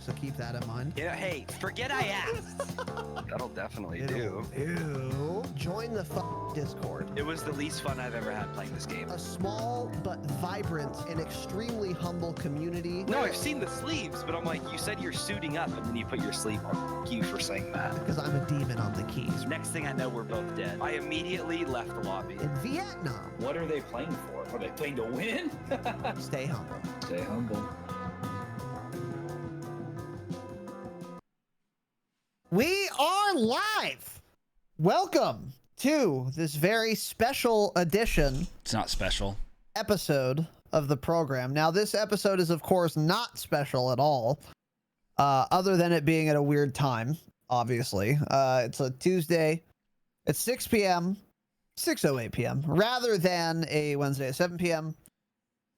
So keep that in mind. Yeah, hey, forget I asked. That'll definitely do. Ew. Join the Discord. It was the least fun I've ever had playing this game. A small but vibrant and extremely humble community. No, I've seen the sleeves, but I'm like, you said you're suiting up and then you put your sleeve on. Thank you for saying that. Because I'm a demon on the keys. Next thing I know, we're both dead. I immediately left the lobby. In Vietnam. What are they playing for? Are they playing to win? Stay humble. Stay humble. We are live. Welcome to this very special edition. It's not special. Episode of the program. Now, this episode is, of course, not special at all, other than it being at a weird time, obviously. It's a Tuesday. It's 6 p.m., 6:08 p.m., rather than a Wednesday at 7 p.m.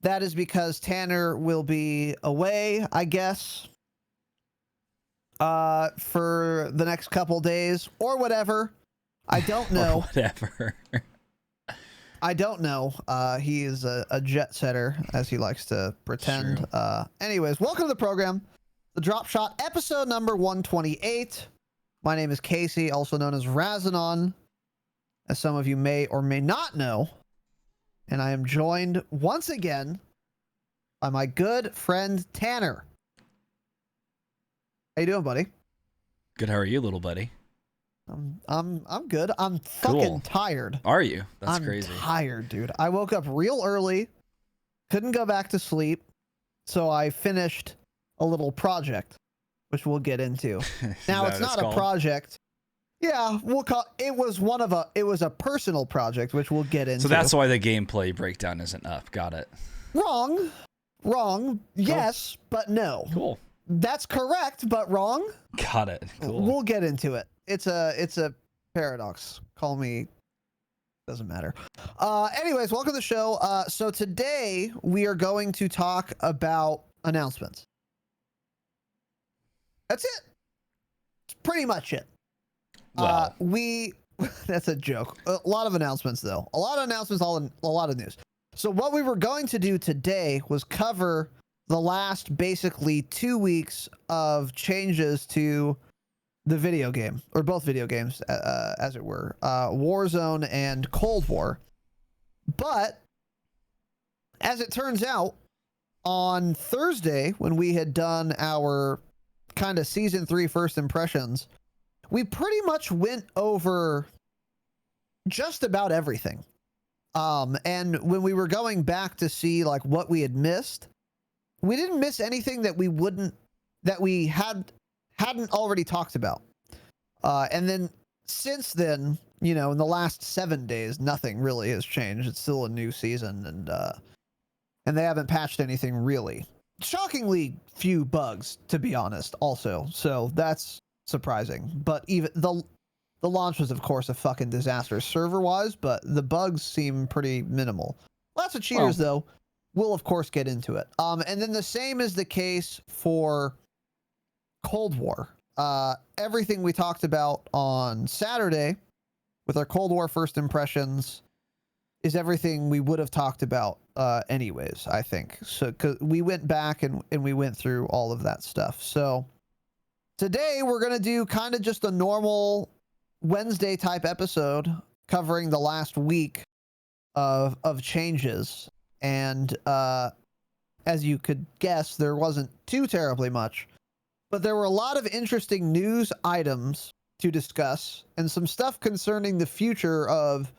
That is because Tanner will be away, I guess, for the next couple days or whatever. I don't know. Whatever. I don't know. He is a jet setter, as he likes to pretend. Anyways, welcome to the program, the Dropshot, episode number 128. My name is Casey, also known as Razanon, as some of you may or may not know. And I am joined once again by my good friend Tanner. How you doing, buddy? Good. How are you, little buddy? I'm good. I'm fucking tired. Are you? That's I'm crazy. Tired, dude. I woke up real early, couldn't go back to sleep, so I finished a little project, which we'll get into. Now it's not a project. Yeah, we'll call it was a personal project, which we'll get into. So that's why the gameplay breakdown isn't up. Got it. Wrong. Cool. Yes, but no. Cool. That's correct, but wrong. Got it. Cool. We'll get into it. It's a paradox. Call me. Doesn't matter. Anyways, welcome to the show. So today we are going to talk about announcements. That's it. It's pretty much it. Well, that's a joke. A lot of announcements, though. A lot of announcements, a lot of news. So what we were going to do today was cover the last basically 2 weeks of changes to the video game, or both video games, as it were, Warzone and Cold War. But as it turns out, on Thursday, when we had done our kind of season 3 first impressions, we pretty much went over just about everything. And when we were going back to see like what we had missed, we didn't miss anything that we hadn't already talked about. And then since then, you know, in the last 7 days, nothing really has changed. It's still a new season, and they haven't patched anything really. Shockingly few bugs, to be honest, also. So that's surprising. But even the launch was, of course, a fucking disaster server-wise, but the bugs seem pretty minimal. Lots of cheaters, though. We'll, of course, get into it. And then the same is the case for Cold War. Everything we talked about on Saturday with our Cold War first impressions is everything we would have talked about anyways, I think. So 'cause we went back and we went through all of that stuff. So today we're going to do kind of just a normal Wednesday type episode covering the last week of changes. And as you could guess, there wasn't too terribly much, but there were a lot of interesting news items to discuss and some stuff concerning the future of,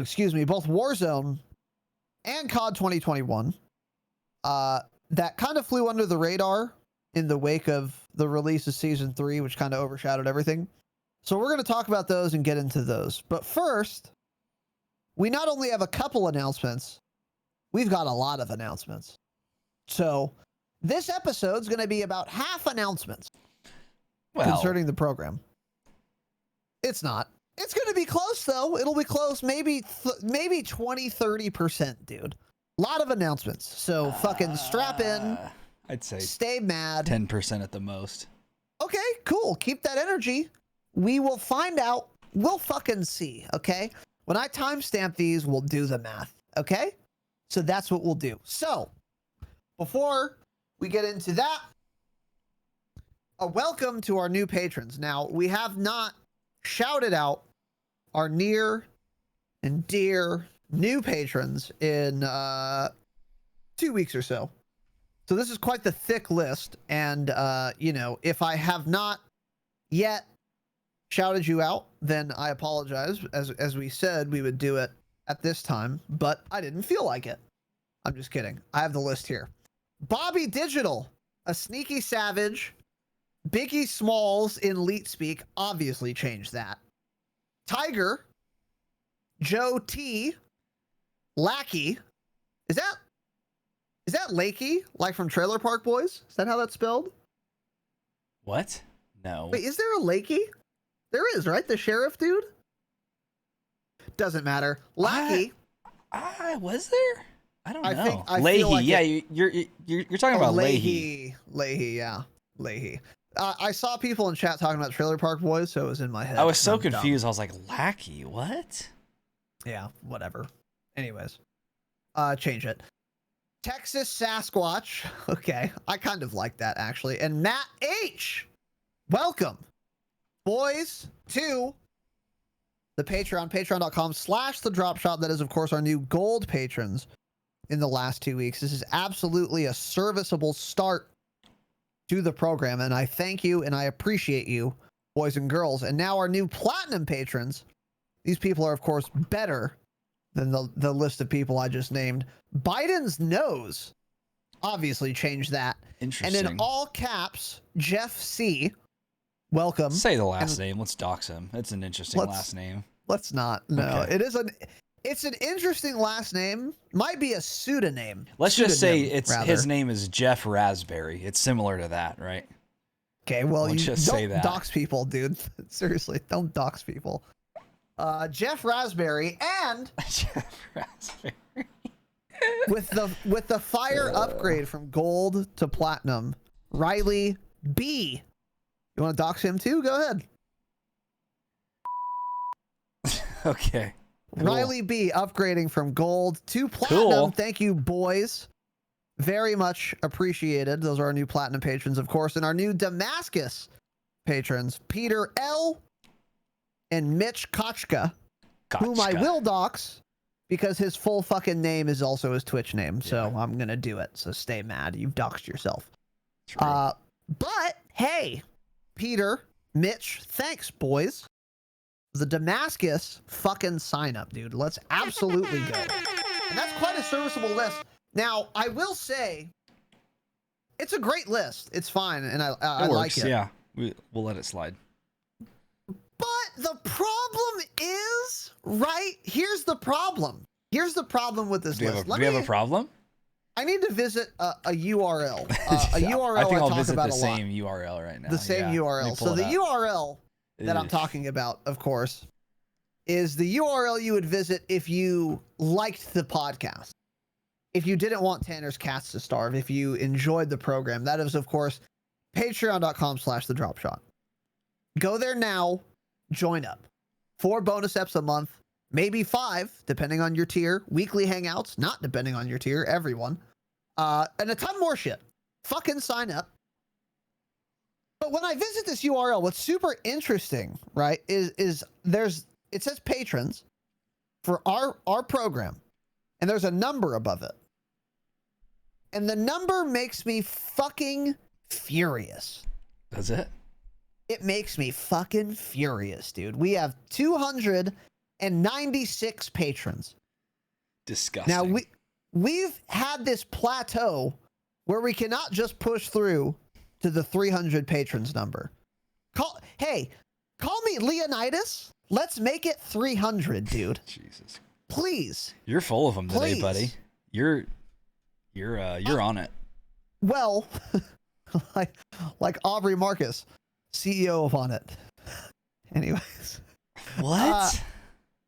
excuse me, both Warzone and COD 2021 that kind of flew under the radar in the wake of the release of Season 3, which kind of overshadowed everything. So we're going to talk about those and get into those. But first, we not only have a couple announcements, we've got a lot of announcements. So this episode's going to be about half announcements concerning the program. It's not. It's going to be close, though. It'll be close. Maybe 20-30%, dude. A lot of announcements. So fucking strap in. I'd say stay mad. 10% at the most. Okay, cool. Keep that energy. We will find out. We'll fucking see, okay? When I timestamp these, we'll do the math, okay? So that's what we'll do. So, before we get into that, a welcome to our new patrons. Now, we have not shouted out our near and dear new patrons in 2 weeks or so. So this is quite the thick list. And, you know, if I have not yet shouted you out, then I apologize. As we said, we would do it at this time, but I didn't feel like it. I'm just kidding. I have the list here. Bobby Digital, a sneaky savage. Biggie Smalls in Leet Speak, obviously changed that. Tiger, Joe T, Lackey. Is that Lakey, like from Trailer Park Boys? Is that how that's spelled? What? No. Wait, is there a Lakey? There is, right? The sheriff dude? Doesn't matter. Lackey. Was there? I don't know. I Leahy. feel like yeah, you're talking about Leahy. Leahy, yeah. Leahy. I saw people in chat talking about Trailer Park Boys, so it was in my head. I was so I'm confused. dumb. I was like, Lackey, what? Yeah, whatever. Anyways, change it. Texas Sasquatch. Okay, I kind of like that actually. And Matt H. Welcome, boys, to the Patreon, patreon.com/the Dropshot. That is, of course, our new gold patrons in the last 2 weeks. This is absolutely a serviceable start to the program, and I thank you and I appreciate you, boys and girls. And now our new platinum patrons. These people are, of course, better than the list of people I just named. Biden's nose obviously changed that. Interesting. And in all caps, Jeff C. Welcome. Say the last name. Let's dox him. It's an interesting last name. Let's not. No, Okay. It's an interesting last name. Might be a pseudonym. Let's just say rather. his name is Jeff Raspberry. It's similar to that, right? Okay, well, Let's you just don't say that. dox people, dude. Seriously, don't dox people. Jeff Raspberry, and Jeff Raspberry. with the fire upgrade from gold to platinum, Riley B. You want to dox him too? Go ahead. Okay. Cool. Riley B. upgrading from gold to platinum. Cool. Thank you, boys. Very much appreciated. Those are our new platinum patrons, of course, and our new Damascus patrons, Peter L. and Mitch Kochka, whom I will dox because his full fucking name is also his Twitch name. So I'm going to do it. So stay mad. You've doxed yourself. True. But hey, Peter, Mitch, thanks, boys. The Damascus fucking sign up, dude. Let's absolutely go. And that's quite a serviceable list. Now, I will say, it's a great list. It's fine, and I like it. Yeah, we'll let it slide. But the problem is, right? Here's the problem. Here's the problem with this list. Do we have a problem? I need to visit a URL. A URL I think I'll talk visit about the a lot. same URL right now. The same Yeah, URL. let me pull So it the up. URL that I'm talking about, of course, is the URL you would visit if you liked the podcast. If you didn't want Tanner's cats to starve, if you enjoyed the program, that is, of course, patreon.com/the Dropshot. Go there now, join up. 4 bonus eps a month, maybe 5, depending on your tier. Weekly hangouts, not depending on your tier, everyone. And a ton more shit. Fucking sign up. But when I visit this URL, what's super interesting, right, is it says patrons for our program, and there's a number above it. And the number makes me fucking furious. Does it? It makes me fucking furious, dude. We have 296 patrons. Disgusting. Now, we've had this plateau where we cannot just push through to the 300 patrons number. Call me Leonidas. Let's make it 300, dude. Jesus. Please. You're full of them today, Please. buddy. You're on it. Well, like Aubrey Marcus, CEO of On It. Anyways. What?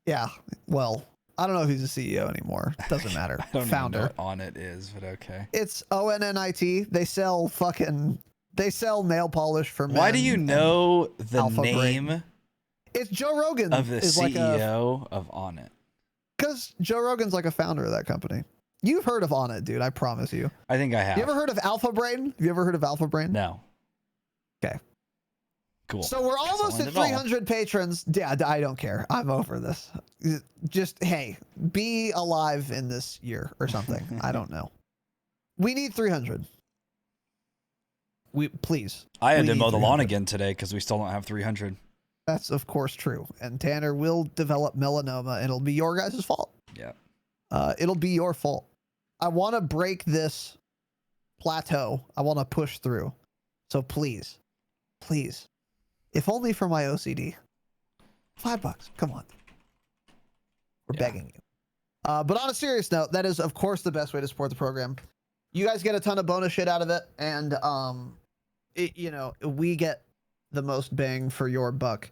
Yeah. Well, I don't know if he's a CEO anymore. Doesn't matter. I don't Founder. know what on it is, but okay. It's ONNIT. They sell nail polish for men. Why do you know the Alpha name Brain. It's Joe Rogan of the is CEO of On It? because Joe Rogan's like a founder of that company. You've heard of On It, dude. I promise you. I think I have. You ever heard of Alpha Brain? Have you ever heard of Alpha Brain? No. Okay. Cool. So we're almost at Excellent at all. 300 patrons. Yeah, I don't care. I'm over this. Just, hey, be alive in this year or something. I don't know. We need 300. Please. I had we to need mow the lawn 300. again today because we still don't have 300. That's of course true. And Tanner will develop melanoma and it'll be your guys' fault. Yeah. It'll be your fault. I want to break this plateau. I want to push through. So please, if only for my OCD, $5. Come on. We're begging you. But on a serious note, that is of course the best way to support the program. You guys get a ton of bonus shit out of it. And, we get the most bang for your buck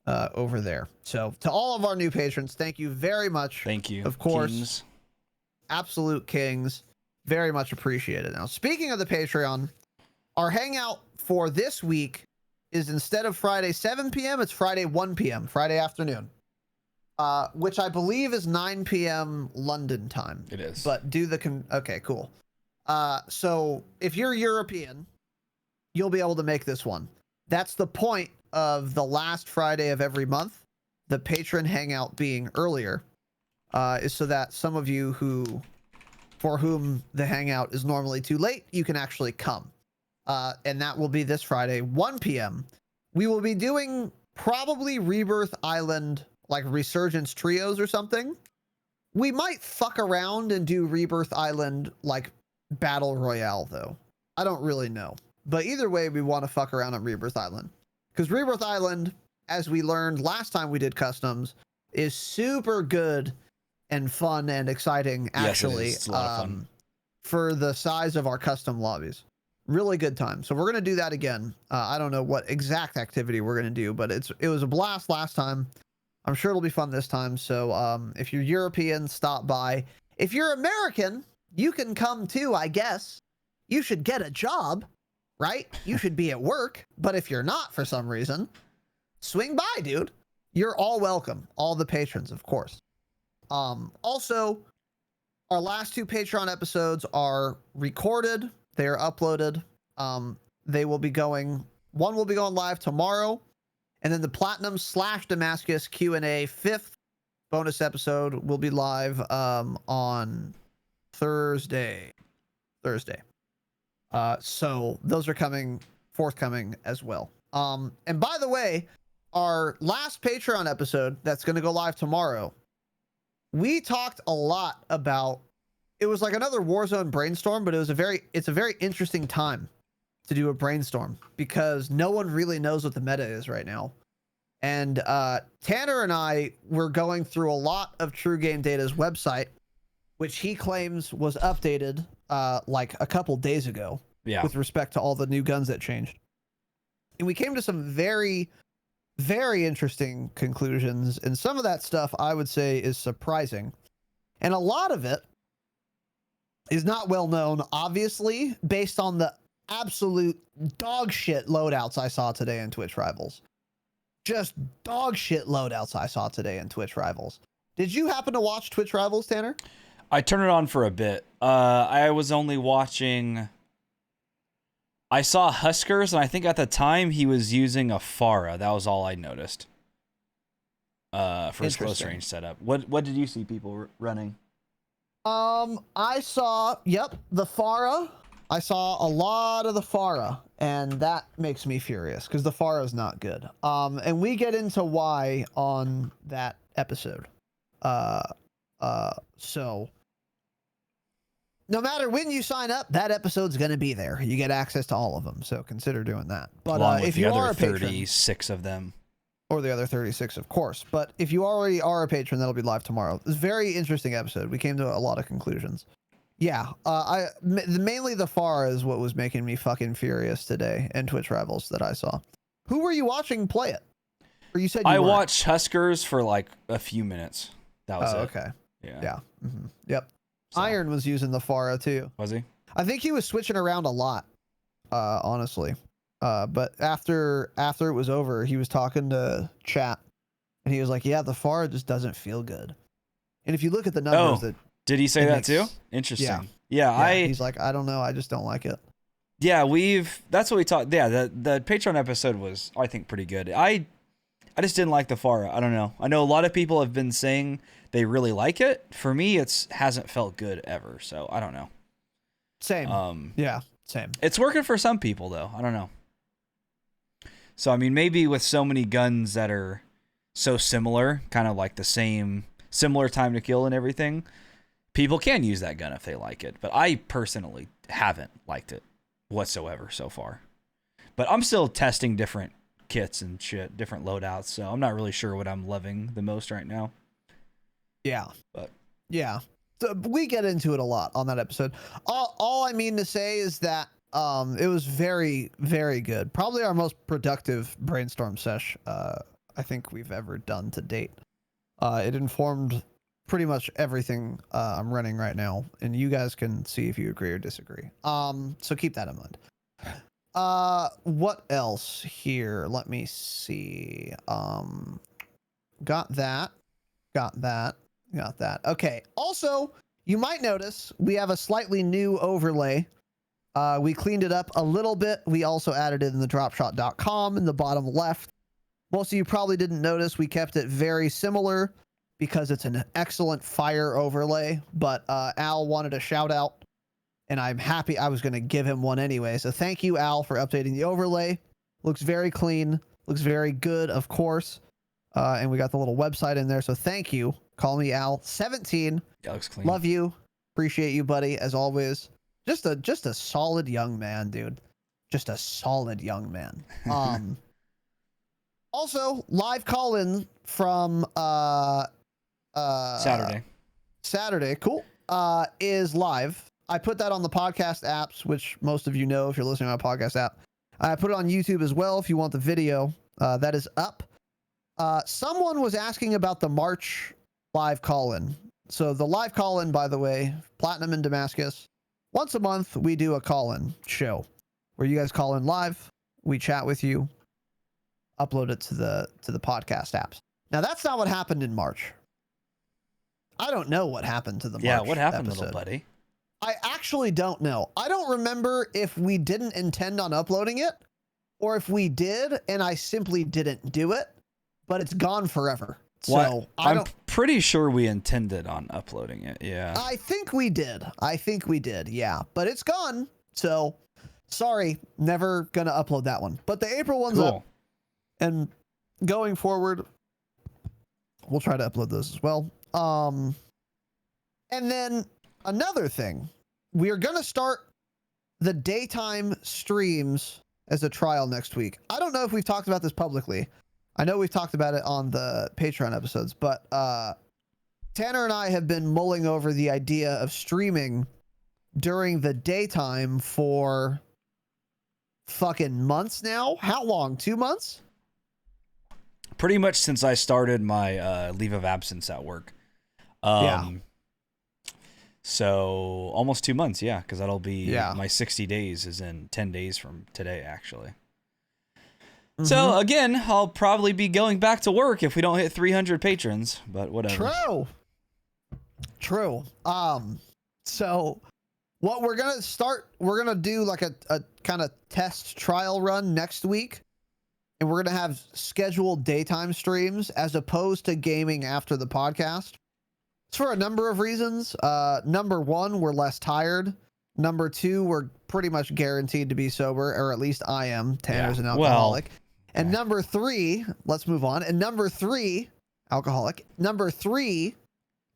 over there. So to all of our new patrons, thank you very much. Thank you. Of course. Kings. Absolute kings. Very much appreciated. Now, speaking of the Patreon, our hangout for this week is instead of Friday 7 p.m., it's Friday 1 p.m., Friday afternoon, which I believe is 9 p.m. London time. It is. But okay, cool. So if you're European, you'll be able to make this one. That's the point of the last Friday of every month, the patron hangout being earlier, is so that some of you for whom the hangout is normally too late, you can actually come. And that will be this Friday, 1 p.m. We will be doing probably Rebirth Island, like Resurgence Trios or something. We might fuck around and do Rebirth Island, like Battle Royale, though. I don't really know. But either way, we want to fuck around on Rebirth Island. Because Rebirth Island, as we learned last time we did customs, is super good and fun and exciting, actually. Yes, it is. It's a lot of fun. For the size of our custom lobbies. Really good time. So we're going to do that again. I don't know what exact activity we're going to do, but it was a blast last time. I'm sure it'll be fun this time. So if you're European, stop by. If you're American, you can come too, I guess. You should get a job, right? You should be at work. But if you're not for some reason, swing by, dude. You're all welcome. All the patrons, of course. Also, our last 2 Patreon episodes are recorded. They are uploaded. They will be going, one will be going live tomorrow, and then the Platinum / Damascus Q&A 5th bonus episode will be live on Thursday. So those are forthcoming as well. And by the way, our last Patreon episode that's going to go live tomorrow, we talked a lot about, it was like another Warzone brainstorm, but it's a very interesting time to do a brainstorm because no one really knows what the meta is right now. And Tanner and I were going through a lot of True Game Data's website, which he claims was updated like a couple days ago. Yeah. With respect to all the new guns that changed. And we came to some very, very interesting conclusions. And some of that stuff I would say is surprising. And a lot of it is not well known, obviously, based on the absolute dog shit loadouts I saw today in Twitch Rivals. Just dog shit loadouts I saw today in Twitch Rivals. Did you happen to watch Twitch Rivals, Tanner? I turned it on for a bit. I was only watching. I saw Huskers, and I think at the time he was using a Farah. That was all I noticed. For his close range setup. What did you see people running? I saw, the Farah. I saw a lot of the Farah, and that makes me furious because the Farah is not good. And we get into why on that episode. So no matter when you sign up, that episode's going to be there. You get access to all of them, so consider doing that. But if you are a patron, 36 of them. Or the other 36, of course. But if you already are a patron, that'll be live tomorrow. It's a very interesting episode. We came to a lot of conclusions. Yeah, mainly the Farah is what was making me fucking furious today in Twitch Rivals that I saw. Who were you watching play it? Or you said you I weren't? watched Huskers for like a few minutes. That was it. Okay. Yeah. Mm-hmm. Yep. So. Iron was using the Farah too. Was he? I think he was switching around a lot, honestly. But after it was over, he was talking to chat, and he was like, "Yeah, the Farah just doesn't feel good." And if you look at the numbers, Did he say that too? Interesting. Yeah. Yeah, he's like, "I don't know, I just don't like it." Yeah, that's what we talked. Yeah, the Patreon episode was, I think, pretty good. I just didn't like the Farah. I don't know. I know a lot of people have been saying they really like it. For me, hasn't felt good ever. So I don't know. Same. Yeah, same. It's working for some people though. I don't know. So I mean, maybe with so many guns that are so similar, kind of like the similar time to kill and everything, people can use that gun if they like it. But I personally haven't liked it whatsoever so far. But I'm still testing different kits and shit, different loadouts, so I'm not really sure what I'm loving the most right now. Yeah. But yeah. So we get into it a lot on that episode. All I mean to say is that it was very, very good. Probably our most productive brainstorm sesh I think we've ever done to date. It informed pretty much everything I'm running right now, and you guys can see if you agree or disagree. So keep that in mind. What else here? Let me see. Got that. Okay. Also, you might notice we have a slightly new overlay. We cleaned it up a little bit. We also added it in the dropshot.com in the bottom left. Most of you probably didn't notice. We kept it very similar because it's an excellent fire overlay, but Al wanted a shout out, and I'm happy. I was going to give him one anyway. So thank you, Al, for updating the overlay. Looks very clean. Looks very good, of course. And we got the little website in there. So thank you. Call me Al17. Yeah, looks clean. Love you. Appreciate you, buddy, as always. Just a solid young man, dude. Just a solid young man. Also, live call-in from Saturday, cool. Is live. I put that on the podcast apps, which most of you know if you're listening to my podcast app. I put it on YouTube as well if you want the video. That is up. Someone was asking about the March live call-in. So the live call-in, by the way, Platinum in Damascus. Once a month, we do a call-in show where you guys call in live. We chat with you, upload it to the podcast apps. Now, that's not what happened in March. I don't know what happened to the March what happened, episode. little buddy? I actually don't know. I don't remember if we didn't intend on uploading it or if we did and I simply didn't do it, but it's gone forever. So I'm pretty sure we intended on uploading it. Yeah. I think we did. Yeah, but it's gone. So sorry, never going to upload that one. But the April one's cool. up. And going forward, we'll try to upload those as well. And then another thing, we are going to start the daytime streams as a trial next week. I don't know if we've talked about this publicly. I know we've talked about it on the Patreon episodes, but Tanner and I have been mulling over the idea of streaming during the daytime for fucking months now. How long? 2 months? Pretty much since I started my leave of absence at work. Yeah. So almost 2 months, yeah, because that'll be my 60 days is in 10 days from today, actually. Mm-hmm. So again, I'll probably be going back to work if we don't hit 300 patrons, but whatever. True. So what we're going to start, we're going to do like a kind of test trial run next week. And we're going to have scheduled daytime streams as opposed to gaming after the podcast. It's for a number of reasons. Number one, we're less tired. Number two, we're pretty much guaranteed to be sober, or at least I am. Tanner's an alcoholic. And number three, let's move on. And number three, alcoholic. Number three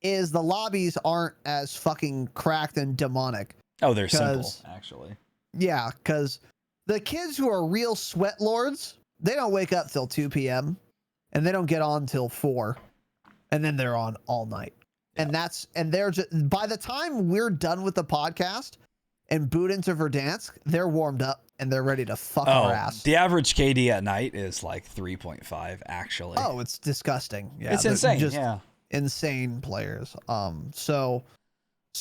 is the lobbies aren't as fucking cracked and demonic. Oh, they're simple, actually. Yeah, because the kids who are real sweat lords, they don't wake up till 2 p.m. and they don't get on till 4, and then they're on all night. Yeah. And they're just, by the time we're done with the podcast and boot into Verdansk, they're warmed up and they're ready to fuck our ass. The average KD at night is like 3.5, actually. Oh, it's disgusting. Yeah, it's insane. Just insane players. So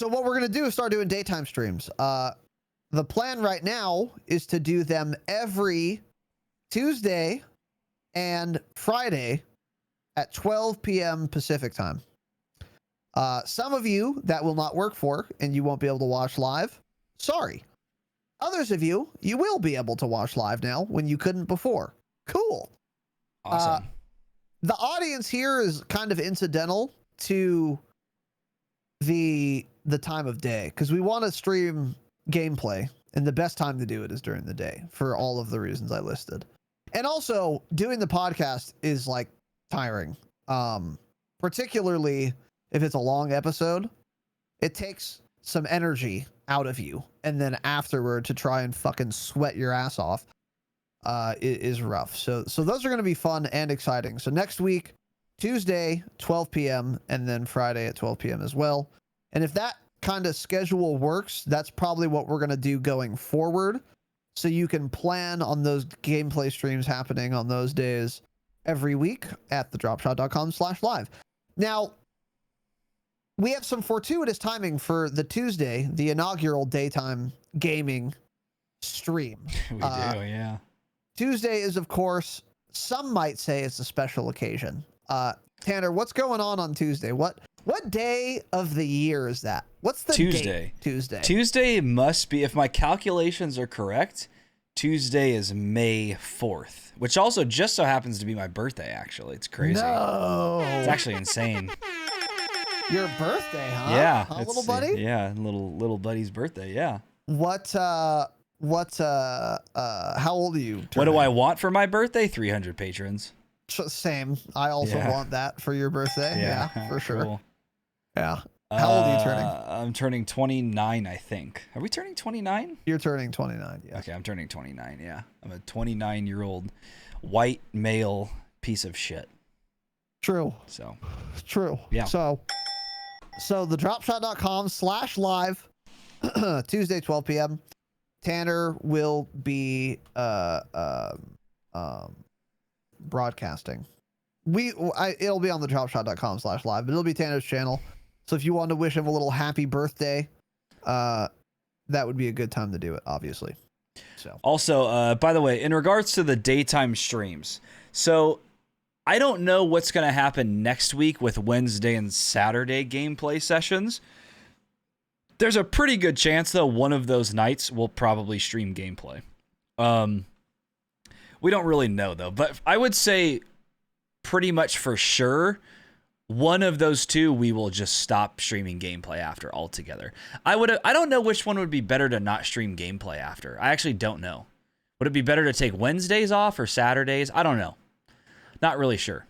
what we're gonna do is start doing daytime streams. The plan right now is to do them every Tuesday and Friday at 12 p.m. Pacific time. Some of you that will not work for and you won't be able to watch live. Sorry. others of you, you will be able to watch live now when you couldn't before. Cool. Awesome. The audience here is kind of incidental to the time of day because we want to stream gameplay, and the best time to do it is during the day for all of the reasons I listed. And also, doing the podcast is like tiring, particularly if it's a long episode. It takes some energy out of you, and then afterward to try and fucking sweat your ass off is rough. So those are going to be fun and exciting. So next week, Tuesday 12 p.m. and then Friday at 12 p.m. as well. And if that kind of schedule works, that's probably what we're going to do going forward. So you can plan on those gameplay streams happening on those days every week at thedropshot.com/live. Now, we have some fortuitous timing for the Tuesday, the inaugural daytime gaming stream. We do, yeah. Tuesday is, of course, some might say it's a special occasion. Tanner, what's going on Tuesday? What day of the year is that? What's the Tuesday? Tuesday. Tuesday must be, if my calculations are correct, Tuesday is May 4th, which also just so happens to be my birthday, actually. It's crazy. No. It's actually insane. Your birthday, huh? Yeah. Huh, little buddy? Yeah, little buddy's birthday, yeah. How old are you? What do I want for my birthday? 300 patrons. Same. I also want that for your birthday. Yeah, for sure. Cool. Yeah. How old are you turning? I'm turning 29, I think. Are we turning 29? You're turning 29, yeah. Okay, I'm turning 29, yeah. I'm a 29-year-old white male piece of shit. True. So. True. Yeah. So thedropshot.com/live Tuesday 12 p.m. Tanner will be broadcasting. It'll be on the dropshot.com/live, but it'll be Tanner's channel. So if you want to wish him a little happy birthday, that would be a good time to do it, obviously. So also, by the way, in regards to the daytime streams, so I don't know what's going to happen next week with Wednesday and Saturday gameplay sessions. There's a pretty good chance, though, one of those nights will probably stream gameplay. We don't really know, though, but I would say pretty much for sure one of those two we will just stop streaming gameplay after altogether. I don't know which one would be better to not stream gameplay after. I actually don't know. Would it be better to take Wednesdays off or Saturdays? I don't know. Not really sure.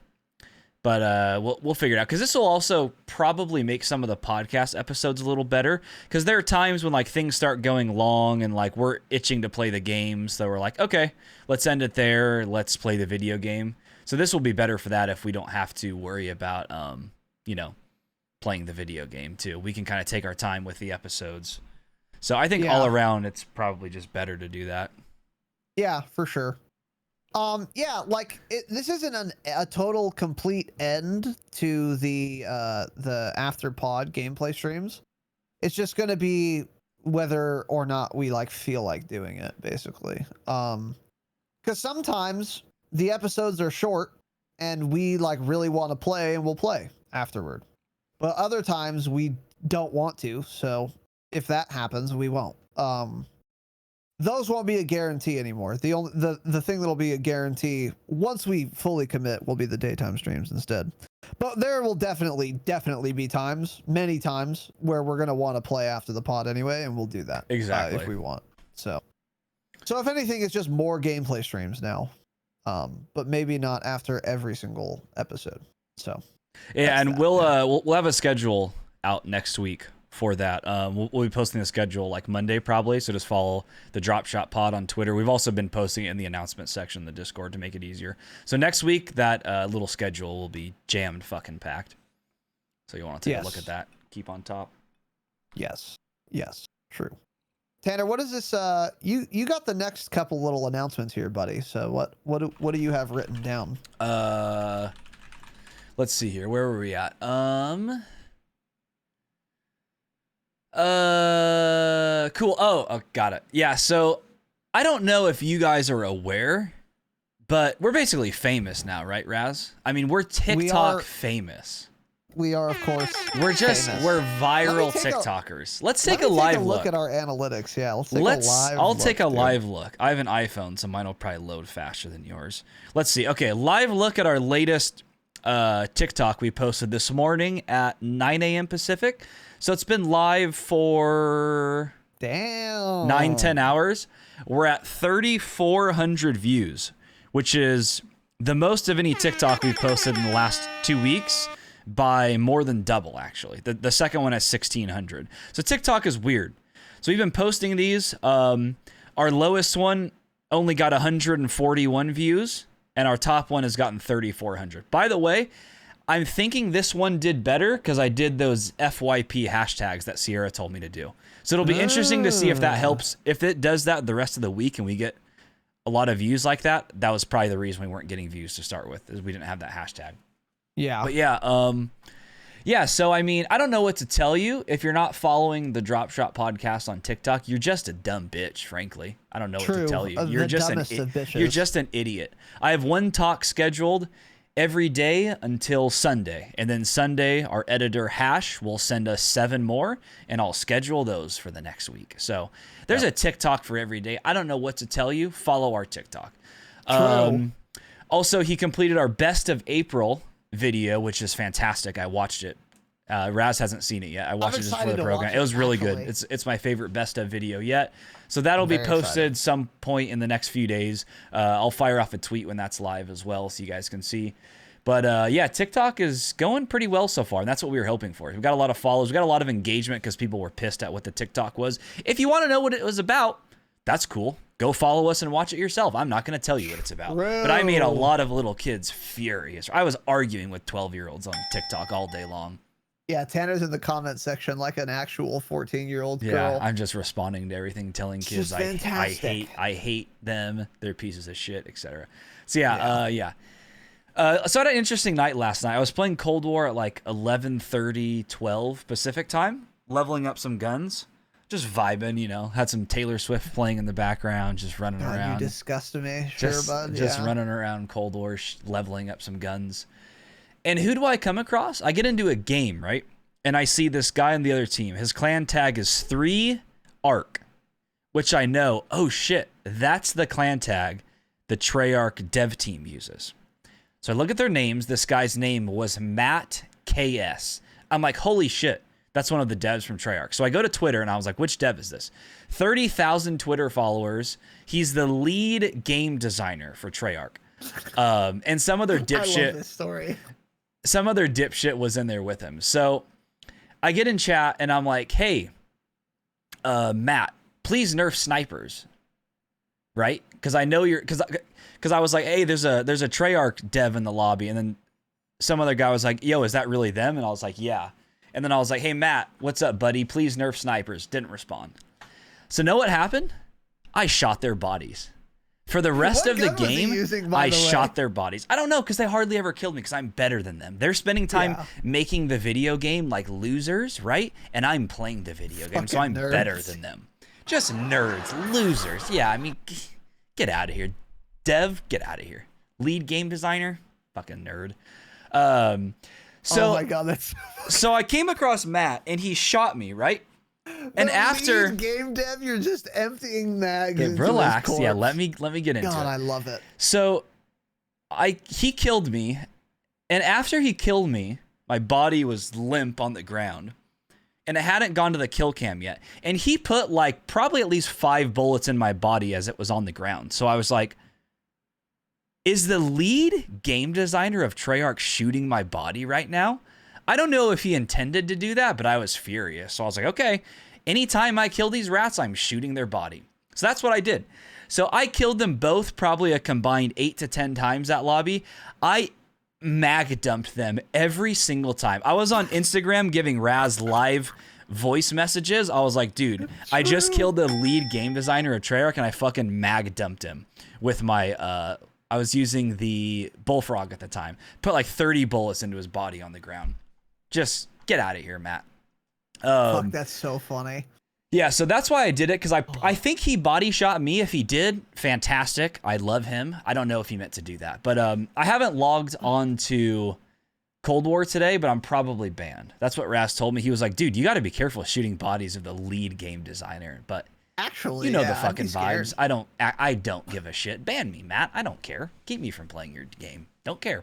But we'll figure it out, because this will also probably make some of the podcast episodes a little better, because there are times when like things start going long and like we're itching to play the game, so we're like, okay, let's end it there, let's play the video game. So this will be better for that if we don't have to worry about playing the video game too. We can kind of take our time with the episodes. So I think all around it's probably just better to do that. Yeah, for sure. This isn't a total complete end to the after pod gameplay streams. It's just going to be whether or not we feel like doing it, basically. Because sometimes the episodes are short and we really want to play, and we'll play afterward. But other times we don't want to, so if that happens, we won't. Those won't be a guarantee anymore. The thing that'll be a guarantee once we fully commit will be the daytime streams instead. But there will definitely be many times where we're gonna want to play after the pod anyway, and we'll do that exactly if we want. So if anything, it's just more gameplay streams now, but maybe not after every single episode. So yeah, and we'll have a schedule out next week for that. We'll be posting the schedule Monday probably, so just follow the Dropshot pod on Twitter. We've also been posting it in the announcement section in the Discord to make it easier. So next week that little schedule will be jammed fucking packed. So you want to take a look at that. Keep on top. Yes, true. Tanner, what is this? You got the next couple little announcements here, buddy. So what do you have written down? Let's see here. Where were we at? Cool. Oh, got it. Yeah, so I don't know if you guys are aware, but we're basically famous now, right, Raz? I mean, we're TikTok famous. we are, of course, We're famous. we're viral take a- TikTokers. Let's Let take a me live look at our analytics. Yeah, let's take a live I'll look, take a dude. live look. I have an iPhone, so mine will probably load faster than yours. Let's see. Okay, live look at our latest TikTok we posted this morning at 9 a.m. Pacific. So it's been live for Damn. 9-10 hours. We're at 3,400 views, which is the most of any TikTok we've posted in the last 2 weeks by more than double, actually. The second one has 1,600. So TikTok is weird. So we've been posting these. Our lowest one only got 141 views, and our top one has gotten 3,400. By the way, I'm thinking this one did better because I did those FYP hashtags that Sierra told me to do. So it'll be interesting to see if that helps. If it does that the rest of the week and we get a lot of views like that, that was probably the reason we weren't getting views to start with, is we didn't have that hashtag. Yeah. But yeah, so I mean, I don't know what to tell you. If you're not following the Dropshot podcast on TikTok, you're just a dumb bitch, frankly. I don't know what to tell you. You're just you're just an idiot. I have one talk scheduled every day until Sunday. And then Sunday, our editor Hash will send us 7 more, and I'll schedule those for the next week. So there's a TikTok for every day. I don't know what to tell you. Follow our TikTok. Also, he completed our best of April video, which is fantastic. I watched it. Raz hasn't seen it yet. I watched it just for the program. It was really good. It's my favorite best of video yet. So that'll be posted some point in the next few days. I'll fire off a tweet when that's live as well, so you guys can see. But yeah, TikTok is going pretty well so far, and that's what we were hoping for. We've got a lot of followers. We've got a lot of engagement because people were pissed at what the TikTok was. If you want to know what it was about, that's cool. Go follow us and watch it yourself. I'm not going to tell you what it's about. But I made a lot of little kids furious. I was arguing with 12-year-olds on TikTok all day long. Yeah, Tanner's in the comment section like an actual 14-year-old girl. Yeah, I'm just responding to everything, telling kids I hate them, they're pieces of shit, etc. So yeah. So I had an interesting night last night. I was playing Cold War at like 11:30, 12 Pacific time, leveling up some guns, just vibing, you know. Had some Taylor Swift playing in the background, just running around. You disgust me, sure, bud. Just running around Cold War, leveling up some guns. And who do I come across? I get into a game, right? And I see this guy on the other team. His clan tag is 3 Arc, which I know, oh shit, that's the clan tag the Treyarch dev team uses. So I look at their names. This guy's name was Matt KS. I'm like, holy shit, that's one of the devs from Treyarch. So I go to Twitter and I was like, which dev is this? 30,000 Twitter followers. He's the lead game designer for Treyarch. And some other dipshit. I love this story. Some other dipshit was in there with him. So I get in chat and I'm like, hey, Matt, please nerf snipers. Right? Because I know you're, because I was like, hey, there's a Treyarch dev in the lobby. And then some other guy was like, yo, is that really them? And I was like, yeah. And then I was like, hey, Matt, what's up, buddy? Please nerf snipers. Didn't respond. So know what happened? I shot their bodies. For the rest of the game, I shot their bodies. I don't know, because they hardly ever killed me because I'm better than them. They're spending time making the video game like losers, right? And I'm playing the video game, so I'm better than them. Just nerds, losers. Yeah, I mean, get out of here. Dev, get out of here. Lead game designer, fucking nerd. So, oh my God, that's so I came across Matt, and he shot me, right? And after game dev, you're just emptying mags. Relax. Yeah, let me get into it. God, I love it. So he killed me, and after he killed me, my body was limp on the ground, and it hadn't gone to the kill cam yet. And he put like probably at least 5 bullets in my body as it was on the ground. So I was like, is the lead game designer of Treyarch shooting my body right now? I don't know if he intended to do that, but I was furious. So I was like, okay, anytime I kill these rats, I'm shooting their body. So that's what I did. So I killed them both probably a combined 8 to 10 times that lobby. I mag dumped them every single time. I was on Instagram giving Raz live voice messages. I was like, dude, I just killed the lead game designer of Treyarch and I fucking mag dumped him with my, I was using the Bullfrog at the time. Put like 30 bullets into his body on the ground. Just get out of here, Matt. Fuck, that's so funny. Yeah, so that's why I did it, because I think he body shot me. If he did, fantastic. I love him. I don't know if he meant to do that. But I haven't logged on to Cold War today, but I'm probably banned. That's what Raz told me. He was like, dude, you got to be careful shooting bodies of the lead game designer. But Actually, you know yeah, the I'd fucking be scared. vibes. I don't give a shit. Ban me, Matt. I don't care. Keep me from playing your game. Don't care.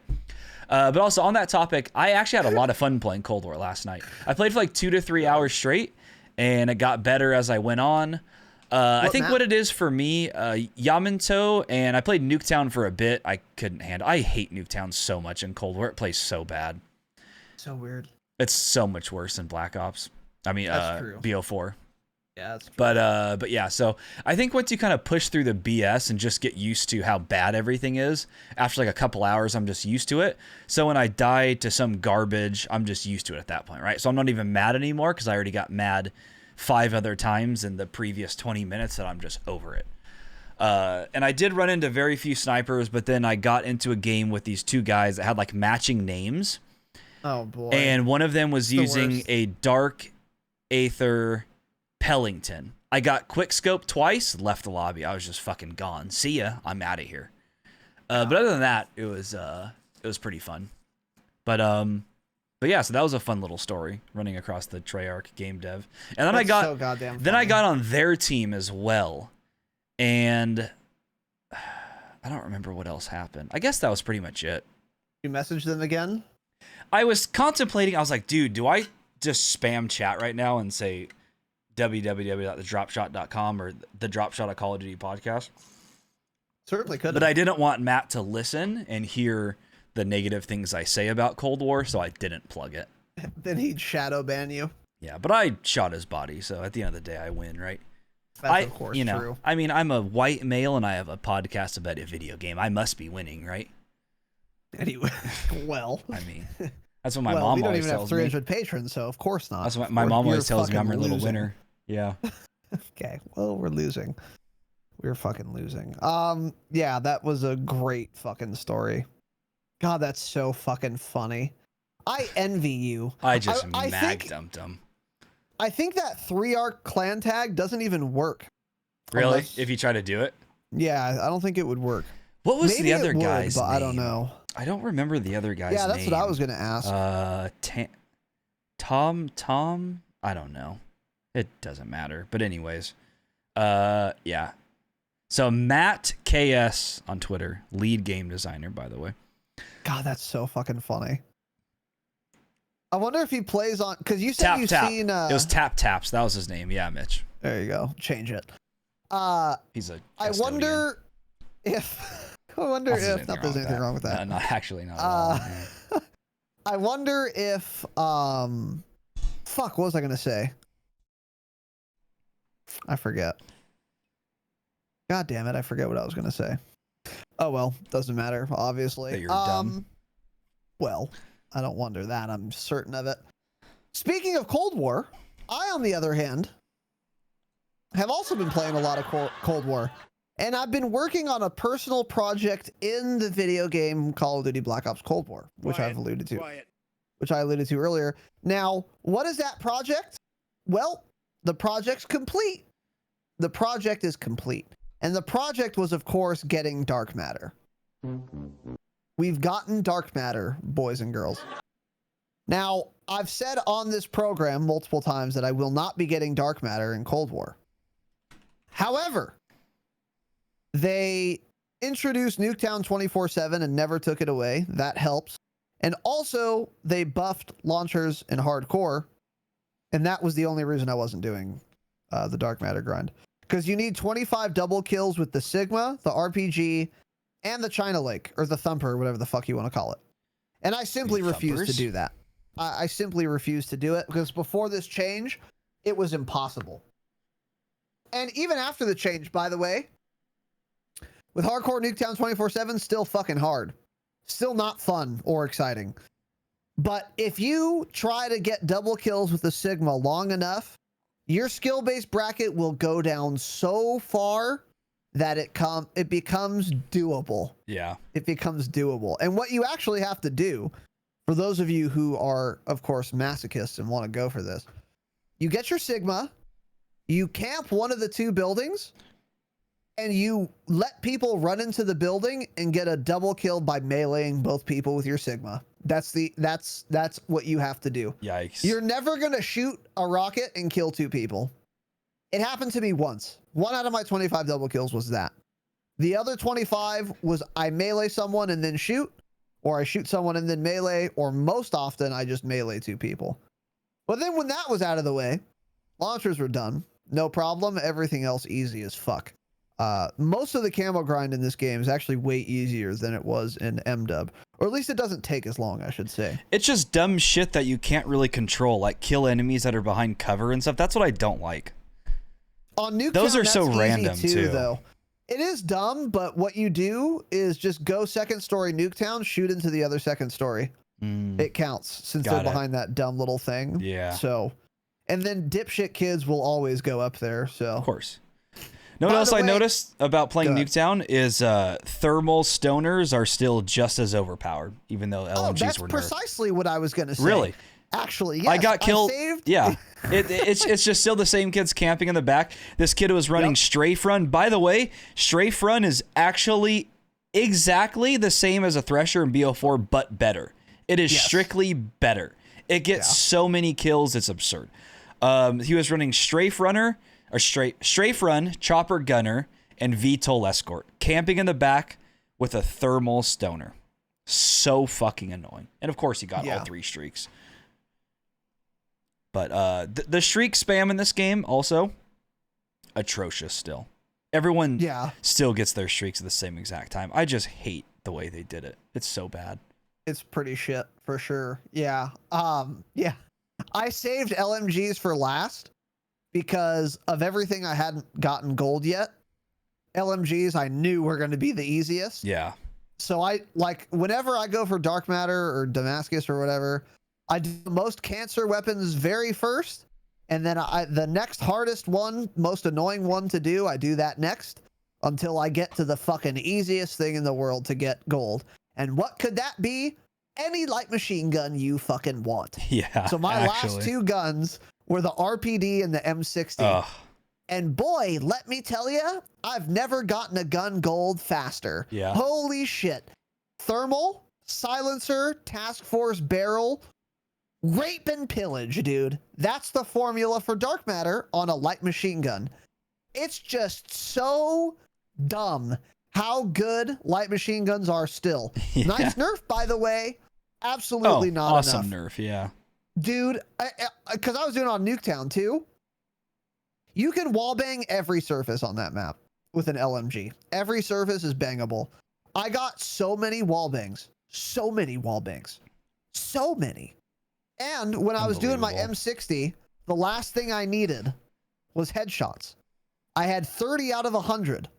But also on that topic, I actually had a lot of fun playing Cold War last night. I played for like 2 to 3 hours straight, and it got better as I went on. I think map? what it is for me, Yamato, and I played Nuketown for a bit. I couldn't handle. I hate Nuketown so much in Cold War. It plays so bad. So weird. It's so much worse than Black Ops. I mean, That's true. BO4. Yeah, that's But yeah, so I think once you kind of push through the BS and just get used to how bad everything is, after like a couple hours, I'm just used to it. So when I die to some garbage, I'm just used to it at that point, right? So I'm not even mad anymore because I already got mad 5 other times in the previous 20 minutes that I'm just over it. And I did run into very few snipers, but then I got into a game with these 2 guys that had like matching names. Oh boy. And one of them was The using worst. a dark Aether Pellington. I got quick scope twice, left the lobby. I was just fucking gone. See ya. I'm out of here. But other than that, it was pretty fun. But yeah, so that was a fun little story running across the Treyarch game dev. And then That's I got so goddamn then I funny. got on their team as well. And I don't remember what else happened. I guess that was pretty much it. You messaged them again? I was contemplating. I was like, dude, do I just spam chat right now and say www.thedropshot.com or the Dropshot of Call of Duty podcast? Certainly could. But I didn't want Matt to listen and hear the negative things I say about Cold War, so I didn't plug it. Then he'd shadow ban you. Yeah, but I shot his body, so at the end of the day, I win, right? That's of course true. I mean, I'm a white male and I have a podcast about a video game. I must be winning, right? Anyway, well. I mean, that's what my well, mom we don't always even have tells me. 300 patrons, so of course not. That's what my mom always tells me. I'm a little losing. winner. Yeah. Okay, well, we're losing. We're fucking losing. Yeah, that was a great fucking story. God, that's so fucking funny. I envy you. I just I mag think- dumped him. I think that 3-arc clan tag doesn't even work. Really? Unless- If you try to do it? Yeah, I don't think it would work. What was Maybe the other it would, guy's but name? I don't know. I don't remember the other guy's name. Yeah, that's what I was gonna ask. Tom? I don't know. It doesn't matter. But anyways, yeah. So Matt KS on Twitter, lead game designer, by the way. God, that's so fucking funny. I wonder if he plays on, because you said you've Tap. seen. It was Tap Taps. That was his name. Yeah, Mitch. There you go. Change it. He's a. I custodian. wonder if. I wonder if not there's anything wrong with that. No, not actually not. At all, yeah. I wonder if fuck, what was I gonna say? I forget. God damn it, I forget what I was gonna say. Oh well, doesn't matter, obviously. That you're dumb. Well, I don't wonder that, I'm certain of it. Speaking of Cold War, I on the other hand have also been playing a lot of Cold War. And I've been working on a personal project in the video game Call of Duty Black Ops Cold War, which I've alluded to. Which I alluded to earlier. Now, what is that project? Well, the project's complete. The project is complete. And the project was, of course, getting dark matter. We've gotten dark matter, boys and girls. Now, I've said on this program multiple times that I will not be getting dark matter in Cold War. However, they introduced Nuketown 24/7 and never took it away. That helps. And also, they buffed launchers in hardcore. And that was the only reason I wasn't doing the dark matter grind. Because you need 25 double kills with the Sigma, the RPG, and the China Lake, or the Thumper, or whatever the fuck you want to call it. And I simply refuse to do that. I simply refuse to do it, because before this change, it was impossible. And even after the change, by the way, with hardcore Nuketown 24/7, still fucking hard. Still not fun or exciting. But if you try to get double kills with the Sigma long enough, your skill-based bracket will go down so far that it becomes doable. Yeah. It becomes doable. And what you actually have to do, for those of you who are, of course, masochists and want to go for this, you get your Sigma, you camp one of the 2 buildings, and you let people run into the building and get a double kill by meleeing both people with your Sigma. That's what you have to do. Yikes. You're never gonna shoot a rocket and kill 2 people. It happened to me once. 1 out of my 25 double kills was that. The other 25 was I melee someone and then shoot, or I shoot someone and then melee, or most often I just melee 2 people. But then when that was out of the way, launchers were done. No problem. Everything else easy as fuck. Most of the camo grind in this game is actually way easier than it was in MW. Or at least it doesn't take as long, I should say. It's just dumb shit that you can't really control, like kill enemies that are behind cover and stuff. That's what I don't like. On Nuketown, those are that's so easy random too. Though. It is dumb, but what you do is just go second story Nuketown, shoot into the other second story. It counts since they're behind that dumb little thing. Yeah. So, and then dipshit kids will always go up there. So of course. Know what else I noticed about playing Nuketown is thermal stoners are still just as overpowered, even though LMGs were nerfed. That's precisely what I was going to say. Really? Actually, yes. I got killed. Yeah. It's just still the same kids camping in the back. This kid was running Strafe Run. By the way, Strafe Run is actually exactly the same as a Thresher in BO4, but better. It is strictly better. It gets so many kills, it's absurd. He was running Strafe Runner, or Strafe Run, Chopper Gunner, and VTOL Escort, camping in the back with a thermal stoner. So fucking annoying. And of course, he got all 3 streaks. But the streak spam in this game also atrocious still. Everyone still gets their streaks at the same exact time. I just hate the way they did it. It's so bad. It's pretty shit for sure. Yeah. Yeah. I saved LMGs for last because of everything I hadn't gotten gold yet. LMGs I knew were going to be the easiest. Yeah. So I like whenever I go for Dark Matter or Damascus or whatever, I do most cancer weapons very first, and then the next hardest one, most annoying one to do, I do that next until I get to the fucking easiest thing in the world to get gold. And what could that be? Any light machine gun you fucking want. Yeah. So my last 2 guns were the RPD and the M60. Ugh. And boy, let me tell you, I've never gotten a gun gold faster. Yeah. Holy shit. Thermal, silencer, task force barrel, rape and pillage, dude. That's the formula for dark matter on a light machine gun. It's just so dumb how good light machine guns are still. Yeah. Nice nerf, by the way. Absolutely not awesome enough. Nerf, yeah. Dude, because I was doing it on Nuketown too. You can wallbang every surface on that map with an LMG. Every surface is bangable. I got so many wallbangs. So many wallbangs. So many. And when I was doing my M60, the last thing I needed was headshots. I had 30 out of 100.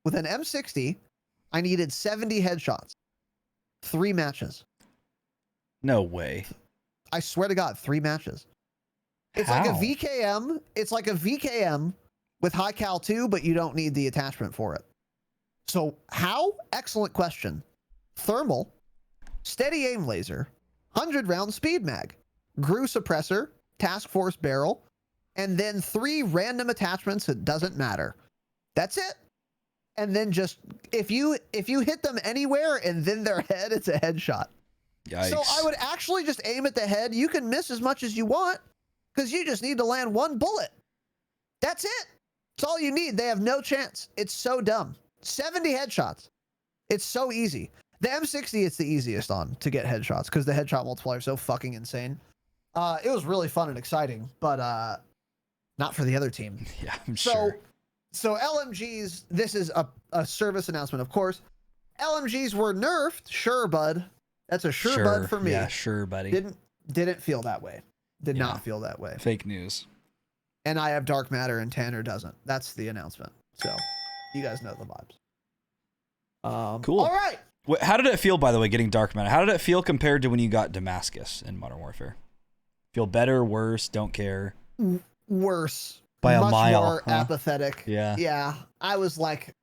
With an M60, I needed 70 headshots. 3 matches. No way. I swear to God, 3 matches. It's like a VKM. It's like a VKM with high cal 2, but you don't need the attachment for it. So how? Excellent question. Thermal, steady aim laser, 100 round speed mag, GRU suppressor, task force barrel, and then 3 random attachments that doesn't matter. That's it. And then just if you hit them anywhere and then their head, it's a headshot. Yikes. So I would actually just aim at the head. You can miss as much as you want because you just need to land 1 bullet. That's it. That's all you need. They have no chance. It's so dumb. 70 headshots. It's so easy. The M60, it's the easiest on to get headshots because the headshot multiplier is so fucking insane. It was really fun and exciting, but not for the other team. Yeah, I'm sure. So LMGs, this is a service announcement, of course. LMGs were nerfed. Sure, bud. That's a sure bud for me. Yeah, sure, buddy. Didn't feel that way. Did not feel that way. Fake news. And I have dark matter and Tanner doesn't. That's the announcement. So you guys know the vibes. Cool. All right. How did it feel, by the way, getting dark matter? How did it feel compared to when you got Damascus in Modern Warfare? Feel better, worse, don't care? Worse. By a much mile. More apathetic. Yeah. Yeah. I was like,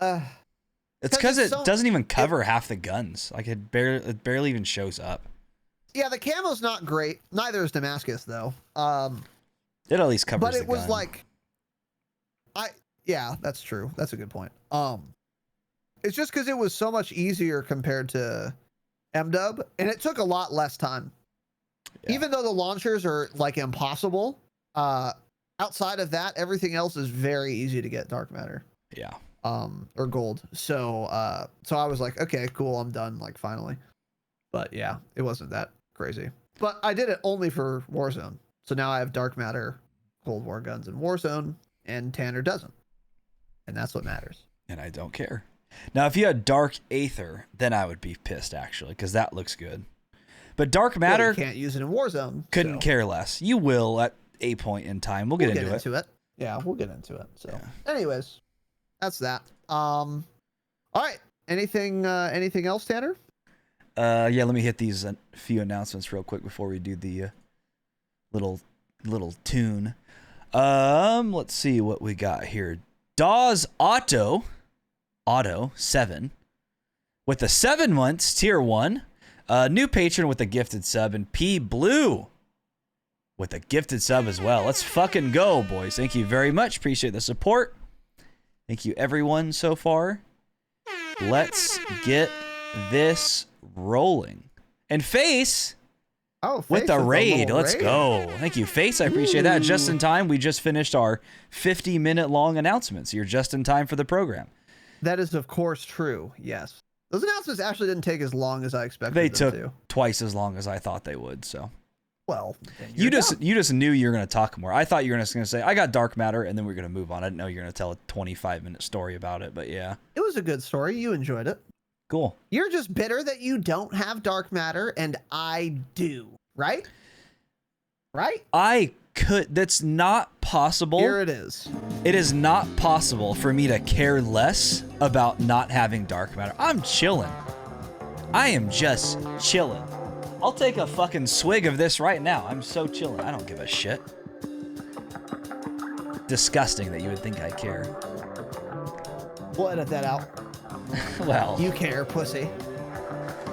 it's because it doesn't even cover half the guns. Like it barely even shows up. Yeah, the camo's not great. Neither is Damascus though. It at least covers. But the it was gun. like, yeah, that's true. That's a good point. It's just because it was so much easier compared to MDub, and it took a lot less time. Yeah. Even though the launchers are like impossible, outside of that, everything else is very easy to get dark matter. Yeah. Or gold. So I was like, okay, cool, I'm done, like finally. But yeah, it wasn't that crazy. But I did it only for Warzone. So now I have dark matter Cold War guns in Warzone, and Tanner doesn't. And that's what matters. And I don't care. Now, if you had dark Aether, then I would be pissed actually, because that looks good. But dark matter, you can't use it in Warzone. couldn't care less. You will at a point in time. We'll get into it. Yeah, we'll get into it. So, Yeah. anyways, that's that. All right. Anything else, Tanner? Yeah, let me hit these few announcements real quick before we do the little tune. Let's see what we got here. Dawes Auto 7 with the 7 months tier 1. New patron with a gifted sub, and P Blue with a gifted sub as well. Let's fucking go, boys. Thank you very much. Appreciate the support. Thank you, everyone, so far. Let's get this rolling. And Face with the raid. Let's go. Thank you, Face. I appreciate that. Just in time. We just finished our 50-minute long announcements. You're just in time for the program. That is, of course, true. Yes. Those announcements actually didn't take as long as I expected They them took to. twice as long as I thought they would, so. Well, You just knew you were going to talk more. I thought you were just going to say, I got dark matter, and then we're going to move on. I didn't know you were going to tell a 25-minute story about it, but yeah. It was a good story. You enjoyed it. Cool. You're just bitter that you don't have dark matter, and I do, right? Right? That's not possible. Here it is. It is not possible for me to care less about not having dark matter. I'm chilling. I am just chilling. I'll take a fucking swig of this right now. I'm so chilling. I don't give a shit. Disgusting that you would think I care. We'll edit that out. Well, You care, pussy.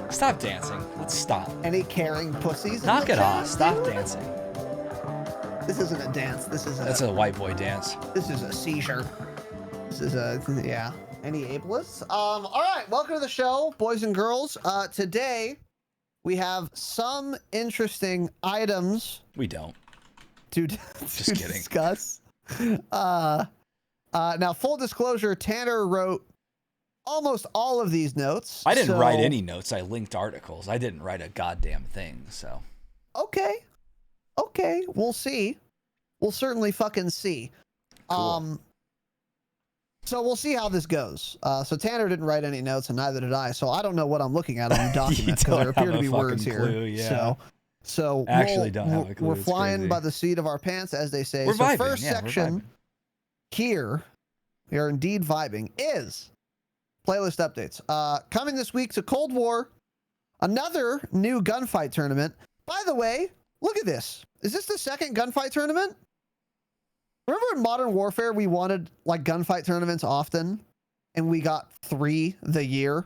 stop dancing. Let's stop. Any caring pussies? in Knock the it chat? off. Stop dancing. This isn't a dance. That's a white boy dance. This is a seizure. This is a, yeah. Any ableists? All right. Welcome to the show, boys and girls. Today we have some interesting items We don't. to Just kidding. discuss. Now, full disclosure, Tanner wrote almost all of these notes. I didn't so- write any notes. I linked articles. I didn't write a goddamn thing, so. Okay, we'll see. We'll certainly fucking see. Cool. So we'll see how this goes. So Tanner didn't write any notes, and neither did I. So I don't know what I'm looking at on the document because there don't appear have to be a words fucking here. clue, yeah. So Actually don't have a clue. We're It's flying crazy. by the seat of our pants, as they say. We're so vibing. first Yeah, we're section vibing. here, we are indeed vibing, is playlist updates. Coming this week to Cold War, another new gunfight tournament. By the way, look at this. Is this the second gunfight tournament? Remember in Modern Warfare, we wanted like gunfight tournaments often, and we got 3 the year.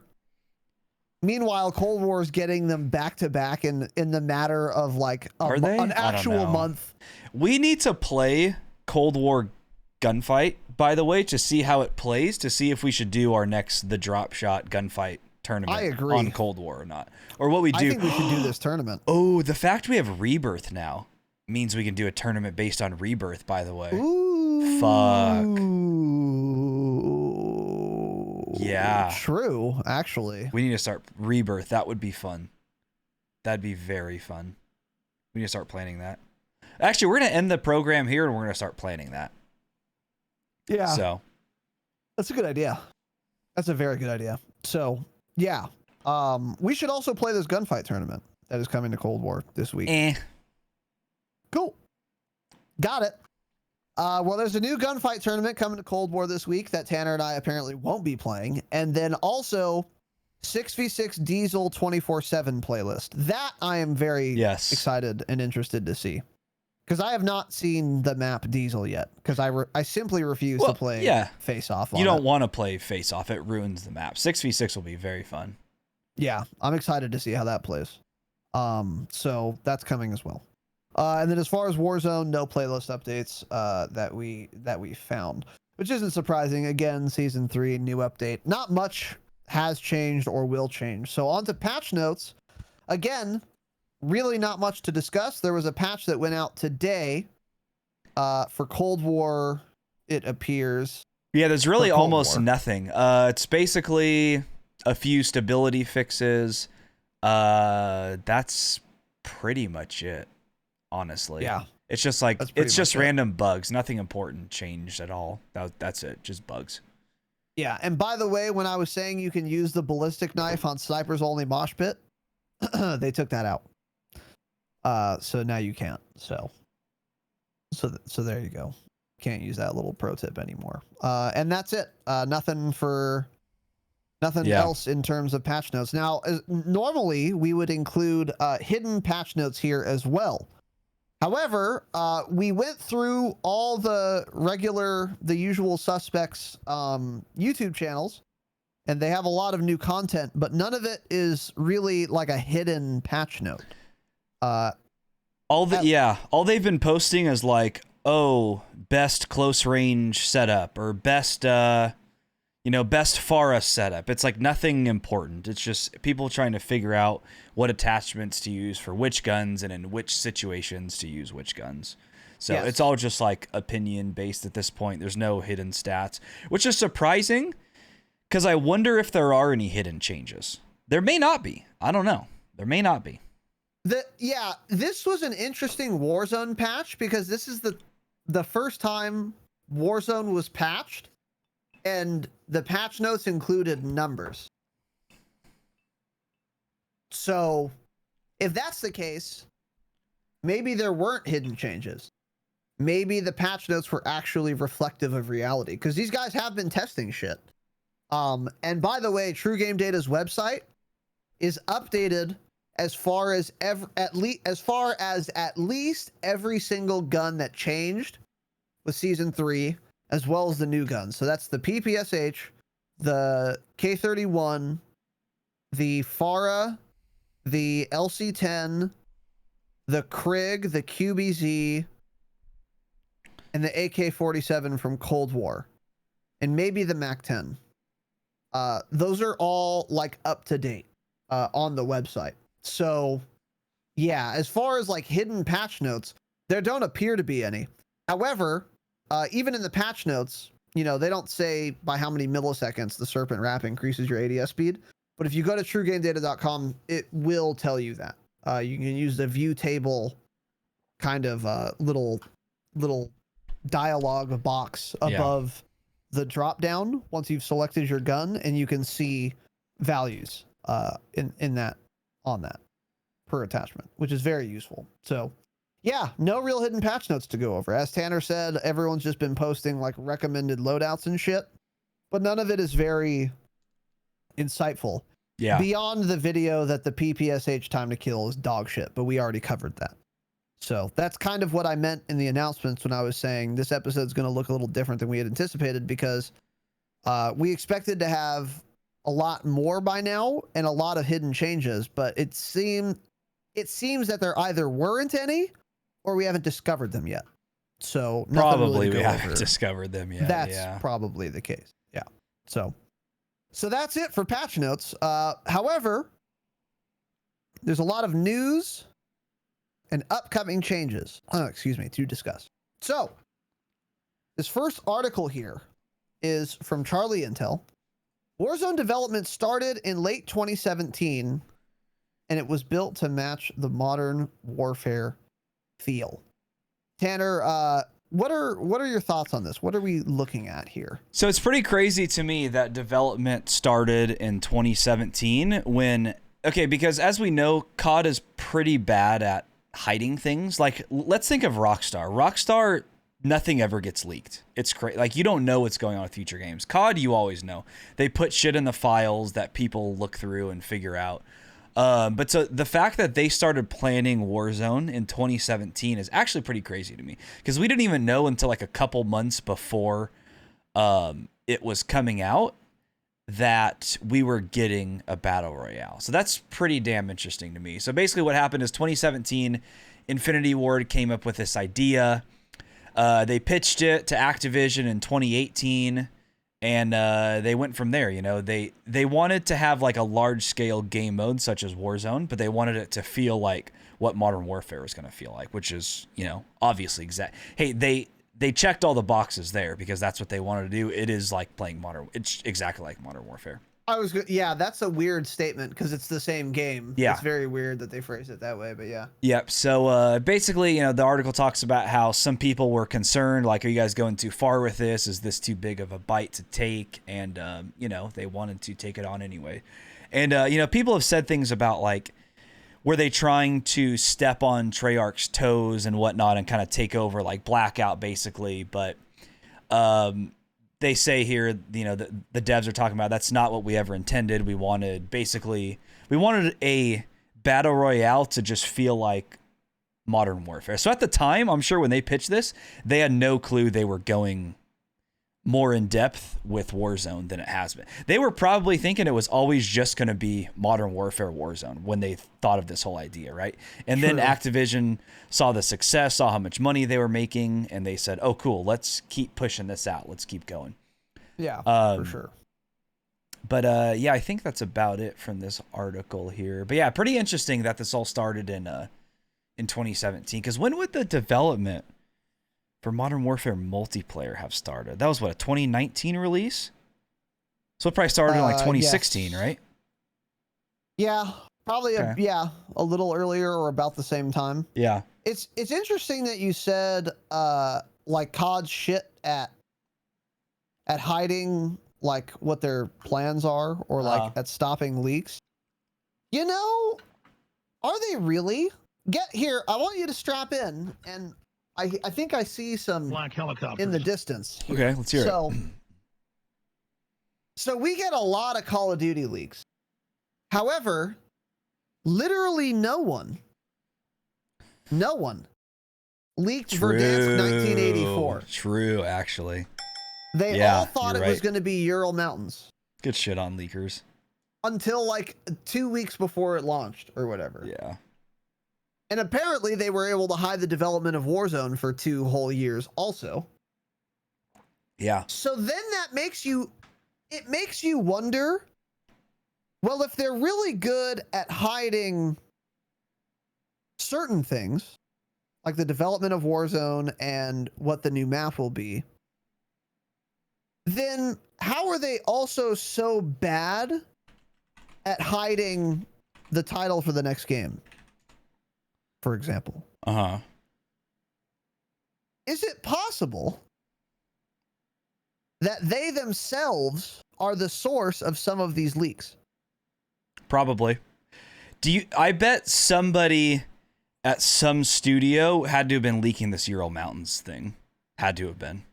Meanwhile, Cold War is getting them back to back in the matter of like Are they? an I don't actual know. month. We need to play Cold War Gunfight, by the way, to see how it plays, to see if we should do our next The Dropshot Gunfight tournament I agree. on Cold War or not. Or what we do. I think we should do this tournament. Oh, the fact we have Rebirth now means we can do a tournament based on Rebirth, by the way. Ooh. Fuck. Yeah. True, actually. We need to start Rebirth. That would be fun. That'd be very fun. We need to start planning that. Actually, we're going to end the program here and we're going to start planning that. Yeah. So, That's a good idea. That's a very good idea. So, yeah. We should also play this gunfight tournament that is coming to Cold War this week. Cool. Got it. Well, there's a new gunfight tournament coming to Cold War this week that Tanner and I apparently won't be playing. And then also 6v6 Diesel 24/7 playlist. That I am very excited and interested to see. Because I have not seen the map Diesel yet. Because I simply refuse to play Face Off on You don't it. want to play Face Off. It ruins the map. 6v6 will be very fun. Yeah, I'm excited to see how that plays. So that's coming as well. And then as far as Warzone, no playlist updates that we found, which isn't surprising. Again, season 3, new update. Not much has changed or will change. So on to patch notes again, really not much to discuss. There was a patch that went out today for Cold War, it appears. Yeah, there's really Cold almost War. nothing. It's basically a few stability fixes. That's pretty much it, honestly. Yeah. It's just like, That's pretty it's just much it. random bugs. Nothing important changed at all. That's it. Just bugs. Yeah, and by the way, when I was saying you can use the ballistic knife on snipers only mosh pit, they took that out. So now you can't. So there you go. Can't use that little pro tip anymore. And that's it. Nothing else in terms of patch notes. Now, normally we would include hidden patch notes here as well. However, we went through all the usual suspects YouTube channels, and they have a lot of new content, but none of it is really like a hidden patch note. All they've been posting is like, oh, best close range setup or best best Farah setup. It's like nothing important. It's just people trying to figure out what attachments to use for which guns and in which situations to use which guns. So Yes. It's all just like opinion based at this point. There's no hidden stats, which is surprising because I wonder if there are any hidden changes. There may not be. I don't know. There may not be. This was an interesting Warzone patch because this is the first time Warzone was patched, and the patch notes included numbers. So, if that's the case, maybe there weren't hidden changes. Maybe the patch notes were actually reflective of reality, because these guys have been testing shit. And by the way, True Game Data's website is updated as far as at least every single gun that changed with Season 3, as well as the new guns. So that's the PPSH, the K31, the Farah, the LC10, the Krig, the QBZ, and the AK-47 from Cold War, and maybe the MAC-10. Those are all like up to date on the website. So yeah, as far as like hidden patch notes, there don't appear to be any. However, even in the patch notes, they don't say by how many milliseconds the Serpent Wrap increases your ADS speed. But if you go to truegamedata.com, it will tell you that. You can use the view table kind of little dialogue box above the drop down once you've selected your gun, and you can see values in that on that per attachment, which is very useful. So yeah, no real hidden patch notes to go over. As Tanner said, everyone's just been posting like recommended loadouts and shit, but none of it is very insightful. Yeah. Beyond the video that the PPSH time to kill is dog shit, but we already covered that. So that's kind of what I meant in the announcements when I was saying this episode's going to look a little different than we had anticipated, because we expected to have a lot more by now and a lot of hidden changes, but it seems that there either weren't any or we haven't discovered them yet. So probably we haven't discovered them yet. That's probably the case. Yeah. So that's it for patch notes. However, there's a lot of news and upcoming changes, to discuss. So this first article here is from Charlie Intel. Warzone development started in late 2017, and it was built to match the modern warfare feel. Tanner, what are your thoughts on this? What are we looking at here? So it's pretty crazy to me that development started in 2017 because as we know, COD is pretty bad at hiding things. Like, let's think of Rockstar. Rockstar, nothing ever gets leaked. It's crazy. Like, you don't know what's going on with future games. COD, you always know. They put shit in the files that people look through and figure out. But so the fact that they started planning Warzone in 2017 is actually pretty crazy to me, because we didn't even know until like a couple months before it was coming out that we were getting a battle royale. So that's pretty damn interesting to me. So basically what happened is 2017, Infinity Ward came up with this idea. They pitched it to Activision in 2018, And they went from there. You know, they wanted to have like a large scale game mode such as Warzone, but they wanted it to feel like what Modern Warfare was going to feel like, which is, you know, obviously exact. Hey, they checked all the boxes there because that's what they wanted to do. It is like playing it's exactly like Modern Warfare. Yeah, that's a weird statement because it's the same game. Yeah. It's very weird that they phrase it that way, but yeah. Yep. So basically, you know, the article talks about how some people were concerned, like, are you guys going too far with this? Is this too big of a bite to take? And, you know, they wanted to take it on anyway. And, you know, people have said things about, like, were they trying to step on Treyarch's toes and whatnot and kind of take over, like, Blackout, basically. But they say here, you know, the devs are talking about that's not what we ever intended. We wanted a battle royale to just feel like Modern Warfare. So at the time, I'm sure when they pitched this, they had no clue they were going more in depth with Warzone than it has been. They were probably thinking it was always just going to be Modern Warfare Warzone when they thought of this whole idea, right? And then Activision saw the success, saw how much money they were making, and they said, oh, cool, let's keep pushing this out. Let's keep going. Yeah, for sure. But yeah, I think that's about it from this article here. But yeah, pretty interesting that this all started in 2017. Because when would the development for Modern Warfare multiplayer have started? That was what, a 2019 release? So it probably started in like 2016, yes. Right? Yeah, probably. Okay. A little earlier or about the same time. Yeah. It's interesting that you said like COD's shit at hiding like what their plans are or like at stopping leaks. You know, are they really? Get here. I want you to strap in, and I think I see some black helicopters in the distance. Okay, let's hear it. So we get a lot of Call of Duty leaks. However, literally no one leaked Verdansk 1984. True, actually. They all thought it was going to be Ural Mountains. Good shit on leakers. Until like 2 weeks before it launched or whatever. Yeah. And apparently they were able to hide the development of Warzone for 2 whole years also. Yeah. So then that makes you wonder, well, if they're really good at hiding certain things, like the development of Warzone and what the new map will be, then how are they also so bad at hiding the title for the next game, for example? Uh-huh. Is it possible that they themselves are the source of some of these leaks? Probably. I bet somebody at some studio had to have been leaking this Ural Mountains thing. Had to have been.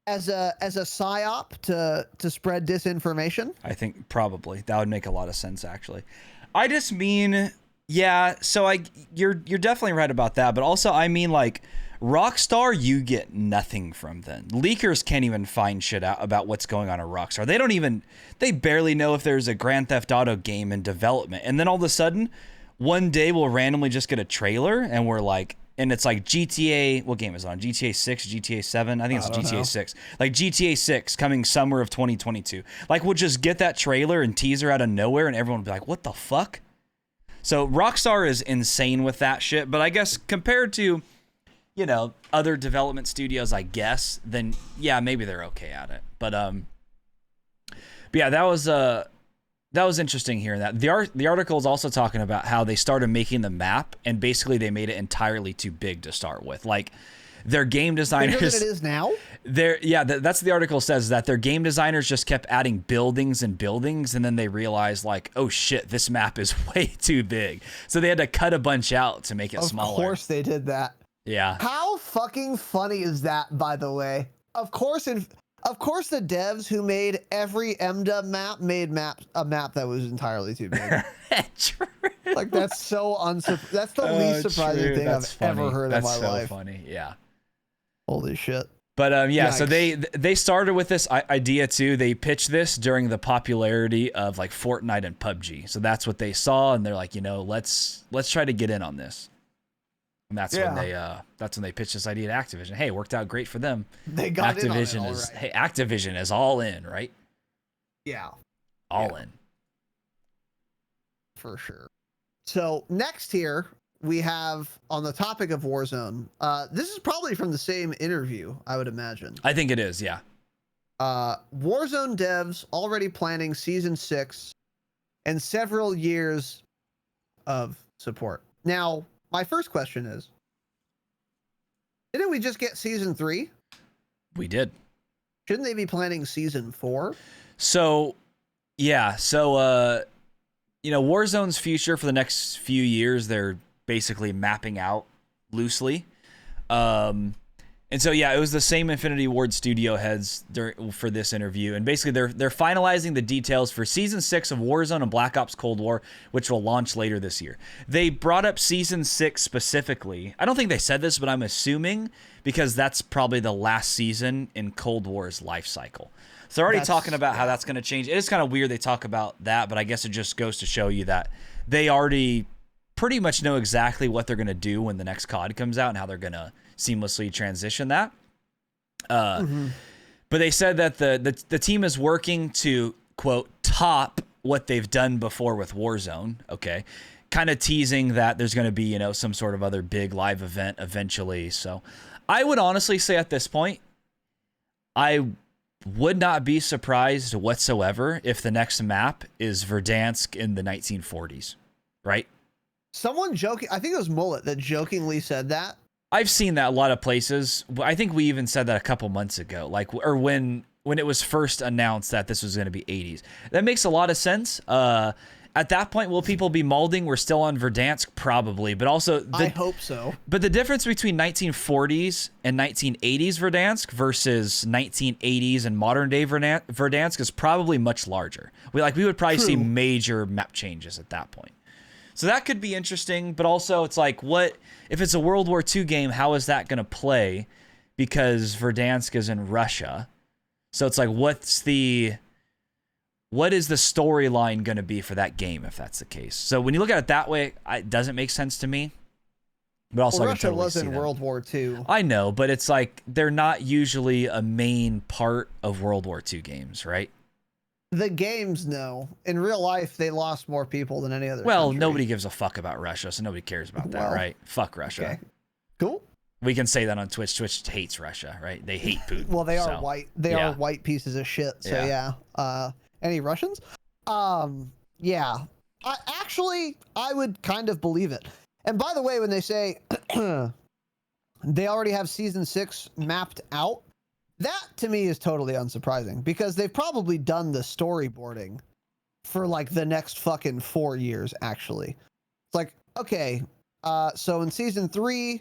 As a psyop to spread disinformation? I think probably. That would make a lot of sense, actually. I just mean, yeah, so you're definitely right about that, but also I mean, like, Rockstar, you get nothing from them. Leakers can't even find shit out about what's going on at Rockstar. They barely know if there's a Grand Theft Auto game in development. And then all of a sudden, one day we'll randomly just get a trailer and we're like, and it's like GTA, what game is it on? GTA 6, GTA 7? I think it's GTA 6. Like GTA 6 coming summer of 2022. Like we'll just get that trailer and teaser out of nowhere and everyone will be like, what the fuck? So Rockstar is insane with that shit. But I guess compared to, you know, other development studios, I guess, then yeah, maybe they're okay at it. But yeah, that was interesting hearing that. The article is also talking about how they started making the map and basically they made it entirely too big to start with. Like their game designers, bigger than it is now? That's what the article says, that their game designers just kept adding buildings and buildings, and then they realized like, oh shit, this map is way too big. So they had to cut a bunch out to make it smaller. Of course they did that. Yeah. How fucking funny is that, by the way? Of course the devs who made every MDub map made a map that was entirely too big. True. Like that's so that's the least surprising thing I've ever heard in my life. That's so funny. Yeah. Holy shit. But yeah, Yikes. so they started with this idea too. They pitched this during the popularity of like Fortnite and PUBG. So that's what they saw and they're like, you know, let's try to get in on this. And that's when they pitched this idea to Activision. Hey, it worked out great for them. They got Activision in on it, is all right. hey, Activision is all in, right? Yeah, All in. for sure. So next here we have on the topic of Warzone. This is probably from the same interview, I would imagine. I think it is, yeah. Warzone devs already planning season 6 and several years of support. Now, my first question is, didn't we just get season 3? We did. Shouldn't they be planning season 4? So, yeah. So, Warzone's future for the next few years, they're basically mapping out loosely. And so, yeah, it was the same Infinity Ward studio heads for this interview. And basically, they're finalizing the details for Season 6 of Warzone and Black Ops Cold War, which will launch later this year. They brought up Season 6 specifically. I don't think they said this, but I'm assuming because that's probably the last season in Cold War's life cycle. So they're already talking about how that's going to change. It is kind of weird they talk about that, but I guess it just goes to show you that they already pretty much know exactly what they're going to do when the next COD comes out and how they're going to seamlessly transition that. But they said that the team is working to, quote, top what they've done before with Warzone. Okay. Kind of teasing that there's going to be, some sort of other big live event eventually. So I would honestly say at this point, I would not be surprised whatsoever if the next map is Verdansk in the 1940s, right? Someone joking, I think it was Mullet that jokingly said that. I've seen that a lot of places. I think we even said that a couple months ago, or when it was first announced that this was going to be 80s. That makes a lot of sense. At that point, will people be molding? We're still on Verdansk, probably, but also I hope so. But the difference between 1940s and 1980s Verdansk versus 1980s and modern day Verdansk is probably much larger. We would probably see major map changes at that point. So that could be interesting, but also it's like, what if it's a World War II game? How is that going to play? Because Verdansk is in Russia. So it's like, what is the storyline going to be for that game if that's the case? So when you look at it that way, it doesn't make sense to me. But also, Russia totally was in World War II. I know, but it's like they're not usually a main part of World War II games, right? The games, no. In real life, they lost more people than any other country. Nobody gives a fuck about Russia, so nobody cares about that, right? Fuck Russia. Okay. Cool. We can say that on Twitch. Twitch hates Russia, right? They hate Putin. Well, they are white. They are white pieces of shit. So yeah. Any Russians? Yeah. I would kind of believe it. And by the way, when they say they already have season 6 mapped out, that to me is totally unsurprising because they've probably done the storyboarding for like the next fucking 4 years, actually. It's like, okay, so in season 3,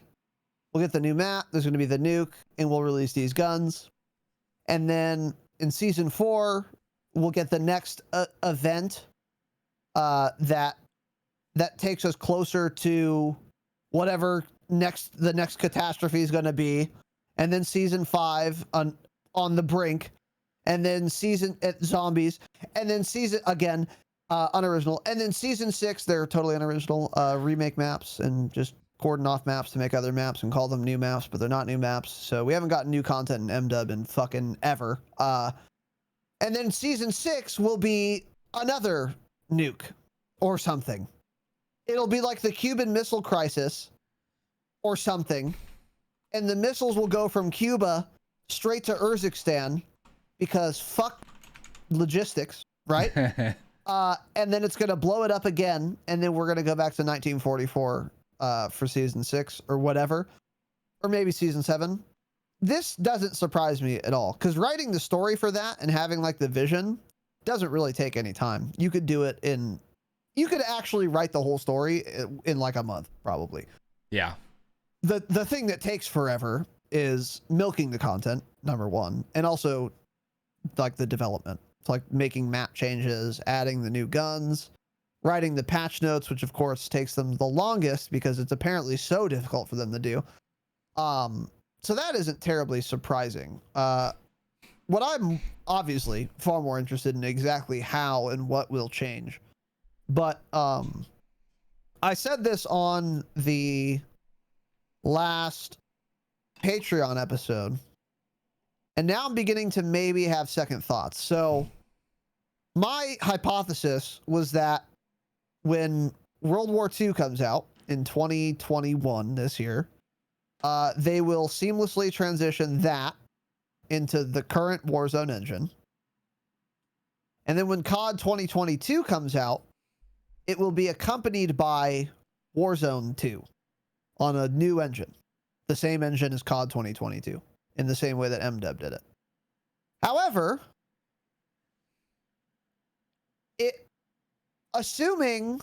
we'll get the new map. There's going to be the nuke and we'll release these guns. And then in season 4, we'll get the next event that takes us closer to whatever the next catastrophe is going to be. And then season 5 on the brink, and then season zombies, and then season again unoriginal, and then season 6 they're totally unoriginal remake maps and just cordon off maps to make other maps and call them new maps, but they're not new maps. So we haven't gotten new content in MDub in fucking ever. And then season 6 will be another nuke or something. It'll be like the Cuban Missile Crisis or something. And the missiles will go from Cuba straight to Urzikstan because fuck logistics, right? And then it's going to blow it up again. And then we're going to go back to 1944 for season 6 or whatever. Or maybe season 7. This doesn't surprise me at all because writing the story for that and having like the vision doesn't really take any time. You could do it you could actually write the whole story in like a month, probably. Yeah. The thing that takes forever is milking the content, number one, and also like the development. It's like making map changes, adding the new guns, writing the patch notes, which of course takes them the longest because it's apparently so difficult for them to do. So that isn't terribly surprising. What I'm obviously far more interested in exactly how and what will change. But I said this on the last Patreon episode. And now I'm beginning to maybe have second thoughts. So my hypothesis was that when World War II comes out in 2021 this year, they will seamlessly transition that into the current Warzone engine. And then when COD 2022 comes out, it will be accompanied by Warzone 2 on a new engine. The same engine as COD 2022 in the same way that MDub did it. However, assuming,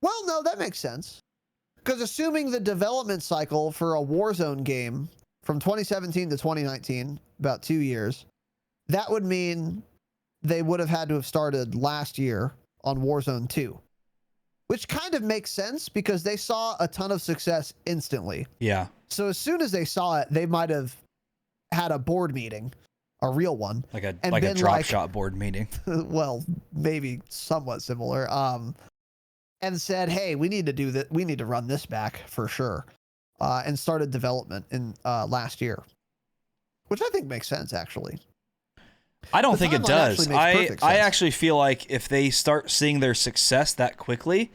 well, no, that makes sense. Because assuming the development cycle for a Warzone game from 2017 to 2019, about 2 years, that would mean they would have had to have started last year on Warzone 2. Which kind of makes sense because they saw a ton of success instantly. Yeah. So as soon as they saw it, they might have had a board meeting, a real one. Like a and Dropshot board meeting. Well, maybe somewhat similar. And said, hey, we need to do that. We need to run this back for sure. And started development in last year. Which I think makes sense, actually. I don't think it does. I sense. actually feel like if they start seeing their success that quickly,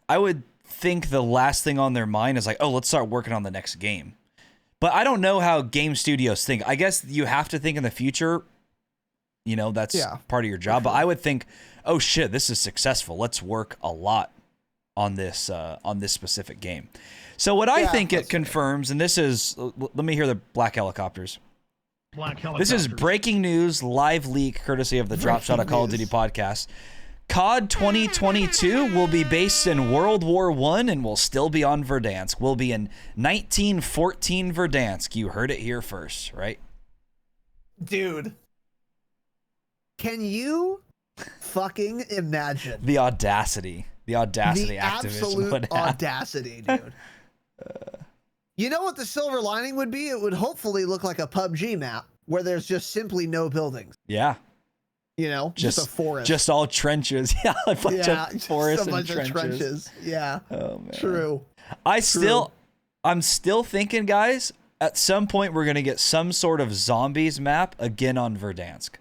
I would think the last thing on their mind is like, oh, let's start working on the next game. But I don't know how game studios think. I guess you have to think in the future. You know, that's part of your job. But I would think, oh shit, this is successful. Let's work a lot on this specific game. So what I think it confirms, and this is, let me hear the black helicopters. This is breaking news, live leak, courtesy of the Dropshot of Call of Duty podcast. COD 2022 will be based in World War I and will still be on Verdansk. Will be in 1914 Verdansk. You heard it here first, right? Dude. Can you fucking imagine? The audacity. The Activision absolute would have. audacity, dude. You know what the silver lining would be? It would hopefully look like a PUBG map where there's just simply no buildings. Yeah. You know, just a forest. Just all trenches. Yeah, a bunch of forests and trenches. Yeah. Oh man. True. I'm still thinking, guys, at some point we're gonna get some sort of zombies map again on Verdansk.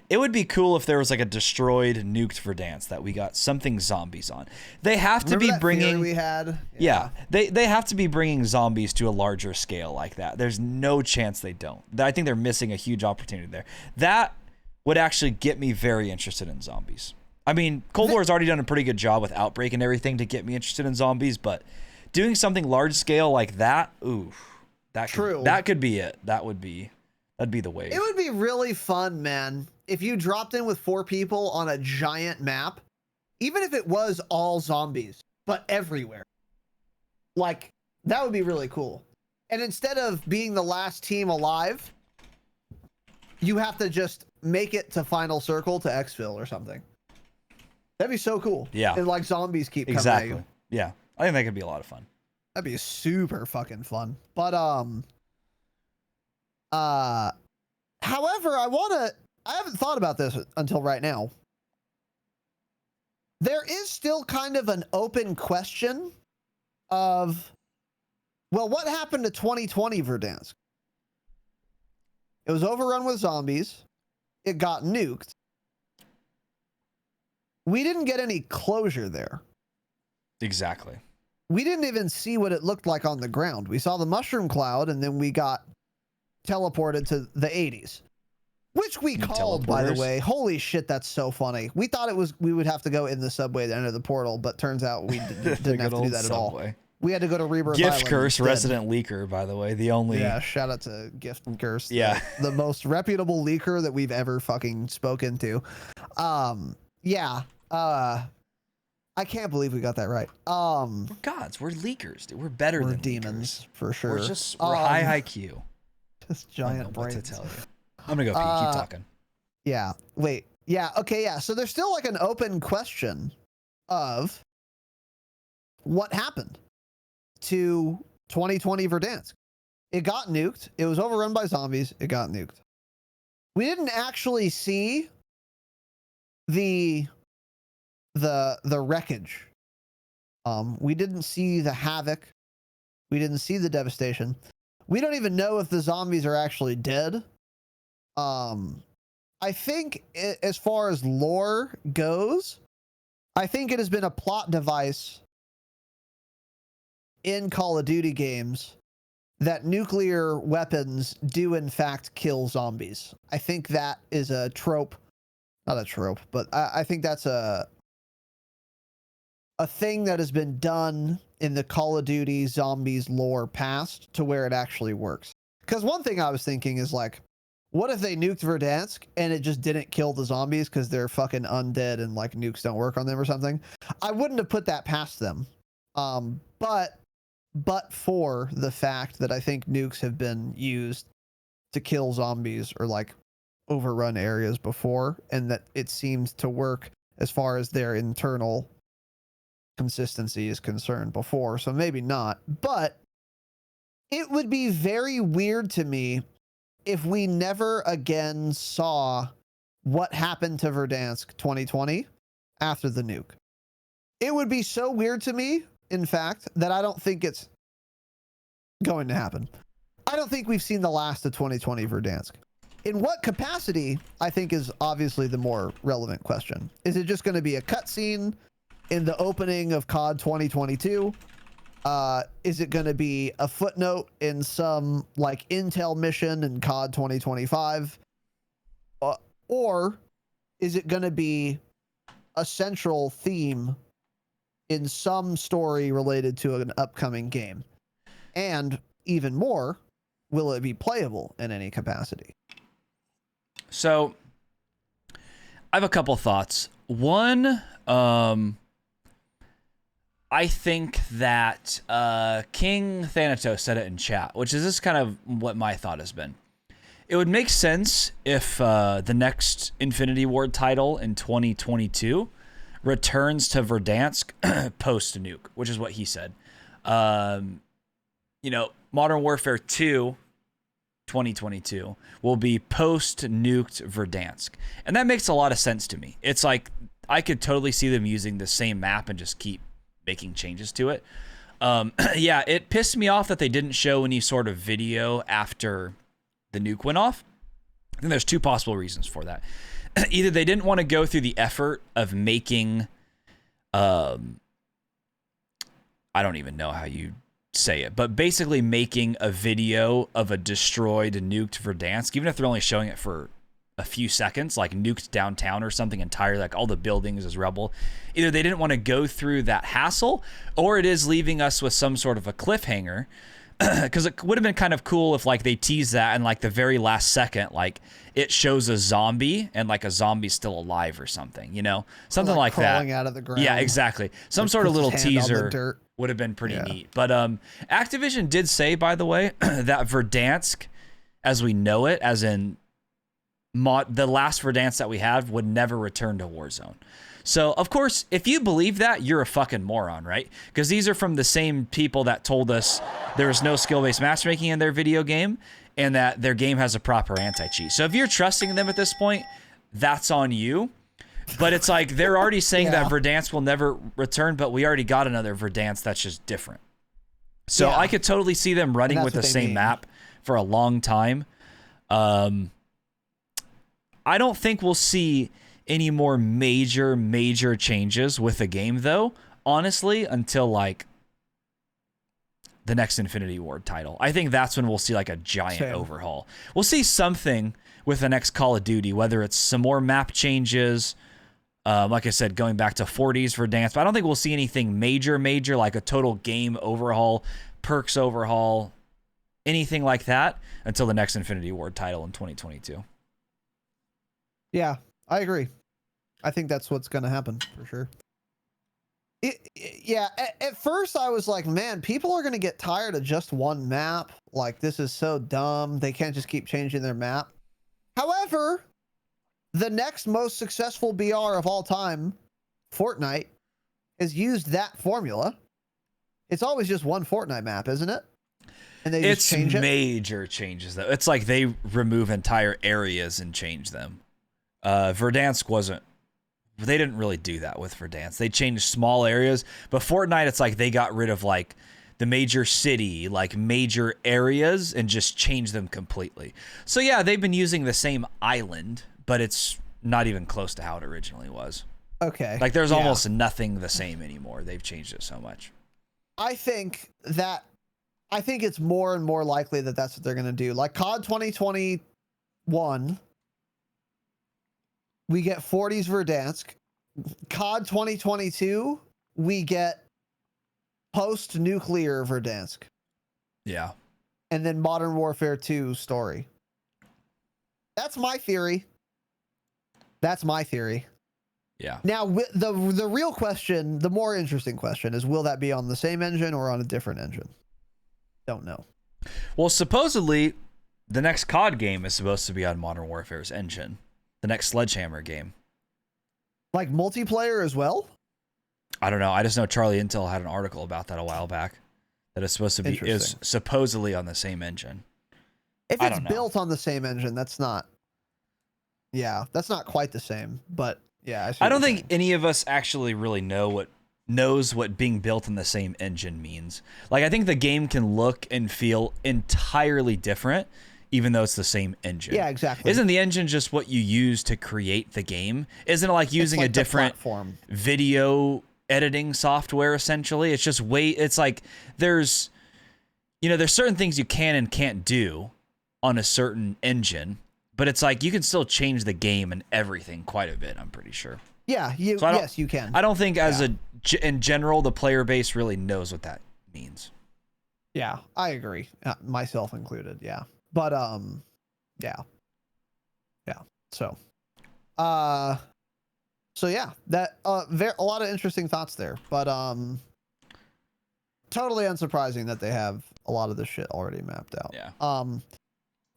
It would be cool if there was like a destroyed, nuked Verdansk that we got something zombies on. They have to be bringing. We had. Yeah, they have to be bringing zombies to a larger scale like that. There's no chance they don't. I think they're missing a huge opportunity there. That would actually get me very interested in zombies. I mean, Cold War's already done a pretty good job with Outbreak and everything to get me interested in zombies, but doing something large scale like that, ooh, that could be it. That'd be the wave. It would be really fun, man. If you dropped in with 4 people on a giant map, even if it was all zombies, but everywhere, like that would be really cool. And instead of being the last team alive, you have to just make it to final circle to exfil or something. That'd be so cool. Yeah. And like zombies keep coming at you. Yeah. I think that could be a lot of fun. That'd be super fucking fun. But however, I haven't thought about this until right now. There is still kind of an open question of, well, what happened to 2020 Verdansk? It was overrun with zombies. It got nuked. We didn't get any closure there. Exactly. We didn't even see what it looked like on the ground. We saw the mushroom cloud, and then we got teleported to the 80s. Which we called, by the way. Holy shit, that's so funny. We thought we would have to go in the subway to enter the portal, but turns out we didn't have to do that at all. We had to go to Rebirth Gift Island Curse, instead. Resident Leaker, by the way. The only... Yeah, shout out to Gift Curse. Yeah. The most reputable leaker that we've ever fucking spoken to. Yeah. I can't believe we got that right. We're gods. We're leakers. Dude. We're better than demons, leakers. for sure. We're high IQ. Just giant brains. What to tell you. I'm going to go pee. Keep talking. Yeah. Wait. Yeah. Okay. Yeah. So there's still like an open question of what happened to 2020 Verdansk. It got nuked. It was overrun by zombies. It got nuked. We didn't actually see the wreckage. We didn't see the havoc We didn't see the devastation. We don't even know if the zombies are actually dead. I think as far as lore goes, I think it has been a plot device in Call of Duty games that nuclear weapons do in fact kill zombies. I think that is a trope. Not a trope, but I think that's a thing that has been done in the Call of Duty zombies lore past to where it actually works. Because one thing I was thinking is like, what if they nuked Verdansk and it just didn't kill the zombies because they're fucking undead and like nukes don't work on them or something? I wouldn't have put that past them. But for the fact that I think nukes have been used to kill zombies or like overrun areas before, and that it seems to work as far as their internal consistency is concerned before, so maybe not. But it would be very weird to me if we never again saw what happened to Verdansk 2020 after the nuke. It would be so weird to me, in fact, that I don't think it's going to happen. I don't think we've seen the last of 2020 Verdansk. In what capacity, I think, is obviously the more relevant question. Is it just going to be a cutscene in the opening of COD 2022? Is it going to be a footnote in some like intel mission in COD 2025? Or is it going to be a central theme in some story related to an upcoming game? And even more, will it be playable in any capacity? So I have a couple thoughts. One, I think that King Thanatos said it in chat, which is this kind of what my thought has been. It would make sense if the next Infinity Ward title in 2022 returns to Verdansk post nuke, which is what he said. You know, Modern Warfare 2 2022 will be post nuked Verdansk. And that makes a lot of sense to me. It's like I could totally see them using the same map and just keep making changes to it. Yeah, it pissed me off that they didn't show any sort of video after the nuke went off. I think there's two possible reasons for that. Either they didn't want to go through the effort of making, I don't even know how you say it, but basically making a video of a destroyed, nuked Verdansk, even if they're only showing it for a few seconds, like nuked downtown or something entirely, like all the buildings is rubble. Either they didn't want to go through that hassle, or it is leaving us with some sort of a cliffhanger. Because it would have been kind of cool if like they tease that and like the very last second, like it shows a zombie and like a zombie's still alive or something, you know, something like that. Crawling out of the ground. Yeah, exactly. Some sort of little teaser would have been pretty neat. But Activision did say, by the way, that Verdansk, as we know it, as in the last Verdansk that we have, would never return to Warzone. So, of course, if you believe that, you're a fucking moron, right? Because these are from the same people that told us there was no skill-based matchmaking in their video game and that their game has a proper anti-cheat. So if you're trusting them at this point, that's on you. But it's like they're already saying that Verdansk will never return, but we already got another Verdansk that's just different. So I could totally see them running with the same map for a long time. I don't think we'll see any more major changes with the game, though, honestly, until like the next Infinity Ward title. I think that's when we'll see like a giant overhaul. We'll see something with the next Call of Duty, whether it's some more map changes, like I said, going back to 40s Verdansk, but I don't think we'll see anything major, like a total game overhaul, perks overhaul, anything like that until the next Infinity Ward title in 2022. Yeah, I agree. I think that's what's going to happen for sure. At first I was like, man, people are going to get tired of just one map. Like, this is so dumb. They can't just keep changing their map. However, the next most successful BR of all time, Fortnite, has used that formula. It's always just one Fortnite map, isn't it? And they just change it. It's major changes, though. It's like they remove entire areas and change them. Verdansk wasn't. They didn't really do that with Verdansk. They changed small areas, but Fortnite, it's like they got rid of like the major city, like major areas, and just change them completely. So yeah, they've been using the same island, but it's not even close to how it originally was. Okay. Like there's yeah. almost nothing the same anymore. They've changed it so much. I think it's more and more likely that that's what they're going to do. Like COD 2021, we get 40s Verdansk. COD 2022, we get post-nuclear Verdansk. Yeah. And then Modern Warfare 2 story. That's my theory. Yeah. Now, the real question, the more interesting question is, will that be on the same engine or on a different engine? Don't know. Well, supposedly, the next COD game is supposed to be on Modern Warfare's engine. The next Sledgehammer game. Like multiplayer as well? I don't know. I just know Charlie Intel had an article about that a while back. That it's supposed to be is supposedly on the same engine. If it's built on the same engine, that's not. Yeah, that's not quite the same. But yeah, I don't think any of us actually really knows what being built on the same engine means. Like, I think the game can look and feel entirely different, even though it's the same engine. Yeah, exactly. Isn't the engine just what you use to create the game? Isn't it like using a different video editing software, essentially? It's just it's like there's certain things you can and can't do on a certain engine, but it's like you can still change the game and everything quite a bit, I'm pretty sure. Yeah, yes, you can. I don't think in general, the player base really knows what that means. Yeah, I agree. Myself included, yeah. But, yeah. So yeah, that, a lot of interesting thoughts there, but, totally unsurprising that they have a lot of this shit already mapped out. Yeah.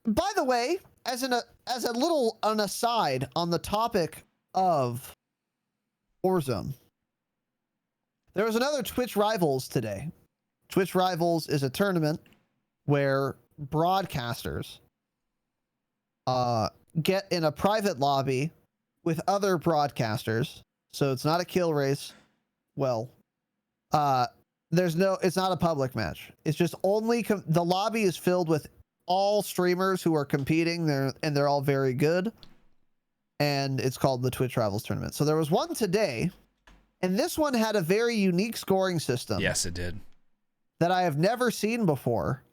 By the way, as an aside on the topic of Warzone, there was another Twitch Rivals today. Twitch Rivals is a tournament where broadcasters get in a private lobby with other broadcasters. So it's not a kill race. Well, it's not a public match. It's just only the lobby is filled with all streamers who are competing there, and they're all very good. And it's called the Twitch Rivals tournament. So there was one today, and this one had a very unique scoring system. Yes, it did. That I have never seen before.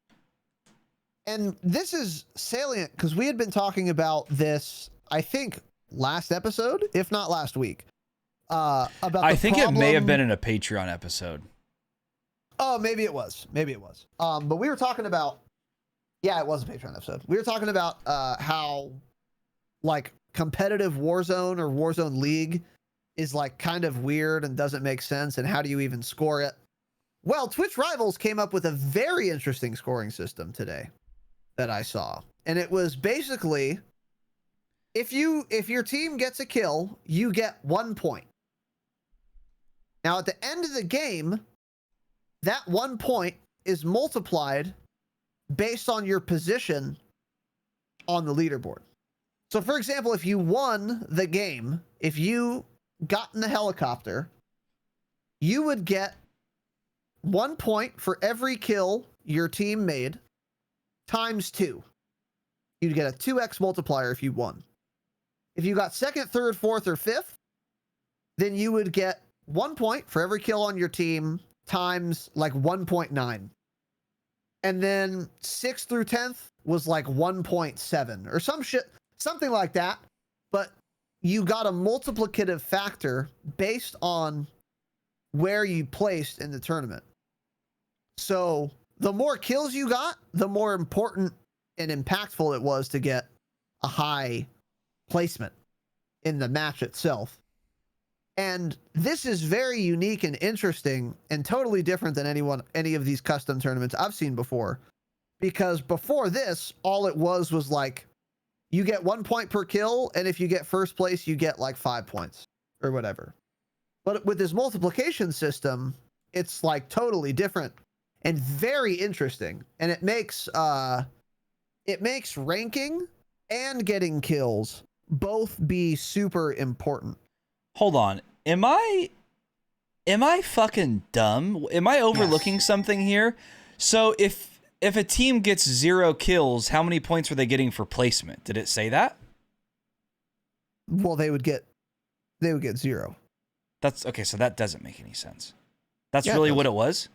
And this is salient because we had been talking about this, I think, last episode, if not last week. I think it may have been in a Patreon episode. Oh, maybe it was. But we were talking about, yeah, it was a Patreon episode. We were talking about how, like, competitive Warzone or Warzone League is, like, kind of weird and doesn't make sense, and how do you even score it? Well, Twitch Rivals came up with a very interesting scoring system today that I saw. And it was basically, if your team gets a kill, you get 1 point. Now, at the end of the game, that 1 point is multiplied based on your position on the leaderboard. So, for example, if you won the game, if you got in the helicopter, you would get 1 point for every kill your team made times 2. You'd get a 2x multiplier if you won. If you got second, third, fourth, or fifth, then you would get 1 point for every kill on your team times like 1.9. And then 6th through 10th was like 1.7 or something like that. But you got a multiplicative factor based on where you placed in the tournament. So the more kills you got, the more important and impactful it was to get a high placement in the match itself. And this is very unique and interesting and totally different than any of these custom tournaments I've seen before. Because before this, all it was like, you get 1 point per kill, and if you get first place, you get like 5 points or whatever. But with this multiplication system, it's like totally different and very interesting. And it makes ranking and getting kills both be super important. Hold on. Am I Am I fucking dumb? Am I overlooking something here? So if a team gets 0 kills, how many points were they getting for placement? Did it say that? Well, they would get 0. That's okay, so that doesn't make any sense. That's Yeah, it really does. what it was?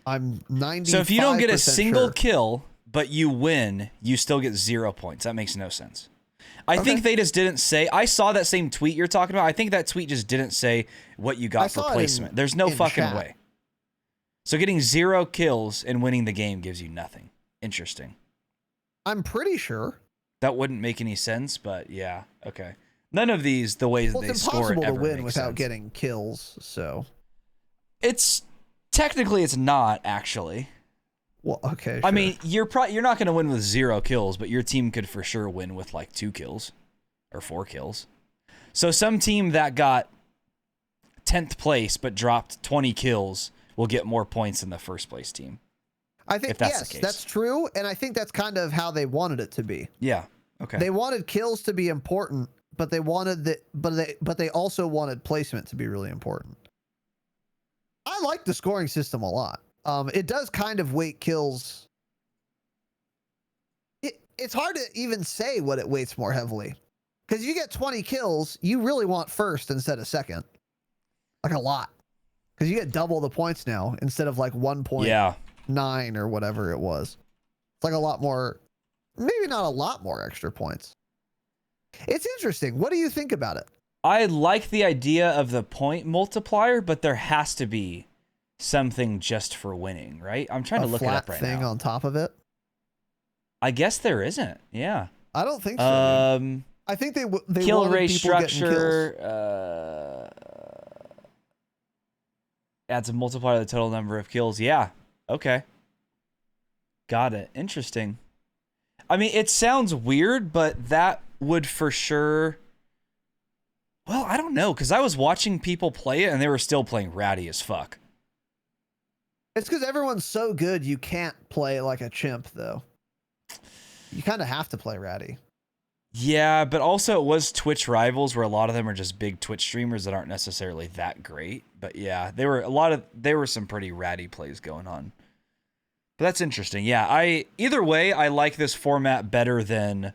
I'm 90. So if you don't get a single sure. kill, but you win, you still get 0 points. That makes no sense. I think they just didn't say. I saw that same tweet you're talking about. I think that tweet just didn't say what you got for placement. There's no fucking chat. way. So getting 0 kills and winning the game gives you nothing. Interesting. I'm pretty sure. That wouldn't make any sense, but yeah, okay. None of these, the ways Well, they it's score it impossible to ever win make without sense. getting kills. So It's technically it's not actually. well, okay. I sure. mean, you're not going to win with 0 kills, but your team could for sure win with like 2 kills or 4 kills. So some team that got 10th place but dropped 20 kills will get more points than the first place team. I think if that's the yes, case. that's true, and I think that's kind of how they wanted it to be. Yeah. Okay. They wanted kills to be important, but they wanted but they also wanted placement to be really important. I like the scoring system a lot. It does kind of weight kills. It's hard to even say what it weights more heavily, because you get 20 kills, you really want first instead of second, like a lot, because you get double the points now instead of like 1.9 yeah. or whatever it was. It's like a lot more, maybe not a lot more extra points. It's interesting. What do you think about it? I like the idea of the point multiplier, but there has to be something just for winning, right? I'm trying to look it flat up right thing now. on top of it. I guess there isn't. Yeah. I don't think so. Dude. Um, I think they kill wanted race people getting kills. structure adds a multiplier to the total number of kills. Yeah. Okay. Got it. Interesting. I mean, it sounds weird, but that would for sure. Well, I don't know, because I was watching people play it and they were still playing ratty as fuck. It's because everyone's so good you can't play like a chimp, though. You kind of have to play ratty. Yeah, but also it was Twitch rivals, where a lot of them are just big Twitch streamers that aren't necessarily that great. But yeah, there were some pretty ratty plays going on. But that's interesting. Yeah, either way, I like this format better than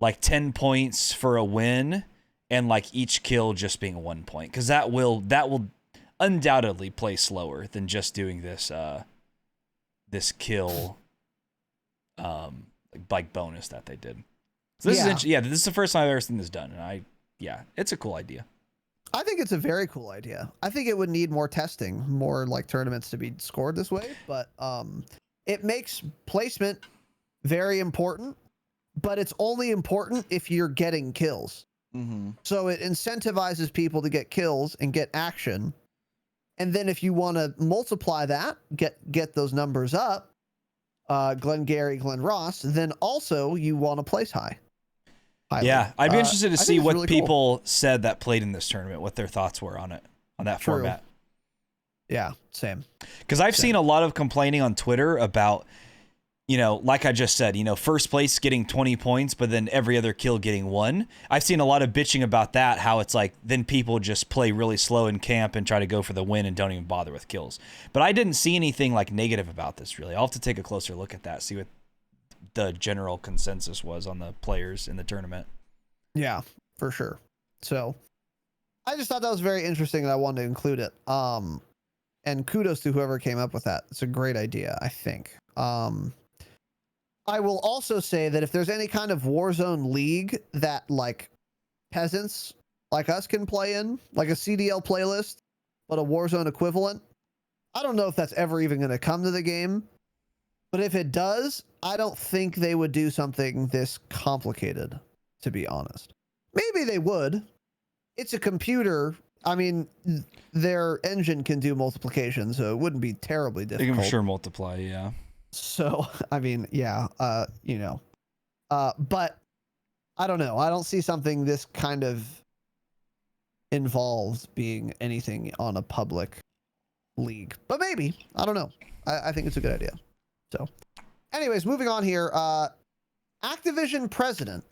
like 10 points for a win and like each kill just being 1 point, because that will undoubtedly play slower than just doing this this kill like bonus that they did. So this is this is the first time I've ever seen this done, and it's a cool idea. I think it's a very cool idea. I think it would need more testing, more like tournaments to be scored this way, but it makes placement very important, but it's only important if you're getting kills. Mm-hmm. So it incentivizes people to get kills and get action. And then if you want to multiply that, get those numbers up, Glenn Gary, Glenn Ross, then also you want to place high. Highly. Yeah, I'd be interested to I see think it's what really people said that played in this tournament, what their thoughts were on it, on that True. format. Yeah, same. Because I've seen a lot of complaining on Twitter about, like I just said, first place getting 20 points, but then every other kill getting 1. I've seen a lot of bitching about that, how it's like, then people just play really slow in camp and try to go for the win and don't even bother with kills. But I didn't see anything like negative about this, really. I'll have to take a closer look at that, see what the general consensus was on the players in the tournament. Yeah, for sure. So I just thought that was very interesting and I wanted to include it. And kudos to whoever came up with that. It's a great idea, I think. I will also say that if there's any kind of Warzone league that like peasants like us can play in, like a CDL playlist, but a Warzone equivalent, I don't know if that's ever even going to come to the game. But if it does, I don't think they would do something this complicated, to be honest. Maybe they would. It's a computer. I mean, their engine can do multiplication, so it wouldn't be terribly They difficult. can for sure multiply, yeah. So, I mean, yeah, but I don't know. I don't see something this kind of involved being anything on a public league, but maybe, I don't know. I think it's a good idea. So anyways, moving on here. Activision president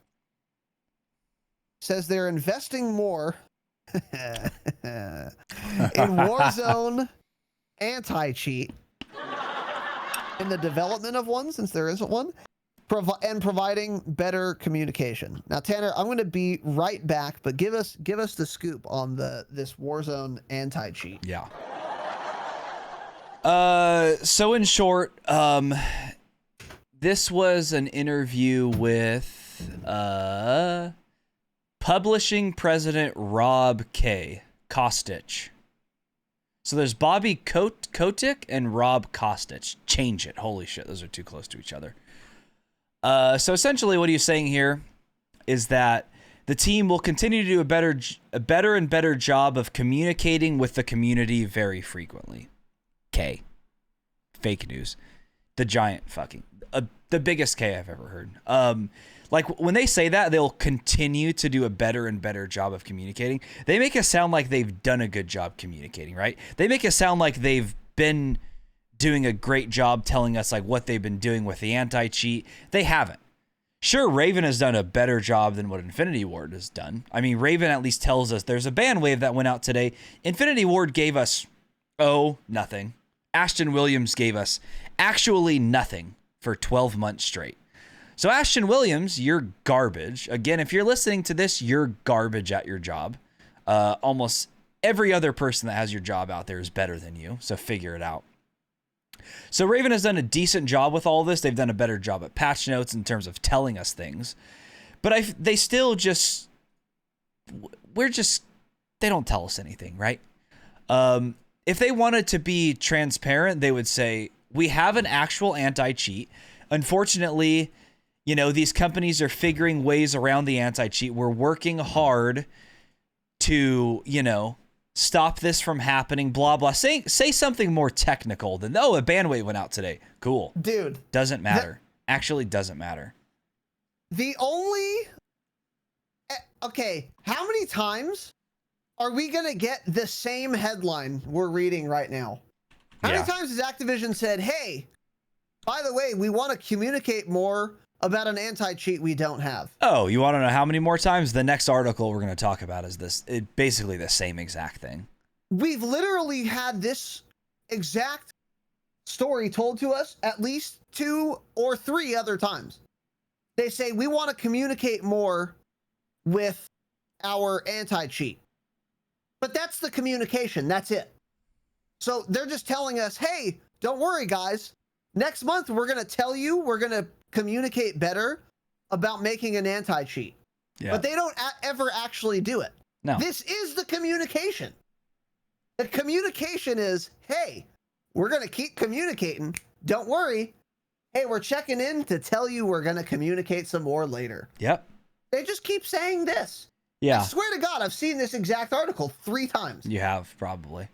says they're investing more In Warzone anti-cheat, in the development of one, since there isn't one, and providing better communication. Now, Tanner, I'm going to be right back, but give us the scoop on this Warzone anti-cheat. Yeah. So in short, this was an interview with publishing president Rob Kostich. So there's Bobby Kotick and Rob Kostich. Change it. Holy shit, those are too close to each other. So essentially what he's saying here is that the team will continue to do a better and better job of communicating with the community very frequently. Fake news. The giant fucking... the biggest K I've ever heard. Like, when they say that, they'll continue to do a better and better job of communicating. They make it sound like they've done a good job communicating, right? They make it sound like they've been doing a great job telling us, like, what they've been doing with the anti-cheat. They haven't. Sure, Raven has done a better job than what Infinity Ward has done. I mean, Raven at least tells us there's a ban wave that went out today. Infinity Ward gave us, nothing. Ashton Williams gave us actually nothing for 12 months straight. So Ashton Williams, you're garbage. Again, if you're listening to this, you're garbage at your job. Almost every other person that has your job out there is better than you, so figure it out. So Raven has done a decent job with all this. They've done a better job at patch notes in terms of telling us things. But they still just... They don't tell us anything, right? If they wanted to be transparent, they would say, we have an actual anti-cheat. Unfortunately, these companies are figuring ways around the anti-cheat. We're working hard to, stop this from happening, blah, blah. Say something more technical than, a ban wave went out today. Cool. Dude. Doesn't matter. Actually doesn't matter. The only... Okay, how many times are we going to get the same headline we're reading right now? How many times has Activision said, hey, by the way, we want to communicate more about an anti-cheat we don't have? Oh, you want to know how many more times? The next article we're going to talk about is basically the same exact thing. We've literally had this exact story told to us at least 2 or 3 other times. They say, we want to communicate more with our anti-cheat. But that's the communication. That's it. So they're just telling us, hey, don't worry, guys. Next month, we're going to tell you, we're going to communicate better about making an anti-cheat. Yeah. But they don't ever actually do it. No. This is the communication. The communication is, hey, we're going to keep communicating. Don't worry. Hey, we're checking in to tell you we're going to communicate some more later. Yep. They just keep saying this. Yeah. I swear to God, I've seen this exact article 3 times. You have, probably.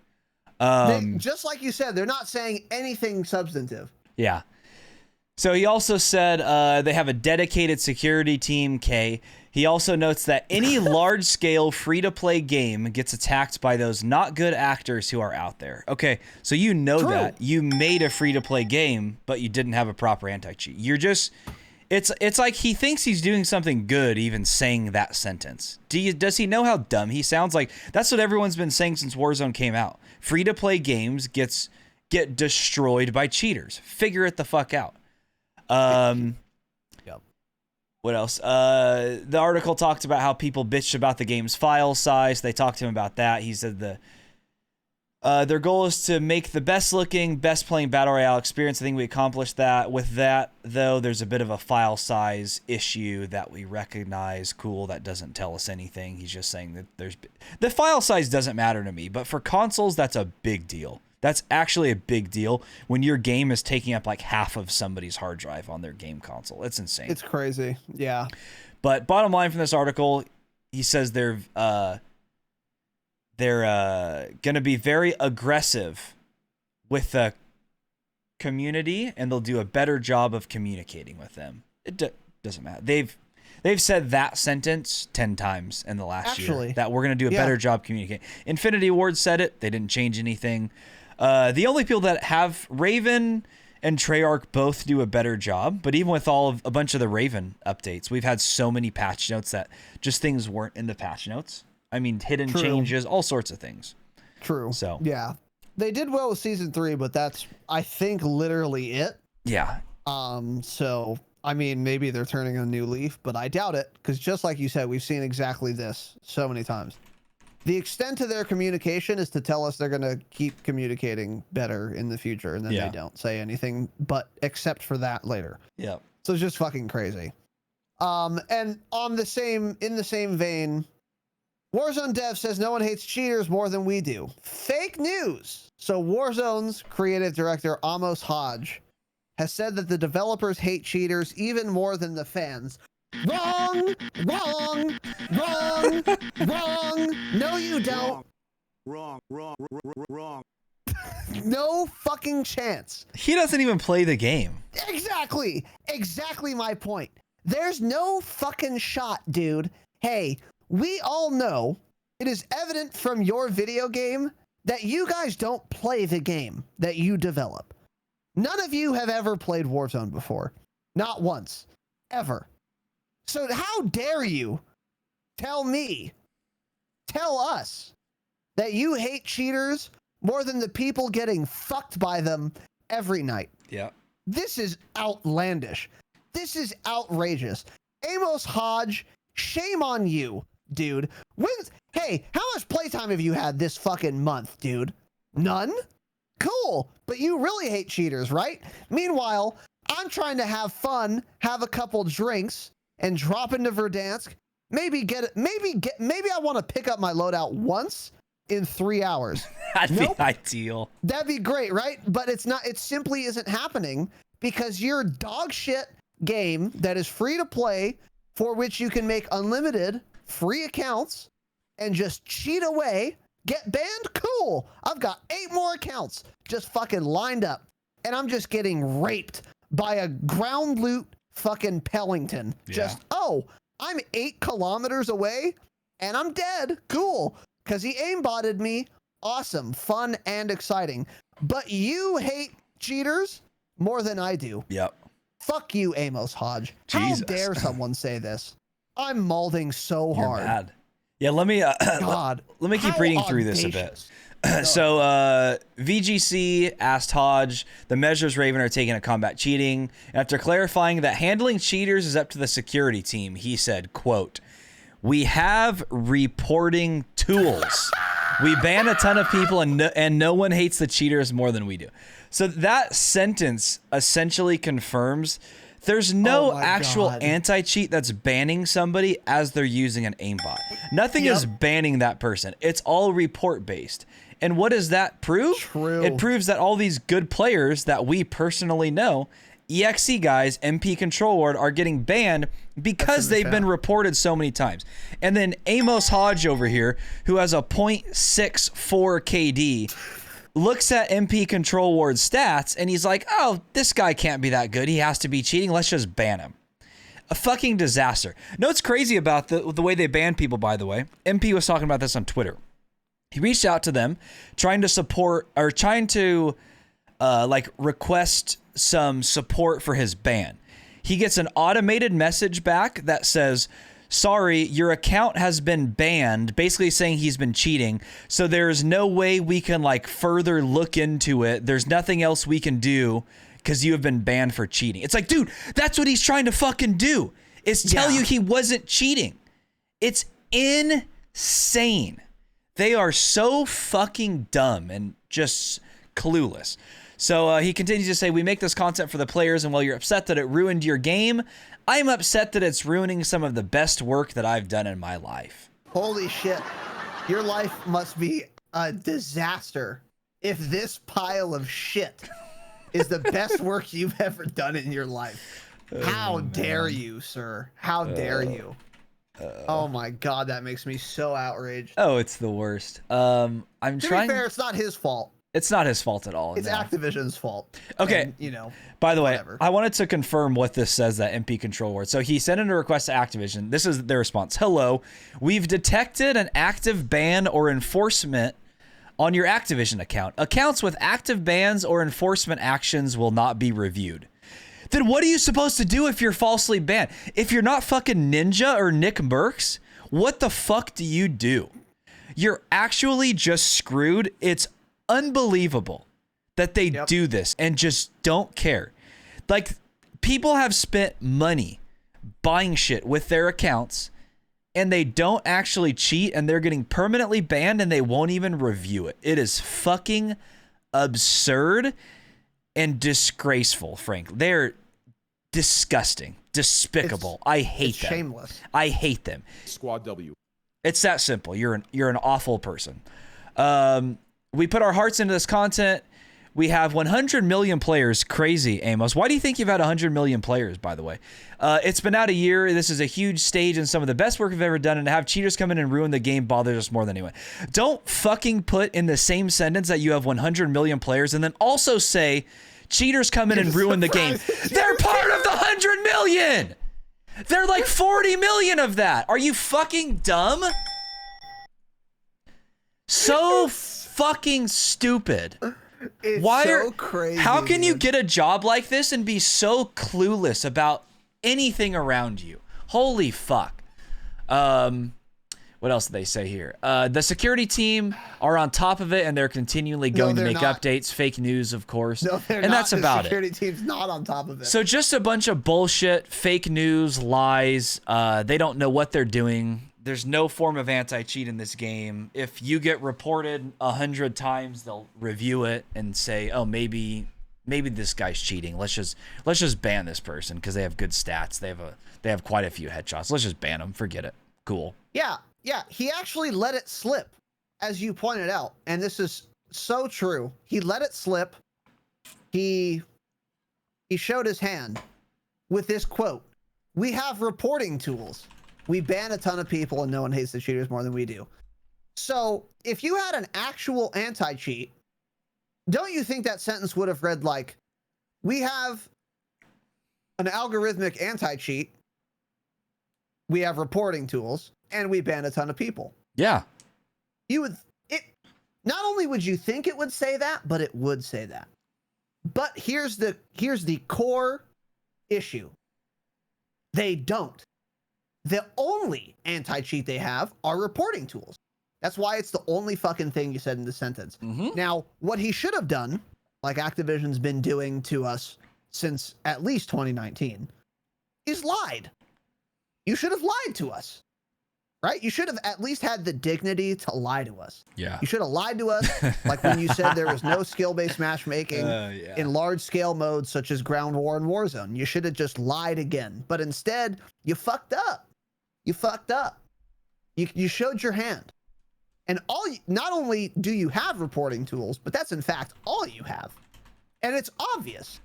Just like you said, they're not saying anything substantive. Yeah. So he also said they have a dedicated security team, K. He also notes that any large-scale free-to-play game gets attacked by those not good actors who are out there. Okay, so you know True. that. You made a free-to-play game, but you didn't have a proper anti-cheat. You're just... It's like he thinks he's doing something good even saying that sentence. Does he know how dumb he sounds? Like, that's what everyone's been saying since Warzone came out. Free-to-play games get destroyed by cheaters. Figure it the fuck out. Yep. What else? The article talked about how people bitched about the game's file size. They talked to him about that. He said their goal is to make the best looking, best playing Battle Royale experience. I think we accomplished that. With that, though, there's a bit of a file size issue that we recognize. Cool, that doesn't tell us anything. He's just saying that the file size doesn't matter to me, but for consoles, that's a big deal. That's actually a big deal when your game is taking up like half of somebody's hard drive on their game console. It's insane. It's crazy. Yeah. But bottom line from this article, he says they're going to be very aggressive with the community, and they'll do a better job of communicating with them. It doesn't matter. They've said that sentence 10 times in the last year, that we're going to do a better job communicating. Infinity Ward said it. They didn't change anything. The only people that have Raven and Treyarch both do a better job, but even with a bunch of the Raven updates, we've had so many patch notes that just things weren't in the patch notes. I mean, hidden True. changes, all sorts of things. True. So yeah, they did well with season 3, but that's, I think, literally it. yeah, So I mean, maybe they're turning a new leaf, but I doubt it, because just like you said, we've seen exactly this so many times. The extent of their communication is to tell us they're going to keep communicating better in the future, and then Yeah. they don't say anything but except for that later. yeah. So it's just fucking crazy. And in the same vein, Warzone dev says no one hates cheaters more than we do. Fake news. So Warzone's creative director Amos Hodge has said that the developers hate cheaters even more than the fans. Wrong, wrong, wrong, wrong. No, you don't. Wrong. No fucking chance. He doesn't even play the game. Exactly my point. There's no fucking shot, dude. Hey, we all know, it is evident from your video game that you guys don't play the game that you develop. None of you have ever played Warzone before. Not once. Ever. So how dare you tell us that you hate cheaters more than the people getting fucked by them every night? Yeah. This is outlandish. This is outrageous. Amos Hodge, shame on you, dude. Hey, how much playtime have you had this fucking month, dude? None? Cool, but you really hate cheaters, right? Meanwhile, I'm trying to have fun, have a couple drinks, and drop into Verdansk. Maybe I want to pick up my loadout once in 3 hours. That'd Nope. be ideal. That'd be great, right? But it's not. It simply isn't happening because your dog shit game that is free to play, for which you can make unlimited free accounts and just cheat away, get banned. Cool. I've got 8 more accounts just fucking lined up, and I'm just getting raped by a ground loot fucking Pellington. Just, I'm 8 kilometers away and I'm dead. Cool. Because he aimbotted me. Awesome. Fun and exciting. But you hate cheaters more than I do. Yep. Fuck you, Amos Hodge. Jesus. How dare someone say this? I'm malding so You're hard. mad. Yeah, let me God. let me keep How reading through this a bit. audacious. So VGC asked Hodge, the measures Raven are taking to combat cheating. After clarifying that handling cheaters is up to the security team, he said, quote, "We have reporting tools. We ban a ton of people and no one hates the cheaters more than we do." So that sentence essentially confirms there's no Oh my actual God. anti-cheat that's banning somebody as they're using an aimbot. Nothing Yep. is banning that person. It's all report-based. And what does that prove? True. It proves that all these good players that we personally know, EXE guys, MP Control Ward, are getting banned because they've been reported so many times. And then Amos Hodge over here, who has a .64 KD, looks at MP Control Ward's stats and he's like, oh, this guy can't be that good. He has to be cheating. Let's just ban him. A fucking disaster. No, what's crazy about the way they ban people, by the way? MP was talking about this on Twitter. He reached out to them trying to request some support for his ban. He gets an automated message back that says, "Sorry, your account has been banned," basically saying he's been cheating. So there's no way we can further look into it. There's nothing else we can do because you have been banned for cheating. It's like, dude, that's what he's trying to fucking do, is tell you he wasn't cheating. It's insane. They are so fucking dumb and just clueless. So he continues to say, "We make this content for the players, and while you're upset that it ruined your game, I'm upset that it's ruining some of the best work that I've done in my life." Holy shit. Your life must be a disaster if this pile of shit is the best work you've ever done in your life. How dare you, sir? How dare you? Oh my God, that makes me so outraged. Oh, it's the worst. I'm To be fair, it's not his fault. It's not his fault at all. It's no. Activision's fault. Okay. And, by the way, whatever. I wanted to confirm what this says, that MP Control Word. So he sent in a request to Activision. This is their response. "Hello, we've detected an active ban or enforcement on your Activision account. Accounts with active bans or enforcement actions will not be reviewed." Then what are you supposed to do if you're falsely banned? If you're not fucking Ninja or Nick Merckx, what the fuck do you do? You're actually just screwed. It's unbelievable that they do this and just don't care. Like, people have spent money buying shit with their accounts and they don't actually cheat and they're getting permanently banned and they won't even review it. It is fucking absurd and disgraceful, Frank. They're disgusting, despicable. I hate them. Shameless. I hate them. Squad W. It's that simple. You're an awful person. We put our hearts into this content. We have 100 million players. Crazy, Amos. Why do you think you've had 100 million players, by the way? It's been out a year. This is a huge stage and some of the best work we've ever done. And to have cheaters come in and ruin the game bothers us more than anyone. Don't fucking put in the same sentence that you have 100 million players and then also say cheaters come in and ruin the game. They're part of the 100 million. They're like 40 million of that. Are you fucking dumb? So fucking stupid. It's Why so are crazy. How can you dude. get a job like this and be so clueless about anything around you? Holy fuck. What else did they say here? The security team are on top of it and they're continually going to make updates. Fake news, of course. No, they're and not. that's about the security team's not on top of it. So just a bunch of bullshit, fake news, lies. They don't know what they're doing. There's no form of anti-cheat in this game. If you get reported 100 times, they'll review it and say, "Oh, maybe this guy's cheating. Let's just ban this person because they have good stats. They have quite a few headshots. Let's just ban them. Forget it. Cool." Yeah. He actually let it slip, as you pointed out, and this is so true. He let it slip. He showed his hand with this quote: "We have reporting tools. We ban a ton of people and no one hates the cheaters more than we do." So if you had an actual anti-cheat, don't you think that sentence would have read like, "We have an algorithmic anti-cheat, we have reporting tools, and we ban a ton of people"? Yeah. Not only would you think it would say that, but it would say that. But here's the core issue. They don't. The only anti-cheat they have are reporting tools. That's why it's the only fucking thing you said in the sentence. Now, what he should have done, like Activision's been doing to us since at least 2019, is lied. You should have lied to us, right? You should have at least had the dignity to lie to us. Yeah. You should have lied to us, like when you said there was no skill-based matchmaking in large-scale modes such as Ground War and Warzone. You should have just lied again. But instead, you fucked up. You fucked up. You showed your hand. And not only do you have reporting tools, but that's in fact all you have. And it's obvious.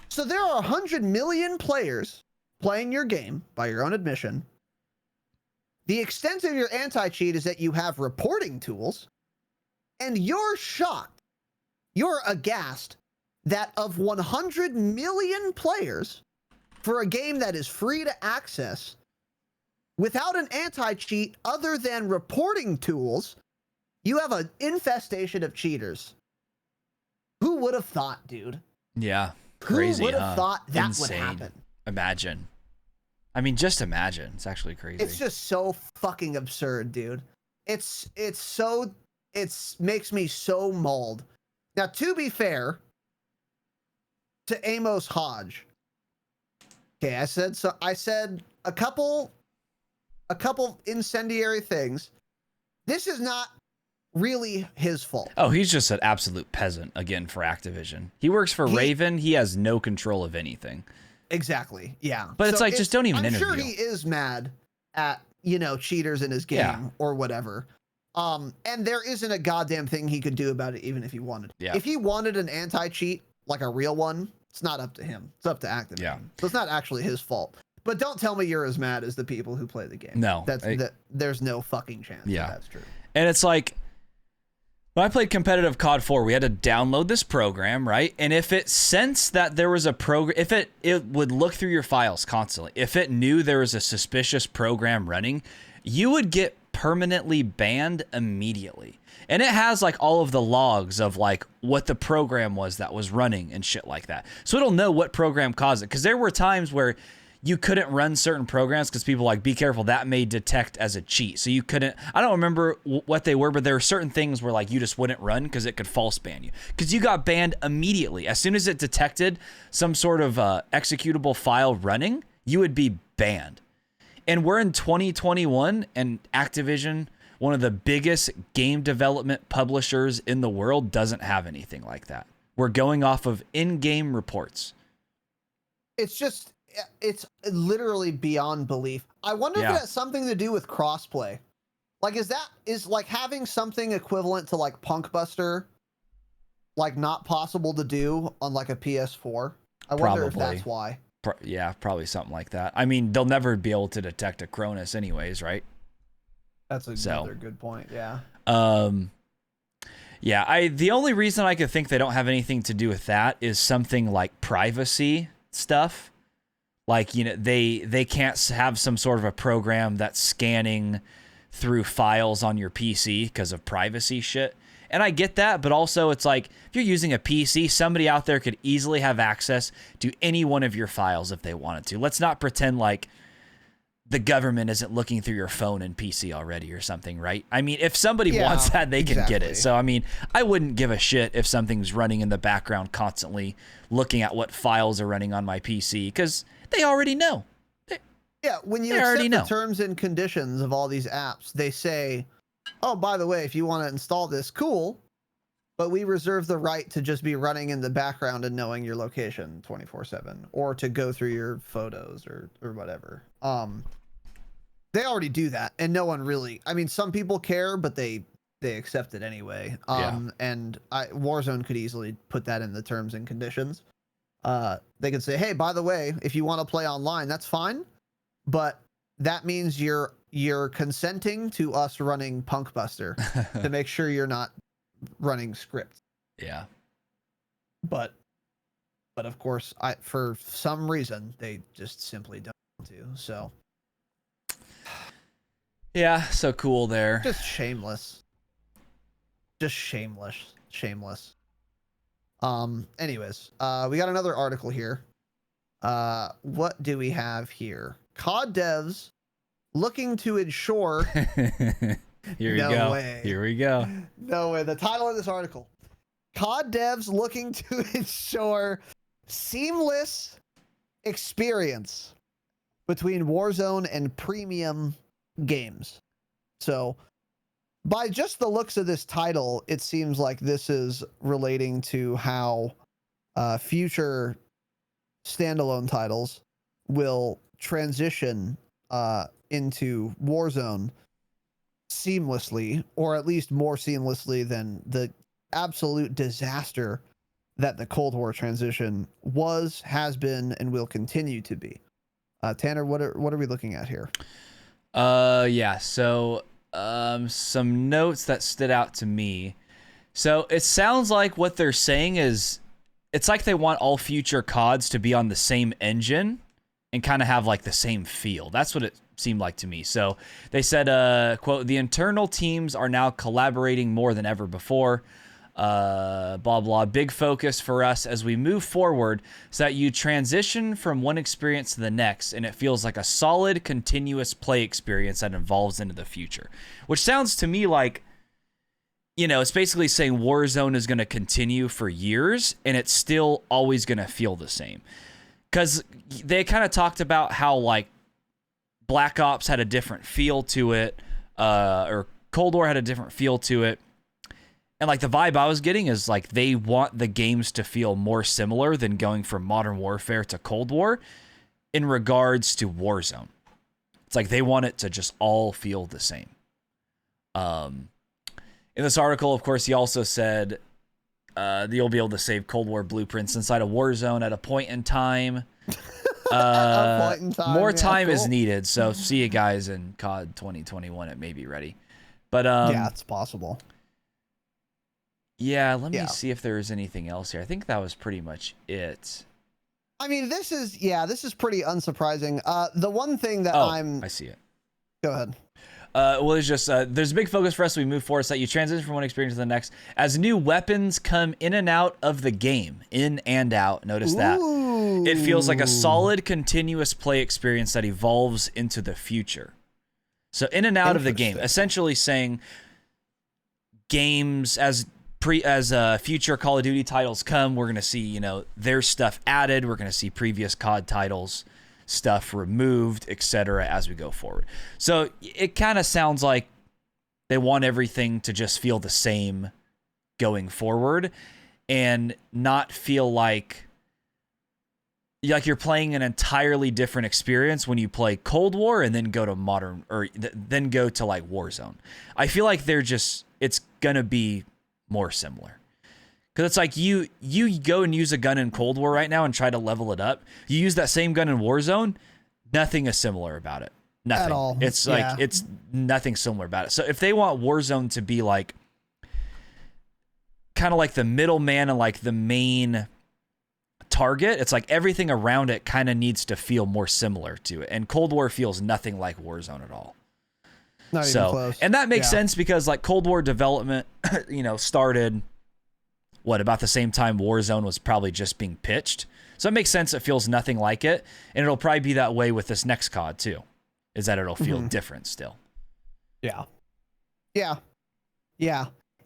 So there are 100 million players playing your game by your own admission. The extent of your anti-cheat is that you have reporting tools, and you're shocked. You're aghast that of 100 million players for a game that is free to access without an anti-cheat other than reporting tools, you have an infestation of cheaters. Who would have thought, dude? Yeah. Crazy. Who would have thought that Insane. would happen? Imagine. I mean, just imagine. It's actually crazy. It's just so fucking absurd, dude. It makes me so mauled. Now, to be fair to Amos Hodge, okay, I said a couple incendiary things. This is not really his fault. Oh, he's just an absolute peasant again for Activision. He works for Raven. He has no control of anything. Exactly. Yeah. But it's like, just don't even interview. I'm sure he is mad at, cheaters in his game or whatever. And there isn't a goddamn thing he could do about it, even if he wanted. Yeah. If he wanted an anti-cheat, like a real one, it's not up to him. It's up to Activision. Yeah. So it's not actually his fault. But don't tell me you're as mad as the people who play the game. No. There's no fucking chance that that's true. And it's like, when I played competitive COD 4, we had to download this program, right? And if it sensed that there was a program, if it would look through your files constantly, if it knew there was a suspicious program running, you would get permanently banned immediately. And it has like all of the logs of like what the program was that was running and shit like that. So it'll know what program caused it. Because there were times where you couldn't run certain programs because people were like, be careful, that may detect as a cheat. So you couldn't, I don't remember what they were, but there were certain things where like you just wouldn't run because it could false ban you. Because you got banned immediately. As soon as it detected some sort of executable file running, you would be banned. And we're in 2021, and Activision, one of the biggest game development publishers in the world, doesn't have anything like that. We're going off of in-game reports. It's literally beyond belief. I wonder if it has something to do with crossplay. Like, is like having something equivalent to like Punkbuster, like not possible to do on like a PS4? I wonder if that's why. Yeah, probably something like that. I mean, they'll never be able to detect a Cronus anyways, right? That's another good point. Yeah. Yeah. The only reason I could think they don't have anything to do with that is something like privacy stuff. Like, you know, they can't have some sort of a program that's scanning through files on your PC because of privacy shit. And I get that, but also it's like, if you're using a PC, somebody out there could easily have access to any one of your files if they wanted to. Let's not pretend like the government isn't looking through your phone and PC already or something, right? I mean, if somebody wants that, they can get it. So, I mean, I wouldn't give a shit if something's running in the background constantly looking at what files are running on my PC, because they already know. When you accept the terms and conditions of all these apps, they say, oh, by the way, if you want to install this, cool, but we reserve the right to just be running in the background and knowing your location 24/7, or to go through your photos or whatever. They already do that, and no one really, I mean, some people care, but they accept it anyway. And Warzone could easily put that in the terms and conditions. They could say, hey, by the way, if you want to play online, that's fine, but that means you're consenting to us running Punkbuster to make sure you're not running scripts. Yeah. But of course, for some reason, they just simply don't want to. So. Yeah, so cool there. Just shameless. Just shameless. Anyways, we got another article here. What do we have here? COD devs looking to ensure. Here we go. Way. Here we go. No way. The title of this article: COD devs looking to ensure seamless experience between Warzone and premium games. So, by just the looks of this title, it seems like this is relating to how future standalone titles will transition into Warzone seamlessly, or at least more seamlessly than the absolute disaster that the Cold War transition was, has been, and will continue to be. Tanner, what are we looking at here? Yeah, so some notes that stood out to me. So it sounds like what they're saying is it's like they want all future CODs to be on the same engine and kind of have like the same feel. That's what it seemed like to me. So they said, quote, the internal teams are now collaborating more than ever before. Blah, blah. Big focus for us as we move forward so that you transition from one experience to the next and it feels like a solid, continuous play experience that evolves into the future. Which sounds to me like, you know, it's basically saying Warzone is going to continue for years and it's still always going to feel the same. Because they kind of talked about how, like, Black Ops had a different feel to it, or Cold War had a different feel to it. And, like, the vibe I was getting is, like, they want the games to feel more similar than going from Modern Warfare to Cold War in regards to Warzone. It's like they want it to just all feel the same. In this article, of course, he also said you'll be able to save Cold War blueprints inside of Warzone at a point in time. More time is needed, so see you guys in COD 2021. It may be ready. But yeah, it's possible. Yeah, let me see if there's anything else here. I think that was pretty much it. I mean, this is pretty unsurprising. The one thing that I see it. Go ahead. Well, it's just there's a big focus for us as we move forward, so that you transition from one experience to the next. As new weapons come in and out of the game, in and out. Notice that. it feels like a solid, continuous play experience that evolves into the future. So in and out of the game, essentially saying games as future Call of Duty titles come, we're going to see, their stuff added. We're going to see previous COD titles stuff removed, etc. as we go forward. So it kind of sounds like they want everything to just feel the same going forward and not feel like you're playing an entirely different experience when you play Cold War and then go to modern or then go to like Warzone. I feel like it's going to be more similar. Because it's like you go and use a gun in Cold War right now and try to level it up. You use that same gun in Warzone, nothing is similar about it. Nothing. At all. It's like, it's nothing similar about it. So if they want Warzone to be like, kind of like the middleman and like the main target, it's like everything around it kind of needs to feel more similar to it. And Cold War feels nothing like Warzone at all. Not even close. And that makes sense because like Cold War development, started about the same time Warzone was probably just being pitched. So it makes sense. It feels nothing like it. And it'll probably be that way with this next COD too, is that it'll feel different still. Yeah.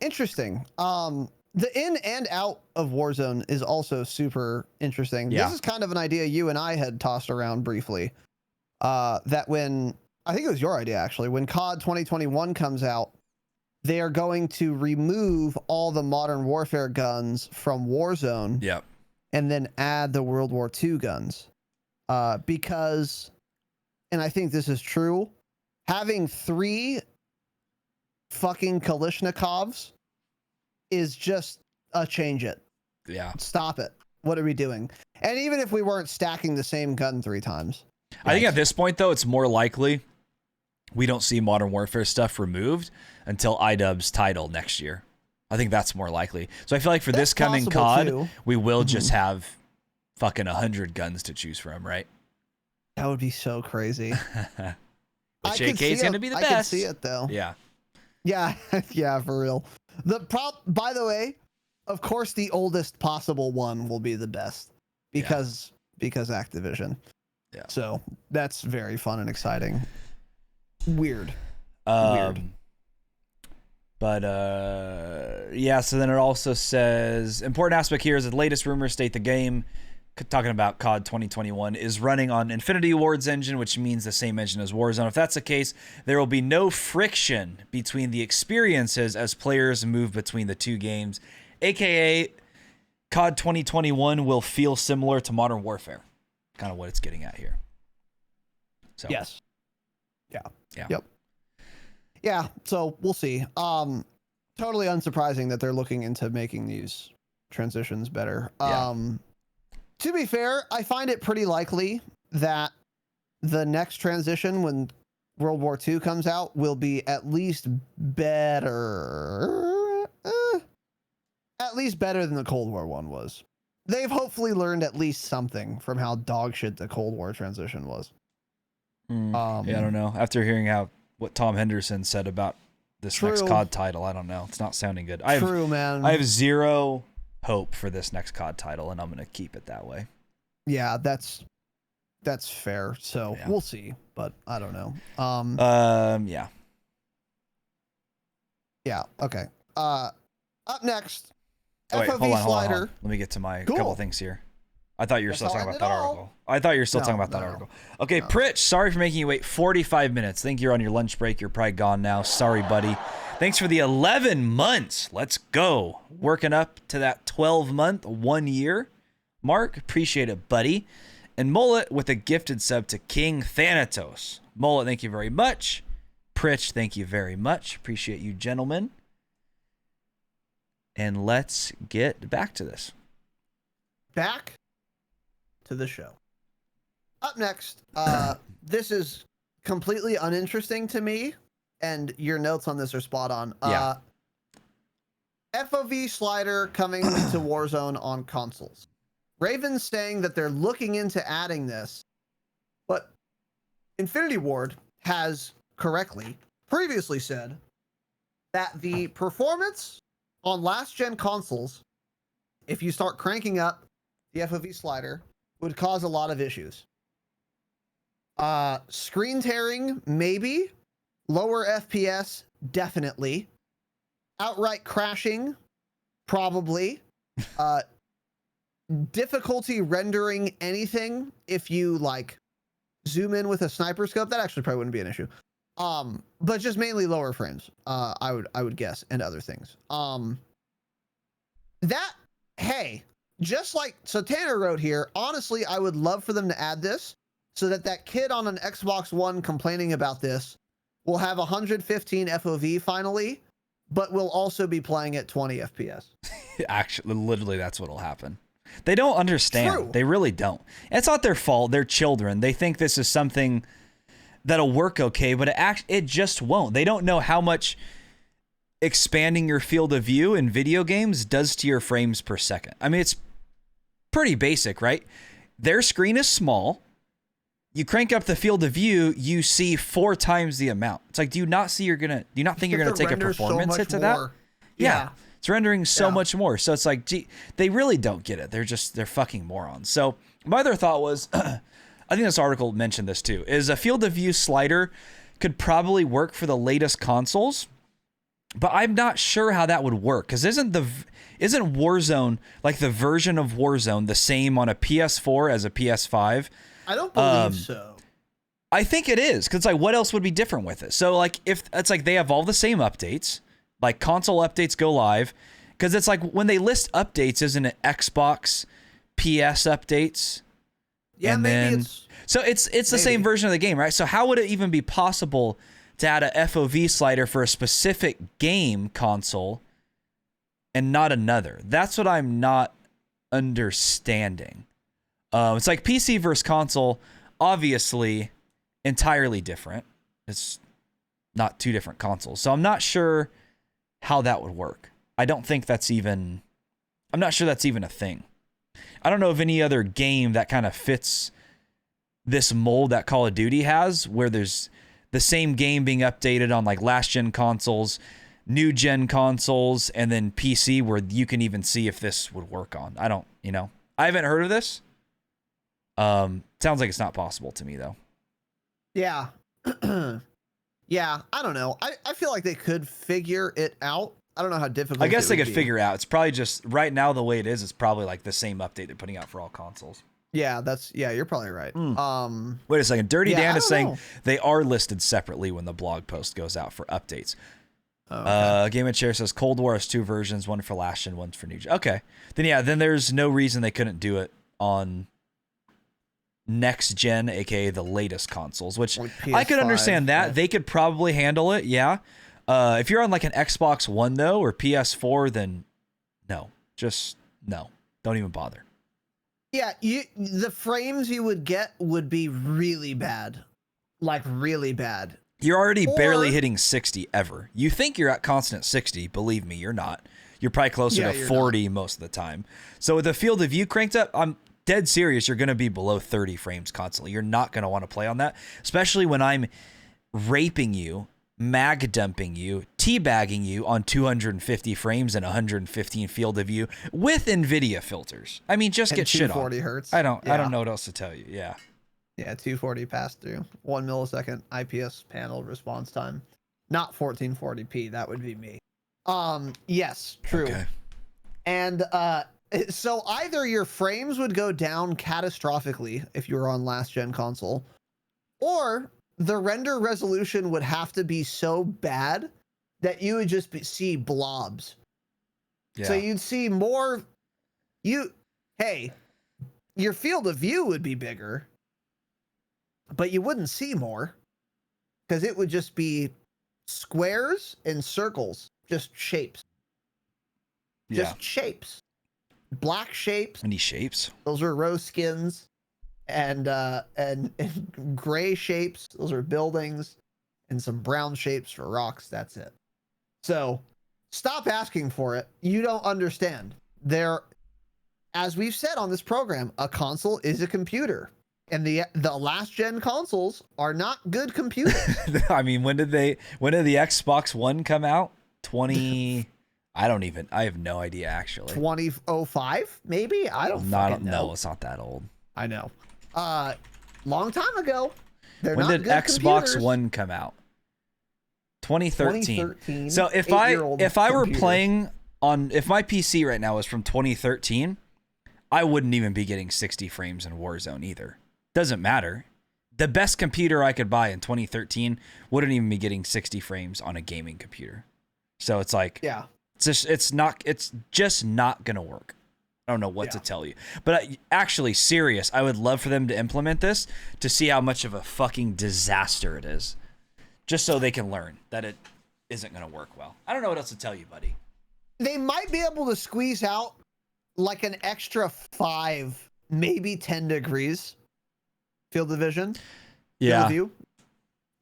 Interesting. The in and out of Warzone is also super interesting. Yeah. This is kind of an idea you and I had tossed around briefly. That when, I think it was your idea actually, when COD 2021 comes out, they are going to remove all the Modern Warfare guns from Warzone. Yep. And then add the World War II guns. Because, and I think this is true, having 3 fucking Kalashnikovs is just a change it. Yeah. Stop it. What are we doing? And even if we weren't stacking the same gun 3 times. I think at this point, though, it's more likely we don't see Modern Warfare stuff removed until IDubbbz title next year. I think that's more likely. So I feel like for this coming COD, too. We will just have fucking 100 guns to choose from, right? That would be so crazy. Which AK is going to be the best. I can see it, though. Yeah. Yeah, yeah, for real. By the way, of course, the oldest possible one will be the best because Activision. Yeah. So that's very fun and exciting. Weird. But so then it also says important aspect here is that the latest rumors state the game, talking about COD 2021, is running on Infinity Ward's engine, which means the same engine as Warzone. If that's the case, there will be no friction between the experiences as players move between the two games, aka COD 2021 will feel similar to Modern Warfare. Kind of what it's getting at here. So yes. Yeah. Yep. Yeah, so we'll see. Totally unsurprising that they're looking into making these transitions better. To be fair, I find it pretty likely that the next transition when World War II comes out will be at least better. At least better than the Cold War one was. They've hopefully learned at least something from how dog shit the Cold War transition was. I don't know. After hearing what Tom Henderson said about this next COD title, I don't know. It's not sounding good. Man. I have zero hope for this next COD title, and I'm going to keep it that way. Yeah, that's fair. So we'll see, but I don't know. Yeah. Yeah. Okay. Up next, Wait, FOV hold on. slider. Let me get to my couple things here. I thought you were still talking about that article. Article. Okay, Pritch, sorry for making you wait 45 minutes. Think you're on your lunch break. You're probably gone now. Sorry, buddy. Thanks for the 11 months. Let's go. Working up to that 12-month, 1 year mark. Appreciate it, buddy. And Mullet with a gifted sub to King Thanatos. Mullet, thank you very much. Pritch, thank you very much. Appreciate you, gentlemen. And let's get back to this. Back to the show. Up next, this is completely uninteresting to me, and your notes on this are spot on. FOV slider coming to Warzone on consoles. Raven's saying that they're looking into adding this, but Infinity Ward has correctly previously said that the performance on last gen consoles, if you start cranking up the FOV slider, would cause a lot of issues. Screen tearing, maybe. Lower FPS, definitely. Outright crashing, probably. Difficulty rendering anything if you like zoom in with a sniper scope, that actually probably wouldn't be an issue. But just mainly lower frames, I would guess, and other things. So Tanner wrote here, honestly, I would love for them to add this so that kid on an Xbox One complaining about this will have 115 FOV finally, but will also be playing at 20 FPS. Actually, literally, that's what'll happen. They don't understand. True. They really don't. It's not their fault. They're children. They think this is something that'll work okay, but it just won't. They don't know how much expanding your field of view in video games does to your frames per second. I mean, it's pretty basic, right? Their screen is small. You crank up the field of view, you see 4 times the amount. It's like, do you not think you're gonna take a performance hit to that? Yeah. It's rendering so much more. So it's like, gee, they really don't get it. They're fucking morons. So my other thought was, I think this article mentioned this too, is a field of view slider could probably work for the latest consoles, but I'm not sure how that would work. Because isn't Warzone, like the version of Warzone, the same on a PS4 as a PS5? I don't believe so. I think it is, because like, what else would be different with it? So like, if it's like they have all the same updates, like console updates go live, because it's like when they list updates, isn't it Xbox, PS updates? Yeah, and maybe then, it's the same version of the game, right? So how would it even be possible to add a FOV slider for a specific game console and not another? That's what I'm not understanding. It's like PC versus console, obviously entirely different. It's not 2 different consoles. So I'm not sure how that would work. I'm not sure that's even a thing. I don't know of any other game that kind of fits this mold that Call of Duty has, where there's the same game being updated on like last gen consoles, new gen consoles, and then PC, where you can even see if this would work on. I haven't heard of this. Sounds like it's not possible to me though. Yeah. Yeah, I don't know. I feel like they could figure it out. I don't know how difficult I guess it they would could be. figure out. It's probably just right now the way it is, it's probably like the same update they're putting out for all consoles. Yeah, you're probably right. Wait a second. Dirty Dan is saying know. they are listed separately when the blog post goes out for updates. Oh, okay. Game of Chair says Cold War has 2 versions, one for last gen, one for new gen. Okay. Then there's no reason they couldn't do it on next gen, aka the latest consoles, which Like I could PS5, understand that. yeah. They could probably handle it, yeah. If you're on like an Xbox One though, or PS4, then no. Just no. Don't even bother. Yeah, the frames you would get would be really bad. Like really bad. You're already barely hitting 60 ever. You think you're at constant 60, believe me, you're not. You're probably closer to 40 most of the time. So with the field of view cranked up, I'm dead serious, you're going to be below 30 frames constantly. You're not going to want to play on that, especially when I'm raping you, mag dumping you, teabagging you on 250 frames and 115 field of view with NVIDIA filters. I mean, just And get shit on. 240 hertz. I don't know what else to tell you. Yeah. Yeah, 240 pass through. 1 millisecond IPS panel response time. Not 1440p. That would be me. Yes, true. Okay. And so either your frames would go down catastrophically if you were on last gen console, or the render resolution would have to be so bad that you would just see blobs. Yeah. So you'd see more. Your field of view would be bigger, but you wouldn't see more because it would just be squares and circles, just shapes. Just shapes. Black shapes. Any shapes? Those are row skins. And gray shapes. Those are buildings. And some brown shapes for rocks. That's it. So stop asking for it. You don't understand. As we've said on this program, a console is a computer. And the last gen consoles are not good computers. I mean, when did the Xbox One come out? I have no idea actually. 2005 maybe? I don't fucking know. No, it's not that old. I know. Long time ago. They're When not did good Xbox computers. One come out? 2013. 2013. So if I were playing on, if my PC right now was from 2013, I wouldn't even be getting 60 frames in Warzone either. Doesn't matter. The best computer I could buy in 2013 wouldn't even be getting 60 frames on a gaming computer. So it's like, yeah, it's just not gonna work. I don't know what to tell you. But actually, serious, I would love for them to implement this to see how much of a fucking disaster it is. Just so they can learn that it isn't going to work well. I don't know what else to tell you, buddy. they might be able to squeeze out like an extra 5, maybe 10 degrees field of vision. Yeah. Field of view.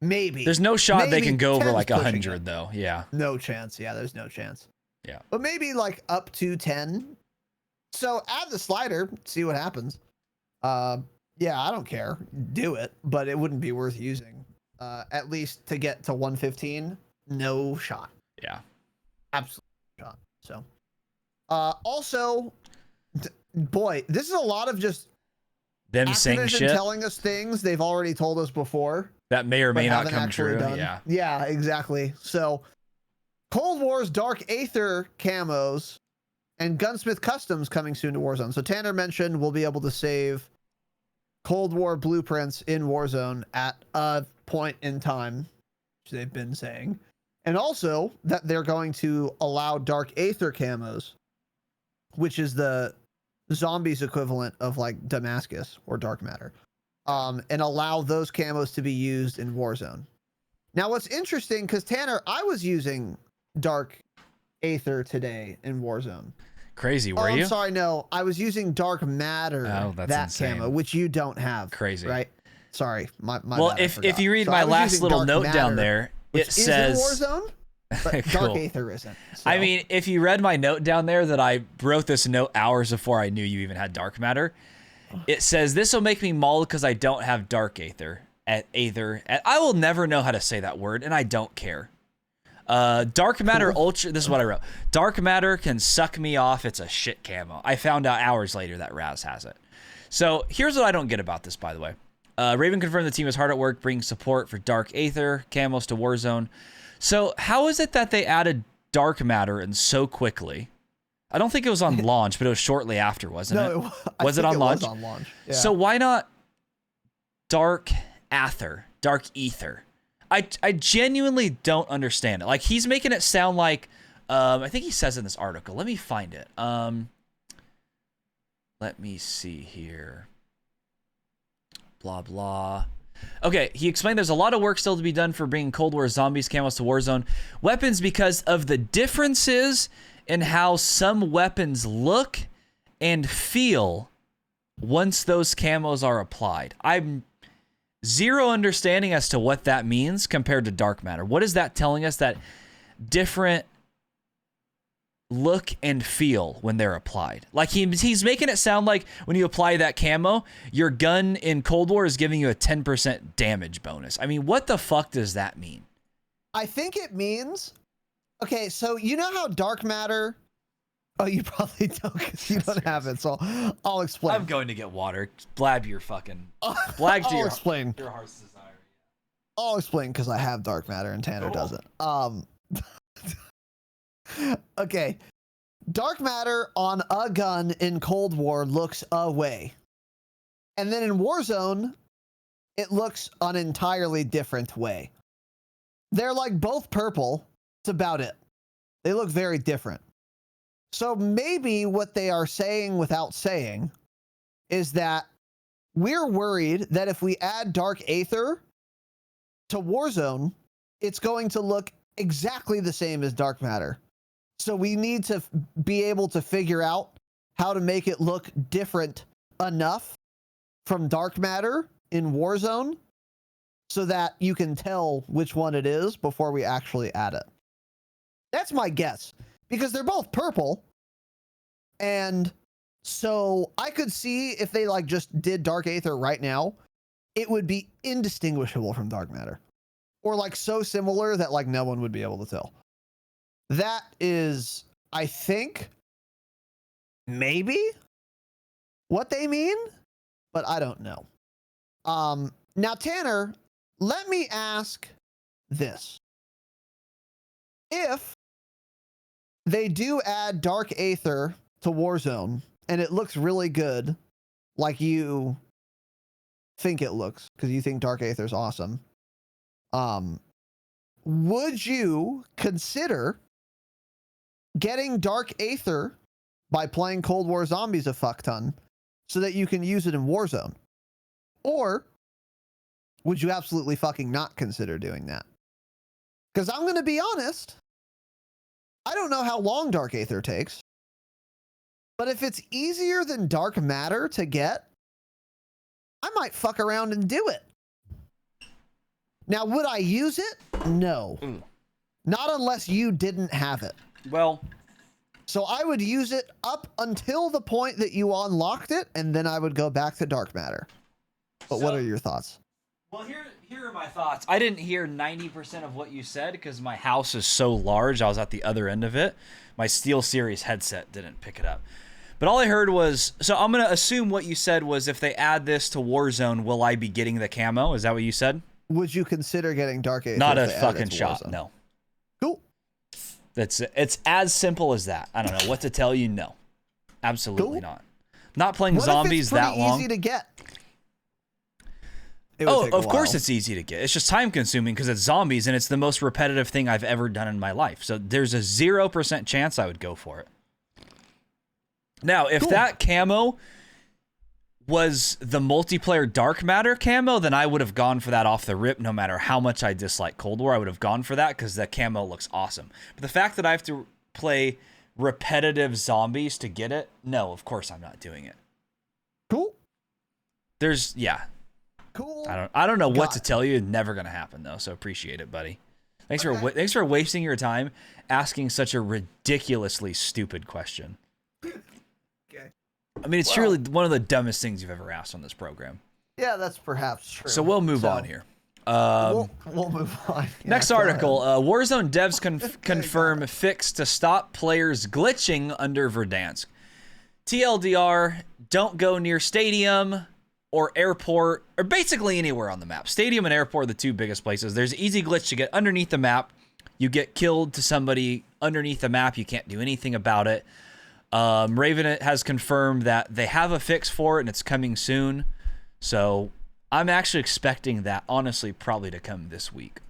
Maybe. There's no shot they Maybe can go over 10's like pushing 100 it. though. Yeah. No chance. Yeah, there's no chance. Yeah. But maybe like up to 10. So add the slider, see what happens. Yeah, I don't care. Do it, but it wouldn't be worth using. At least to get to 115, no shot. Yeah. Absolute shot. So, also, boy, this is a lot of just Them saying Activision shit telling us things they've already told us before. that may or may but not haven't come actually true. done. Yeah. Yeah, exactly. So, Cold War's Dark Aether camos and Gunsmith Customs coming soon to Warzone. So Tanner mentioned we'll be able to save Cold War blueprints in Warzone at a point in time, which they've been saying. And also that they're going to allow Dark Aether camos, which is the zombies equivalent of like Damascus or Dark Matter, and allow those camos to be used in Warzone. Now, what's interesting, because Tanner, I was using Dark Aether today in Warzone. Crazy, were I'm you? sorry, no. I was using Dark Matter, Oh, that's that insane. camo, which you don't have. Crazy. Right? Sorry. My Well, bad, I if forgot. you read So my I was last using little Dark note down Matter, there, which it says is in Warzone, but Cool. Dark Aether isn't. So. I mean, if you read my note down there that I wrote this note hours before I knew you even had dark matter, it says this will make me mauled because I don't have dark aether. I will never know how to say that word, and I don't care. Dark matter ultra. This is what I wrote. Dark matter can suck me off. It's a shit camo. I found out hours later that Raz has it. So here's what I don't get about this, by the way. Raven confirmed the team is hard at work bringing support for Dark Aether camos to Warzone. So how is it that they added dark matter and so quickly? I don't think it was on launch, but it was shortly after, wasn't it? Was it on launch? Was on launch. Yeah. So why not Dark Aether? Dark Ether? I genuinely don't understand it. Like, he's making it sound like, I think he says in this article. Let me find it. Let me see here. Blah, blah. Okay, he explained there's a lot of work still to be done for bringing Cold War zombies camos to Warzone weapons because of the differences in how some weapons look and feel once those camos are applied. I'm zero understanding as to what that means compared to dark matter. What is that telling us? That different look and feel when they're applied. Like he's making it sound like when you apply that camo, your gun in Cold War is giving you a 10% damage bonus. I mean, what the fuck does that mean? I think it means, okay, so you know how dark matter, oh, you probably don't because you don't have it, so I'll explain. I'm going to get water. Blab your fucking... I'll explain. Your heart's desire. I'll explain because I have dark matter and Tanner doesn't. Okay. Dark matter on a gun in Cold War looks a way. And then in Warzone, it looks an entirely different way. They're like both purple. It's about it. They look very different. So maybe what they are saying without saying is that we're worried that if we add Dark Aether to Warzone, it's going to look exactly the same as dark matter. So we need to be able to figure out how to make it look different enough from dark matter in Warzone so that you can tell which one it is before we actually add it. That's my guess, because they're both purple. And so I could see if they like just did Dark Aether right now, it would be indistinguishable from dark matter, or like so similar that like no one would be able to tell. That is, I think, maybe what they mean, but I don't know. Now, Tanner, let me ask this. If they do add Dark Aether to Warzone and it looks really good, like you think it looks, because you think Dark Aether is awesome, would you consider getting Dark Aether by playing Cold War Zombies a fuck ton so that you can use it in Warzone? Or would you absolutely fucking not consider doing that? Because I'm going to be honest, I don't know how long Dark Aether takes, but if it's easier than Dark Matter to get, I might fuck around and do it. Now, would I use it? No. Not unless you didn't have it. Well, so I would use it up until the point that you unlocked it, and then I would go back to Dark Matter. But what are your thoughts? Well, here are my thoughts. I didn't hear 90% of what you said because my house is so large. I was at the other end of it. My SteelSeries headset didn't pick it up. But all I heard was, so I'm going to assume what you said was if they add this to Warzone, will I be getting the camo? Is that what you said? Would you consider getting Dark Aether? Not a fucking shot, Warzone? no. Cool. It's as simple as that. I don't know what to tell you. No. Absolutely Cool. not. Not playing What zombies if it's that pretty long. easy to get? It would Oh, take a of course while. it's easy to get. It's just time consuming because it's zombies and it's the most repetitive thing I've ever done in my life. So there's a 0% chance I would go for it. Now, if that camo was the multiplayer Dark Matter camo, then I would have gone for that off the rip no matter how much I dislike Cold War. I would have gone for that because the camo looks awesome. But the fact that I have to play repetitive zombies to get it, no, of course I'm not doing it. Cool. Yeah. Cool. I don't know what to tell you. Never gonna happen though. So appreciate it, buddy. Thanks for wasting your time asking such a ridiculously stupid question. Okay. I mean, it's truly one of the dumbest things you've ever asked on this program. Yeah, that's perhaps true. So we'll move on here. We'll move on. Yeah, Next article. Warzone devs confirm fix to stop players glitching under Verdansk. TLDR: don't go near stadium or airport, or basically anywhere on the map. Stadium and airport are the two biggest places. There's an easy glitch to get underneath the map. You get killed to somebody underneath the map. You can't do anything about it. Raven has confirmed that they have a fix for it and it's coming soon. So I'm actually expecting that, honestly, probably to come this week.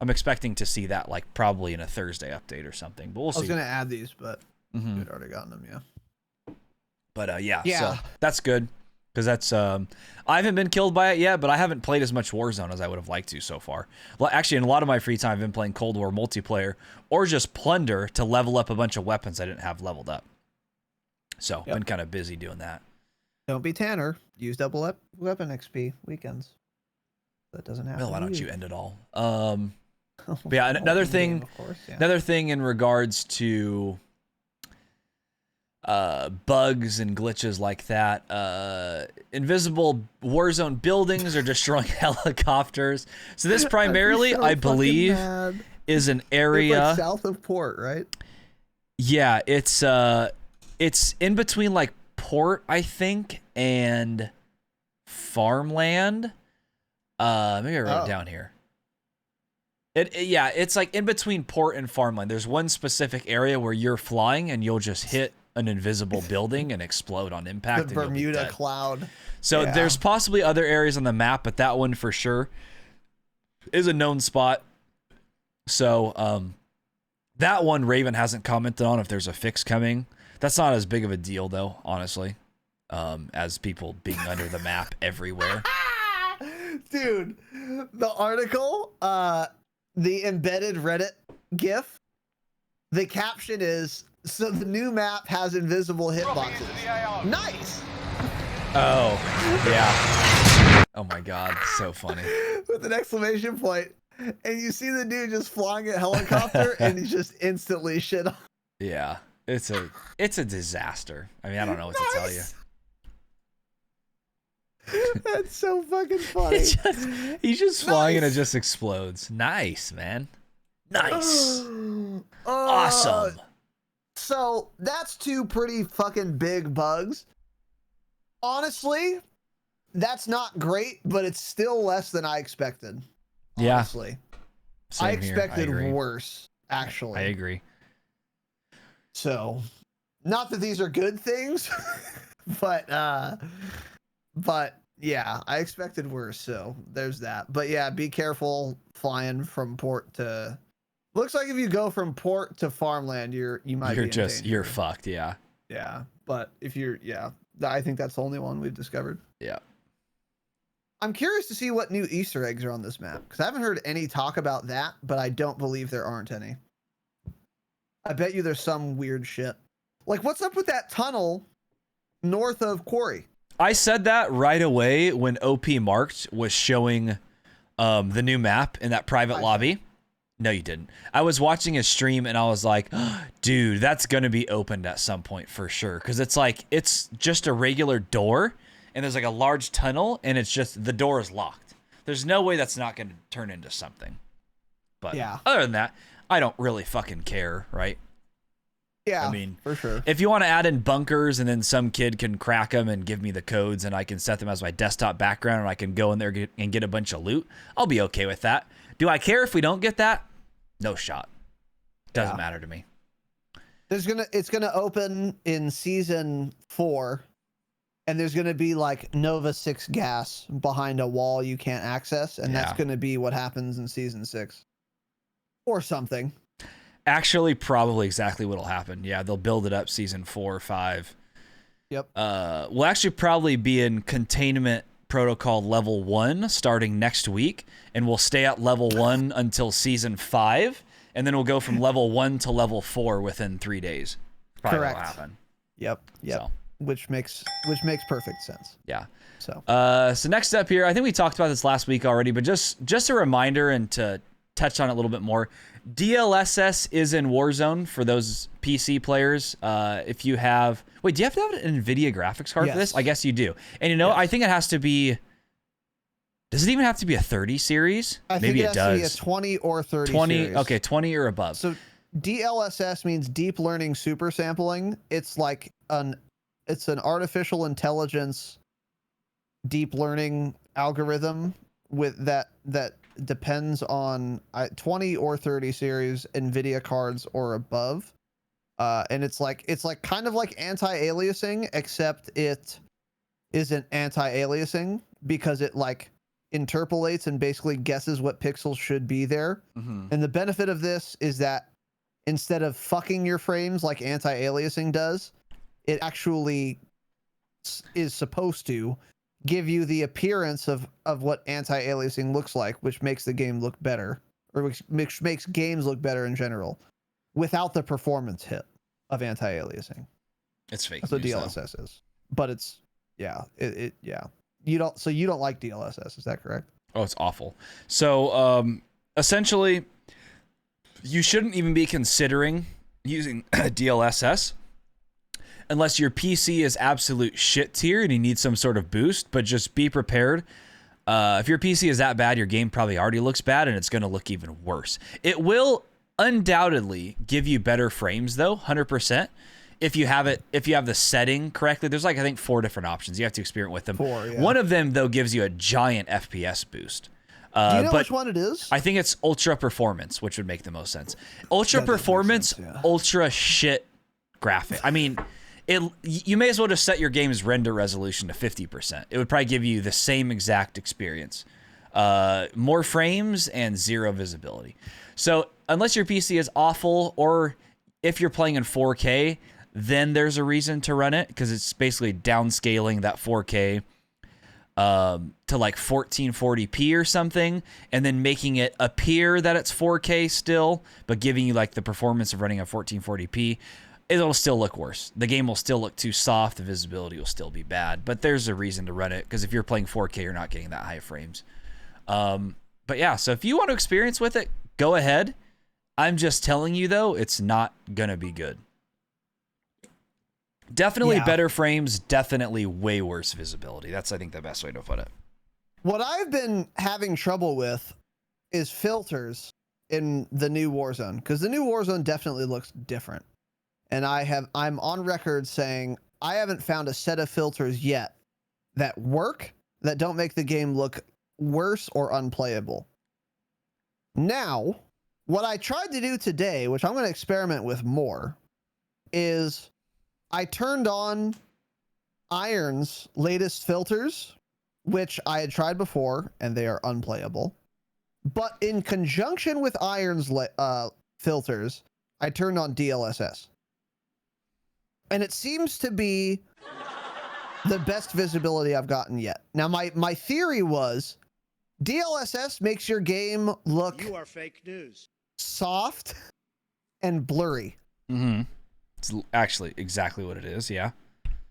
I'm expecting to see that like probably in a Thursday update or something, but we'll see. I was going to add these, but we'd already gotten them, yeah. But yeah, so that's good. Because that's, I haven't been killed by it yet, but I haven't played as much Warzone as I would have liked to so far. Well, actually, in a lot of my free time, I've been playing Cold War multiplayer or just Plunder to level up a bunch of weapons I didn't have leveled up. So, been kind of busy doing that. Don't be Tanner. Use double weapon XP weekends. That doesn't happen. Well, why don't you end it all? But yeah, another thing, of course, yeah. another thing in regards to bugs and glitches like that. Invisible Warzone buildings are destroying helicopters. So this primarily, I believe, is an area it's like south of Port, right? Yeah, it's in between like Port, I think, and farmland. Maybe I wrote it down here. It's like in between Port and farmland. There's one specific area where you're flying and you'll just hit an invisible building and explode on impact. The Bermuda cloud. So there's possibly other areas on the map, but that one for sure is a known spot. So that one Raven hasn't commented on if there's a fix coming. That's not as big of a deal though, honestly, as people being under the map everywhere. Dude, the article, the embedded Reddit GIF, the caption is, so the new map has invisible hitboxes. Nice! Oh, yeah. Oh my god, so funny. With an exclamation point. And you see the dude just flying a helicopter and he's just instantly shit on. Yeah, it's a disaster. I mean, I don't know what to tell you. That's so fucking funny. He's just flying and it just explodes. Nice, man. Nice. Awesome. So that's two pretty fucking big bugs. Honestly, that's not great, but it's still less than I expected. Yeah. Honestly. Same I here. expected agree. worse, actually. I agree. So, not that these are good things, but yeah, I expected worse. So there's that. But yeah, be careful flying from port to. Looks like if you go from port to farmland, you might be in danger. You're fucked. Yeah. Yeah, but if you're I think that's the only one we've discovered. Yeah. I'm curious to see what new Easter eggs are on this map because I haven't heard any talk about that, but I don't believe there aren't any. I bet you there's some weird shit. Like, what's up with that tunnel north of Quarry? I said that right away when OP Marked was showing the new map in that private lobby. No, you didn't. I was watching his stream and I was like, dude, that's going to be opened at some point for sure. Because it's just a regular door and there's like a large tunnel and it's just the door is locked. There's no way that's not going to turn into something. But yeah, other than that, I don't really fucking care, right? Yeah, I mean, for sure. If you want to add in bunkers and then some kid can crack them and give me the codes and I can set them as my desktop background and I can go in there and get a bunch of loot, I'll be okay with that. Do I care if we don't get that? No shot. Doesn't matter to me. It's gonna open in season 4, and there's gonna be like Nova 6 gas behind a wall you can't access, and that's gonna be what happens in season 6. Or something. Actually, probably exactly what'll happen. Yeah, they'll build it up season 4 or 5. Yep. We'll actually probably be in containment protocol level 1 starting next week, and we'll stay at level 1 until season 5, and then we'll go from level 1 to level 4 within 3 days. Probably Correct. What'll happen. Yep. So. Which makes perfect sense. Yeah. So next step here, I think we talked about this last week already, but just a reminder and to touch on it a little bit more. DLSS is in Warzone for those PC players. If you have... Wait, do you have to have an NVIDIA graphics card for this? I guess you do. And I think it has to be... Does it even have to be a 30 series? Maybe it does. Has to be a 20 or 30 20, series. Okay, 20 or above. So DLSS means deep learning super sampling. It's like an artificial intelligence deep learning algorithm with that depends on 20 or 30 series NVIDIA cards or above. And it's like kind of like anti-aliasing, except it isn't anti-aliasing because it like interpolates and basically guesses what pixels should be there. Mm-hmm. And the benefit of this is that instead of fucking your frames like anti-aliasing does, it actually is supposed to give you the appearance of what anti-aliasing looks like, which makes the game look better, or which makes games look better in general, without the performance hit of anti-aliasing. It's fake. That's what DLSS is. But it's you don't like DLSS, is that correct? Oh, it's awful. So essentially, you shouldn't even be considering using DLSS unless your PC is absolute shit tier and you need some sort of boost, but just be prepared. If your PC is that bad, your game probably already looks bad and it's going to look even worse. It will undoubtedly give you better frames though, 100%. If you have the setting correctly. There's like, I think 4 different options. You have to experiment with them. 4, yeah. One of them though gives you a giant FPS boost. Do you know which one it is? I think it's ultra performance, which would make the most sense. Ultra performance, sense, yeah. ultra shit graphic. I mean, you may as well just set your game's render resolution to 50%. It would probably give you the same exact experience. More frames and 0 visibility. So unless your PC is awful, or if you're playing in 4K, then there's a reason to run it, because it's basically downscaling that 4K to like 1440p or something, and then making it appear that it's 4K still, but giving you like the performance of running at 1440p. It'll still look worse. The game will still look too soft. The visibility will still be bad, but there's a reason to run it, because if you're playing 4K, you're not getting that high frames. But yeah, so if you want to experience with it, go ahead. I'm just telling you though, it's not gonna be good. Definitely better frames, definitely way worse visibility. That's, I think, the best way to put it. What I've been having trouble with is filters in the new Warzone, because the new Warzone definitely looks different. And I'm on record saying I haven't found a set of filters yet that work, that don't make the game look worse or unplayable. Now, what I tried to do today, which I'm going to experiment with more, is I turned on Iron's latest filters, which I had tried before, and they are unplayable. But in conjunction with Iron's filters, I turned on DLSS. And it seems to be the best visibility I've gotten yet. Now, my theory was DLSS makes your game look You are fake news. soft and blurry. Mm-hmm. It's actually exactly what it is, yeah.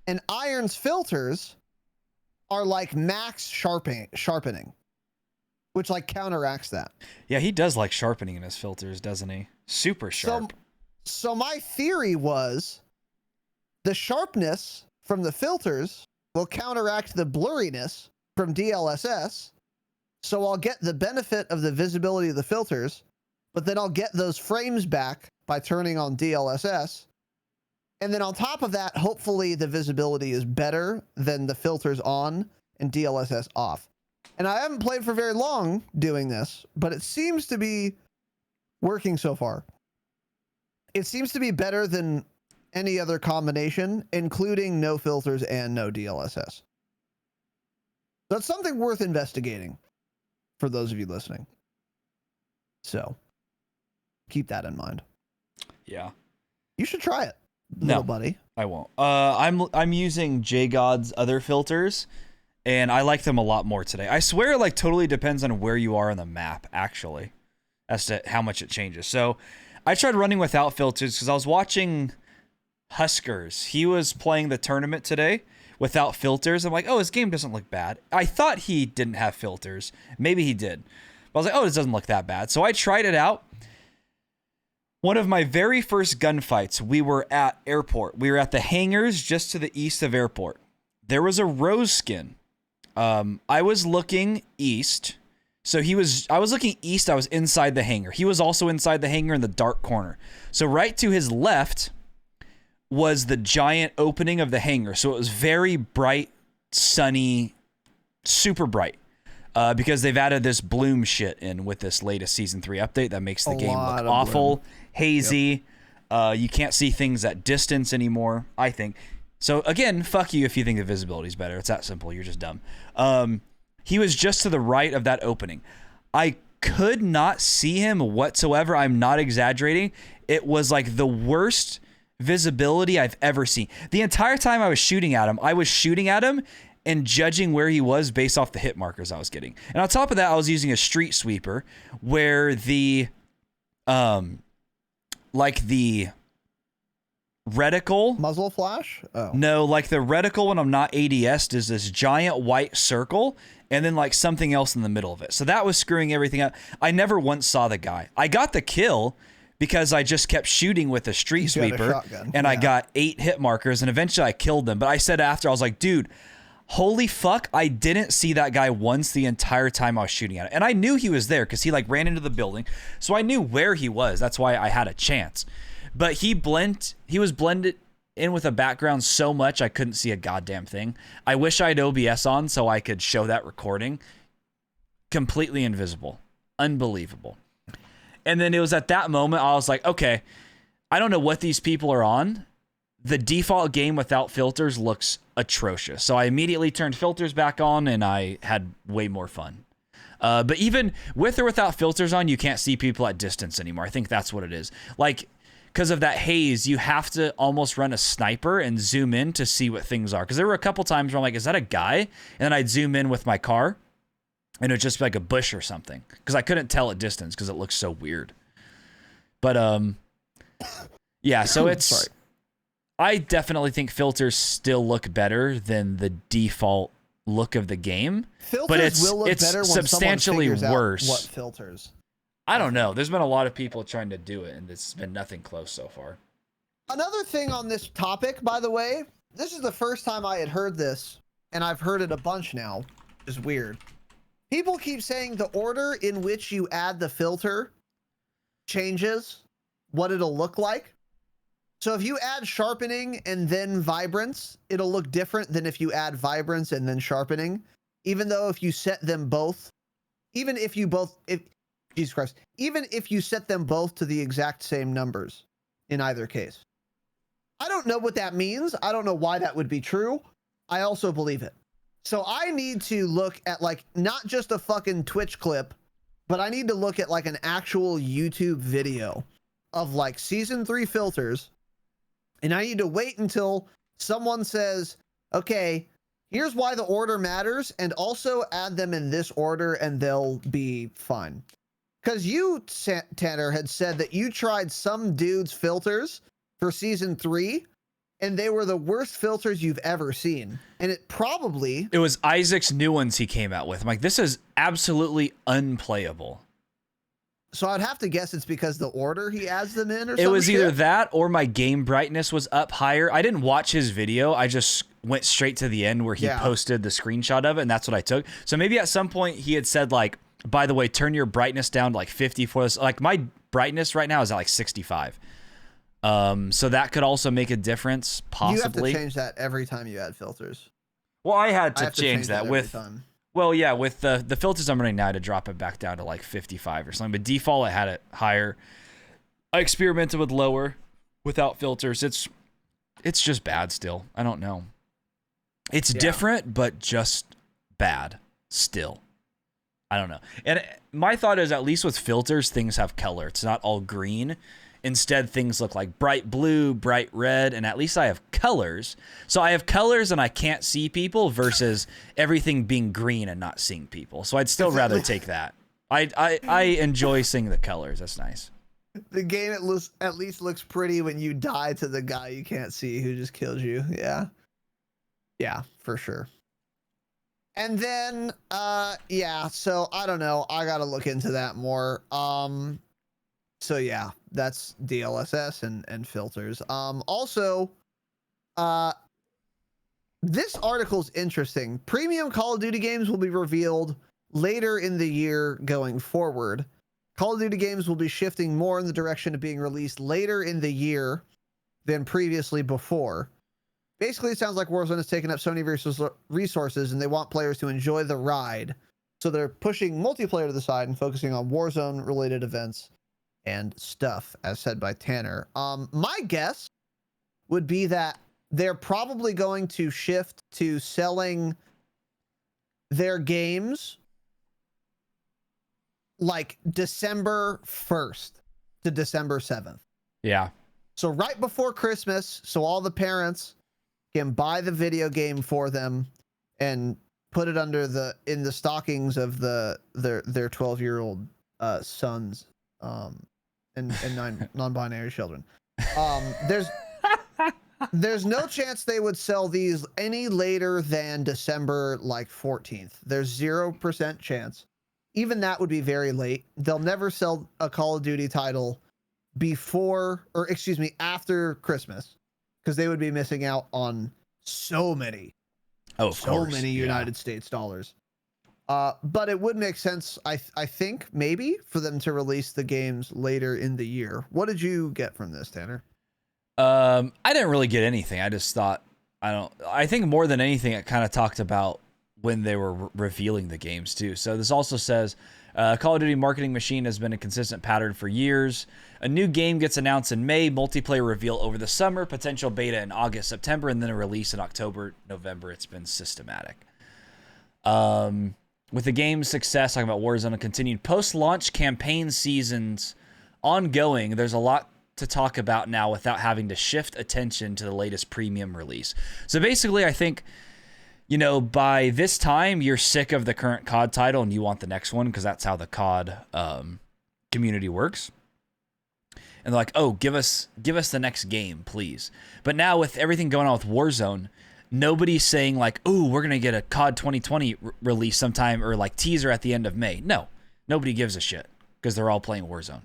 And Iron's filters are like max sharpening, which like counteracts that. Yeah, he does like sharpening in his filters, doesn't he? Super sharp. So my theory was the sharpness from the filters will counteract the blurriness from DLSS. So I'll get the benefit of the visibility of the filters, but then I'll get those frames back by turning on DLSS. And then on top of that, hopefully the visibility is better than the filters on and DLSS off. And I haven't played for very long doing this, but it seems to be working so far. It seems to be better than any other combination, including no filters and no DLSS. That's something worth investigating for those of you listening. So keep that in mind. Yeah. You should try it, No. little buddy. I won't. I'm using JGod's other filters, and I like them a lot more today. I swear it like totally depends on where you are on the map, actually, as to how much it changes. So I tried running without filters because I was watching Huskers. He was playing the tournament today without filters. I'm like, oh, his game doesn't look bad. I thought he didn't have filters. Maybe he did. But I was like, oh, this doesn't look that bad. So I tried it out. One of my very first gunfights, we were at airport. We were at the hangars just to the east of airport. There was a Rose skin. I was looking east. So I was looking east. I was inside the hangar. He was also inside the hangar in the dark corner. So right to his left was the giant opening of the hangar. So it was very bright, sunny, super bright. Because they've added this bloom shit in with this latest season 3 update that makes the game look awful, hazy. Yep. You can't see things at distance anymore, I think. So again, fuck you if you think the visibility is better. It's that simple. You're just dumb. He was just to the right of that opening. I could not see him whatsoever. I'm not exaggerating. It was like the worst visibility I've ever seen. The entire time I was shooting at him and judging where he was based off the hit markers I was getting. And on top of that, I was using a street sweeper where the reticle Muzzle flash? Oh. No, like the reticle when I'm not ADS'd is this giant white circle and then like something else in the middle of it. So that was screwing everything up. I never once saw the guy. I got the kill because I just kept shooting with a street sweeper and I got 8 hit markers and eventually I killed them. But I said after, I was like, dude, holy fuck, I didn't see that guy once the entire time I was shooting at him. And I knew he was there because he like ran into the building. So I knew where he was. That's why I had a chance. But he was blended in with a background so much I couldn't see a goddamn thing. I wish I had OBS on so I could show that recording. Completely invisible. Unbelievable. And then it was at that moment I was like, okay, I don't know what these people are on. The default game without filters looks atrocious. So I immediately turned filters back on and I had way more fun. But even with or without filters on, you can't see people at distance anymore. I think that's what it is. Like, because of that haze, you have to almost run a sniper and zoom in to see what things are. Because there were a couple times where I'm like, is that a guy? And then I'd zoom in with my car and it would just be like a bush or something. Because I couldn't tell at distance because it looks so weird. But, yeah, so it's... Sorry. I definitely think filters still look better than the default look of the game. Filters but it's will look better when substantially someone figures worse. out what filters? I don't know. There's been a lot of people trying to do it, and it's been nothing close so far. Another thing on this topic, by the way, this is the first time I had heard this, and I've heard it a bunch now. It's weird. People keep saying the order in which you add the filter changes what it'll look like. So if you add sharpening and then vibrance, it'll look different than if you add vibrance and then sharpening. even though if you set them both, even if Jesus Christ, even if you set them both to the exact same numbers in either case. I don't know what that means. I don't know why that would be true. I also believe it. So I need to look at like not just a fucking Twitch clip, but I need to look at like an actual YouTube video of like season 3 filters. And I need to wait until someone says, okay, here's why the order matters, and also add them in this order and they'll be fine. Because you, Tanner, had said that you tried some dude's filters for season 3, and they were the worst filters you've ever seen. And it was Isaac's new ones he came out with. I'm like, this is absolutely unplayable. So I'd have to guess it's because the order he adds them in or something. It was either that or my game brightness was up higher. I didn't watch his video. I just went straight to the end where he posted the screenshot of it, and that's what I took. So maybe at some point he had said like, by the way, turn your brightness down to like 50 for this. Like my brightness right now is at like 65. So that could also make a difference, possibly. You have to change that every time you add filters. Well, I had to change that every with time. Well, yeah, with the filters I'm running now to drop it back down to like 55 or something. But default, I had it higher. I experimented with lower without filters. It's just bad still. I don't know. It's different, but just bad still. I don't know. And my thought is at least with filters, things have color. It's not all green. Instead, things look like bright blue, bright red, and at least I have colors. So I have colors and I can't see people versus everything being green and not seeing people. So I'd still rather take that. I enjoy seeing the colors. That's nice. The game at least looks pretty when you die to the guy you can't see who just kills you. Yeah. Yeah, for sure. And then, so I don't know. I got to look into that more. So yeah, that's DLSS and filters. Also, this article's interesting. Premium Call of Duty games will be revealed later in the year going forward. Call of Duty games will be shifting more in the direction of being released later in the year than previously before. Basically, it sounds like Warzone has taken up so many resources and they want players to enjoy the ride. So they're pushing multiplayer to the side and focusing on Warzone related events and stuff, as said by Tanner. My guess would be that they're probably going to shift to selling their games like December 1st to December 7th. Yeah. So right before Christmas, so all the parents can buy the video game for them and put it under in the stockings of their 12-year-old sons and non-binary children. There's no chance they would sell these any later than December like 14th. There's 0% chance. Even that would be very late. They'll never sell a Call of Duty title after Christmas, because they would be missing out on so many United States dollars. But it would make sense, I think, maybe, for them to release the games later in the year. What did you get from this, Tanner? I didn't really get anything. I just thought, I think more than anything, it kind of talked about when they were revealing the games too. So this also says, Call of Duty marketing machine has been a consistent pattern for years. A new game gets announced in May, multiplayer reveal over the summer, potential beta in August, September, and then a release in October, November. It's been systematic. With the game's success, talking about Warzone and continued post-launch campaign seasons ongoing, there's a lot to talk about now without having to shift attention to the latest premium release. So basically, I think, by this time, you're sick of the current COD title and you want the next one, because that's how the COD community works. And they're like, oh, give us the next game, please. But now with everything going on with Warzone, nobody's saying like, oh, we're going to get a COD 2020 release sometime, or like teaser at the end of May. No, nobody gives a shit, because they're all playing Warzone.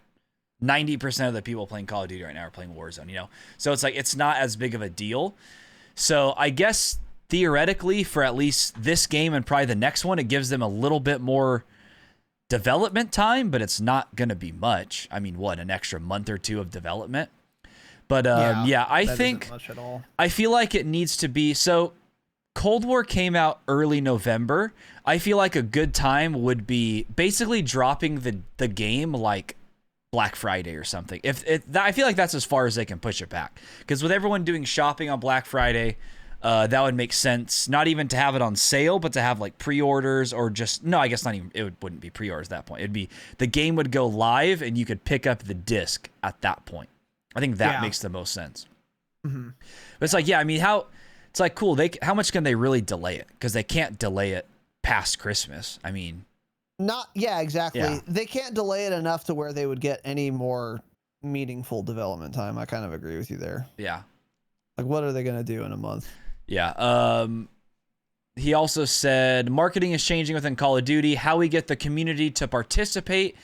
90% of the people playing Call of Duty right now are playing Warzone, So it's like, it's not as big of a deal. So I guess theoretically, for at least this game and probably the next one, it gives them a little bit more development time, but it's not going to be much. I mean, an extra month or two of development? But I think much at all. I feel like it needs to be. So Cold War came out early November, I feel like a good time would be basically dropping the game like Black Friday or something. I feel like that's as far as they can push it back, because with everyone doing shopping on Black Friday, that would make sense. Not even to have it on sale, but to have like pre-orders, or just no, I guess not even. It wouldn't be pre-orders at that point. It'd be the game would go live and you could pick up the disc at that point. I think that makes the most sense. Mm-hmm. But it's like, yeah, I mean, it's like cool. How much can they really delay it? Because they can't delay it past Christmas. I mean. Exactly. Yeah. They can't delay it enough to where they would get any more meaningful development time. I kind of agree with you there. Yeah. Like, what are they going to do in a month? Yeah. He also said marketing is changing within Call of Duty. How we get the community to participate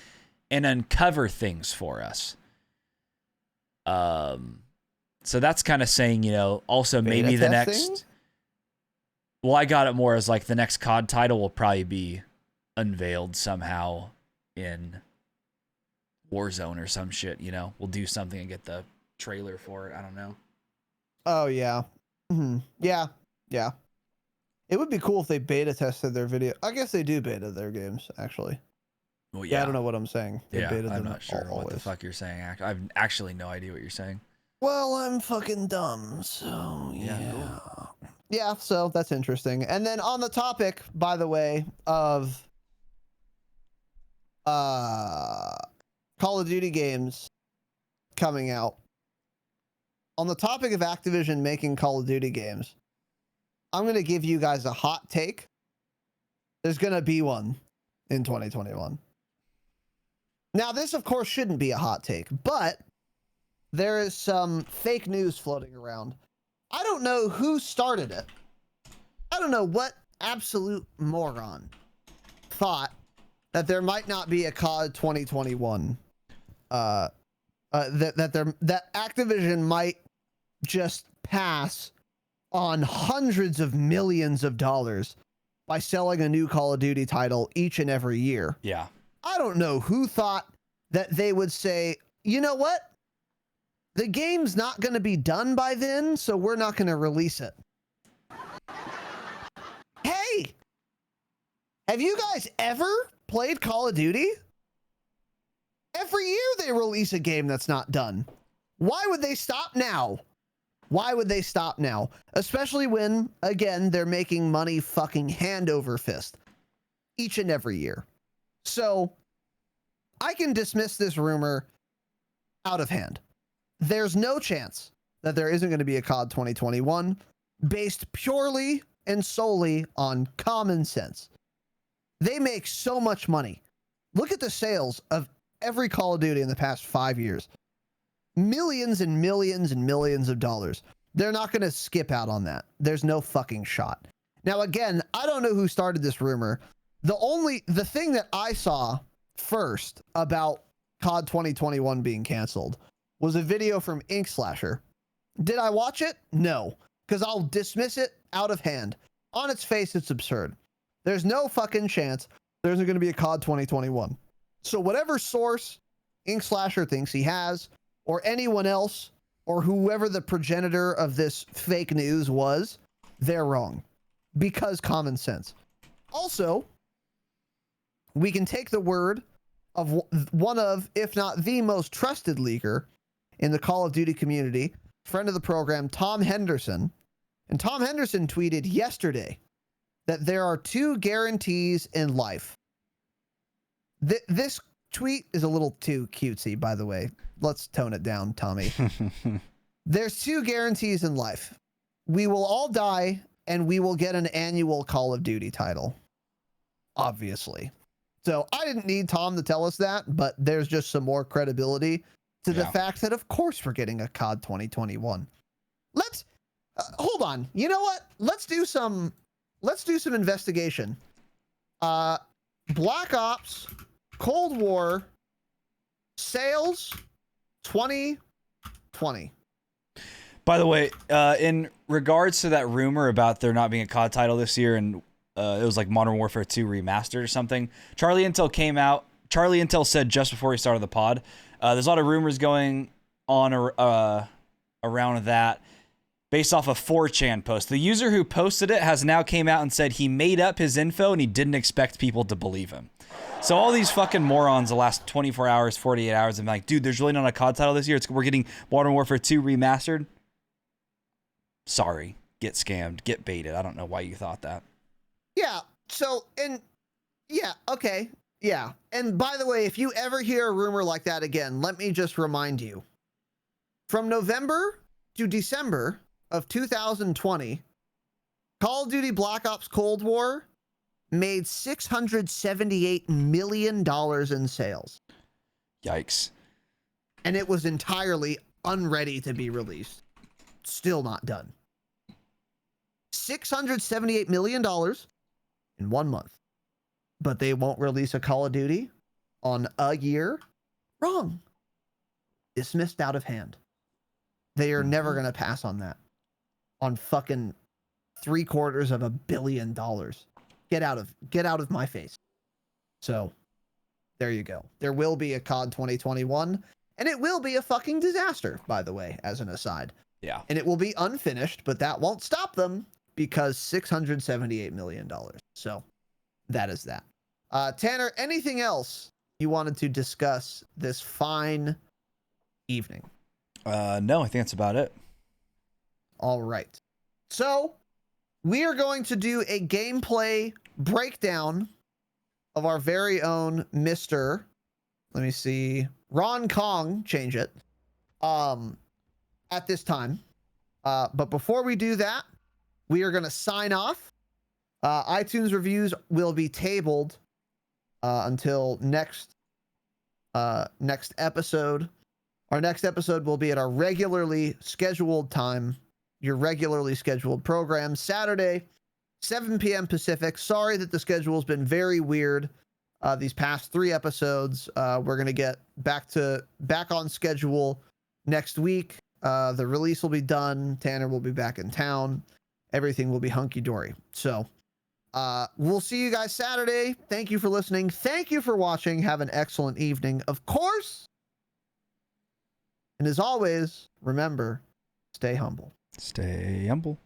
and uncover things for us. So that's kind of saying, also Beta maybe the testing? next. Well, I got it more as like the next COD title will probably be unveiled somehow in Warzone or some shit. We'll do something and get the trailer for it. I don't know. Oh yeah. Mm-hmm. Yeah. It would be cool if they beta tested their video. I guess they do beta their games, actually. Well, Yeah, I don't know what I'm saying. They Yeah, beta I'm them not sure what the always. fuck you're saying. I've actually no idea what you're saying. Well, I'm fucking dumb, so Yeah, yeah. cool. Yeah, so that's interesting. And then on the topic, by the way, of Call of Duty games coming out. On the topic of Activision making Call of Duty games, I'm going to give you guys a hot take. There's going to be one in 2021. Now, this, of course, shouldn't be a hot take, but there is some fake news floating around. I don't know who started it. I don't know what absolute moron thought that there might not be a COD 2021. That Activision might just pass on hundreds of millions of dollars by selling a new Call of Duty title each and every year. Yeah. I don't know who thought that they would say, you know what? The game's not going to be done by then, so we're not going to release it. Hey! Have you guys ever played Call of Duty? Every year they release a game that's not done. Why would they stop now? Why would they stop now? Especially when, again, they're making money fucking hand over fist each and every year. So I can dismiss this rumor out of hand. There's no chance that there isn't going to be a COD 2021 based purely and solely on common sense. They make so much money. Look at the sales of every Call of Duty in the past 5 years. Millions and millions and millions of dollars. They're not going to skip out on that. There's no fucking shot. Now, again, I don't know who started this rumor. The thing that I saw first about COD 2021 being canceled was a video from Ink Slasher. Did I watch it? No, because I'll dismiss it out of hand. On its face, it's absurd. There's no fucking chance there's going to be a COD 2021. So whatever source Ink Slasher thinks he has, or anyone else, or whoever the progenitor of this fake news was, they're wrong. Because common sense. Also, we can take the word of one of, if not the most trusted leaker in the Call of Duty community, friend of the program, Tom Henderson. And Tom Henderson tweeted yesterday that there are 2 guarantees in life. This tweet is a little too cutesy, by the way. Let's tone it down, Tommy. There's 2 guarantees in life. We will all die, and we will get an annual Call of Duty title. Obviously. So I didn't need Tom to tell us that, but there's just some more credibility to the fact that, of course, we're getting a COD 2021. Let's hold on. You know what? Let's do some investigation. Black Ops, Cold War, sales 2020. By the way, in regards to that rumor about there not being a COD title this year, and it was like Modern Warfare 2 remastered or something, Charlie Intel came out. Charlie Intel said just before he started the pod, there's a lot of rumors going on around that. based off a 4chan post. The user who posted it has now came out and said he made up his info and he didn't expect people to believe him. So all these fucking morons the last 24 hours, 48 hours, I'm like, dude, there's really not a COD title this year. We're getting Modern Warfare 2 remastered. Sorry. Get scammed. Get baited. I don't know why you thought that. Yeah. So, and yeah, okay. Yeah. And by the way, if you ever hear a rumor like that again, let me just remind you. From November to December of 2020, Call of Duty Black Ops Cold War made $678 million in sales. Yikes. And it was entirely unready to be released. Still not done. $678 million in 1 month. But they won't release a Call of Duty on a year? Wrong. Dismissed out of hand. They are never going to pass on that. On fucking $750 million. Get out of my face. So, there you go. There will be a COD 2021, and it will be a fucking disaster, by the way, as an aside. Yeah. And it will be unfinished, but that won't stop them because $678 million. So, that is that. Tanner, anything else you wanted to discuss this fine evening? No, I think that's about it. All right. So, we are going to do a gameplay breakdown of our very own Mr. Let me see. Ron Kong, change it. At this time. But before we do that, we are going to sign off. iTunes reviews will be tabled until next episode. Our next episode will be at our regularly scheduled time, your regularly scheduled program, Saturday, 7 p.m. Pacific. Sorry that the schedule has been very weird these past 3 episodes. We're going to get back on schedule next week. The release will be done. Tanner will be back in town. Everything will be hunky-dory. So we'll see you guys Saturday. Thank you for listening. Thank you for watching. Have an excellent evening, of course. And as always, remember, stay humble. Stay humble.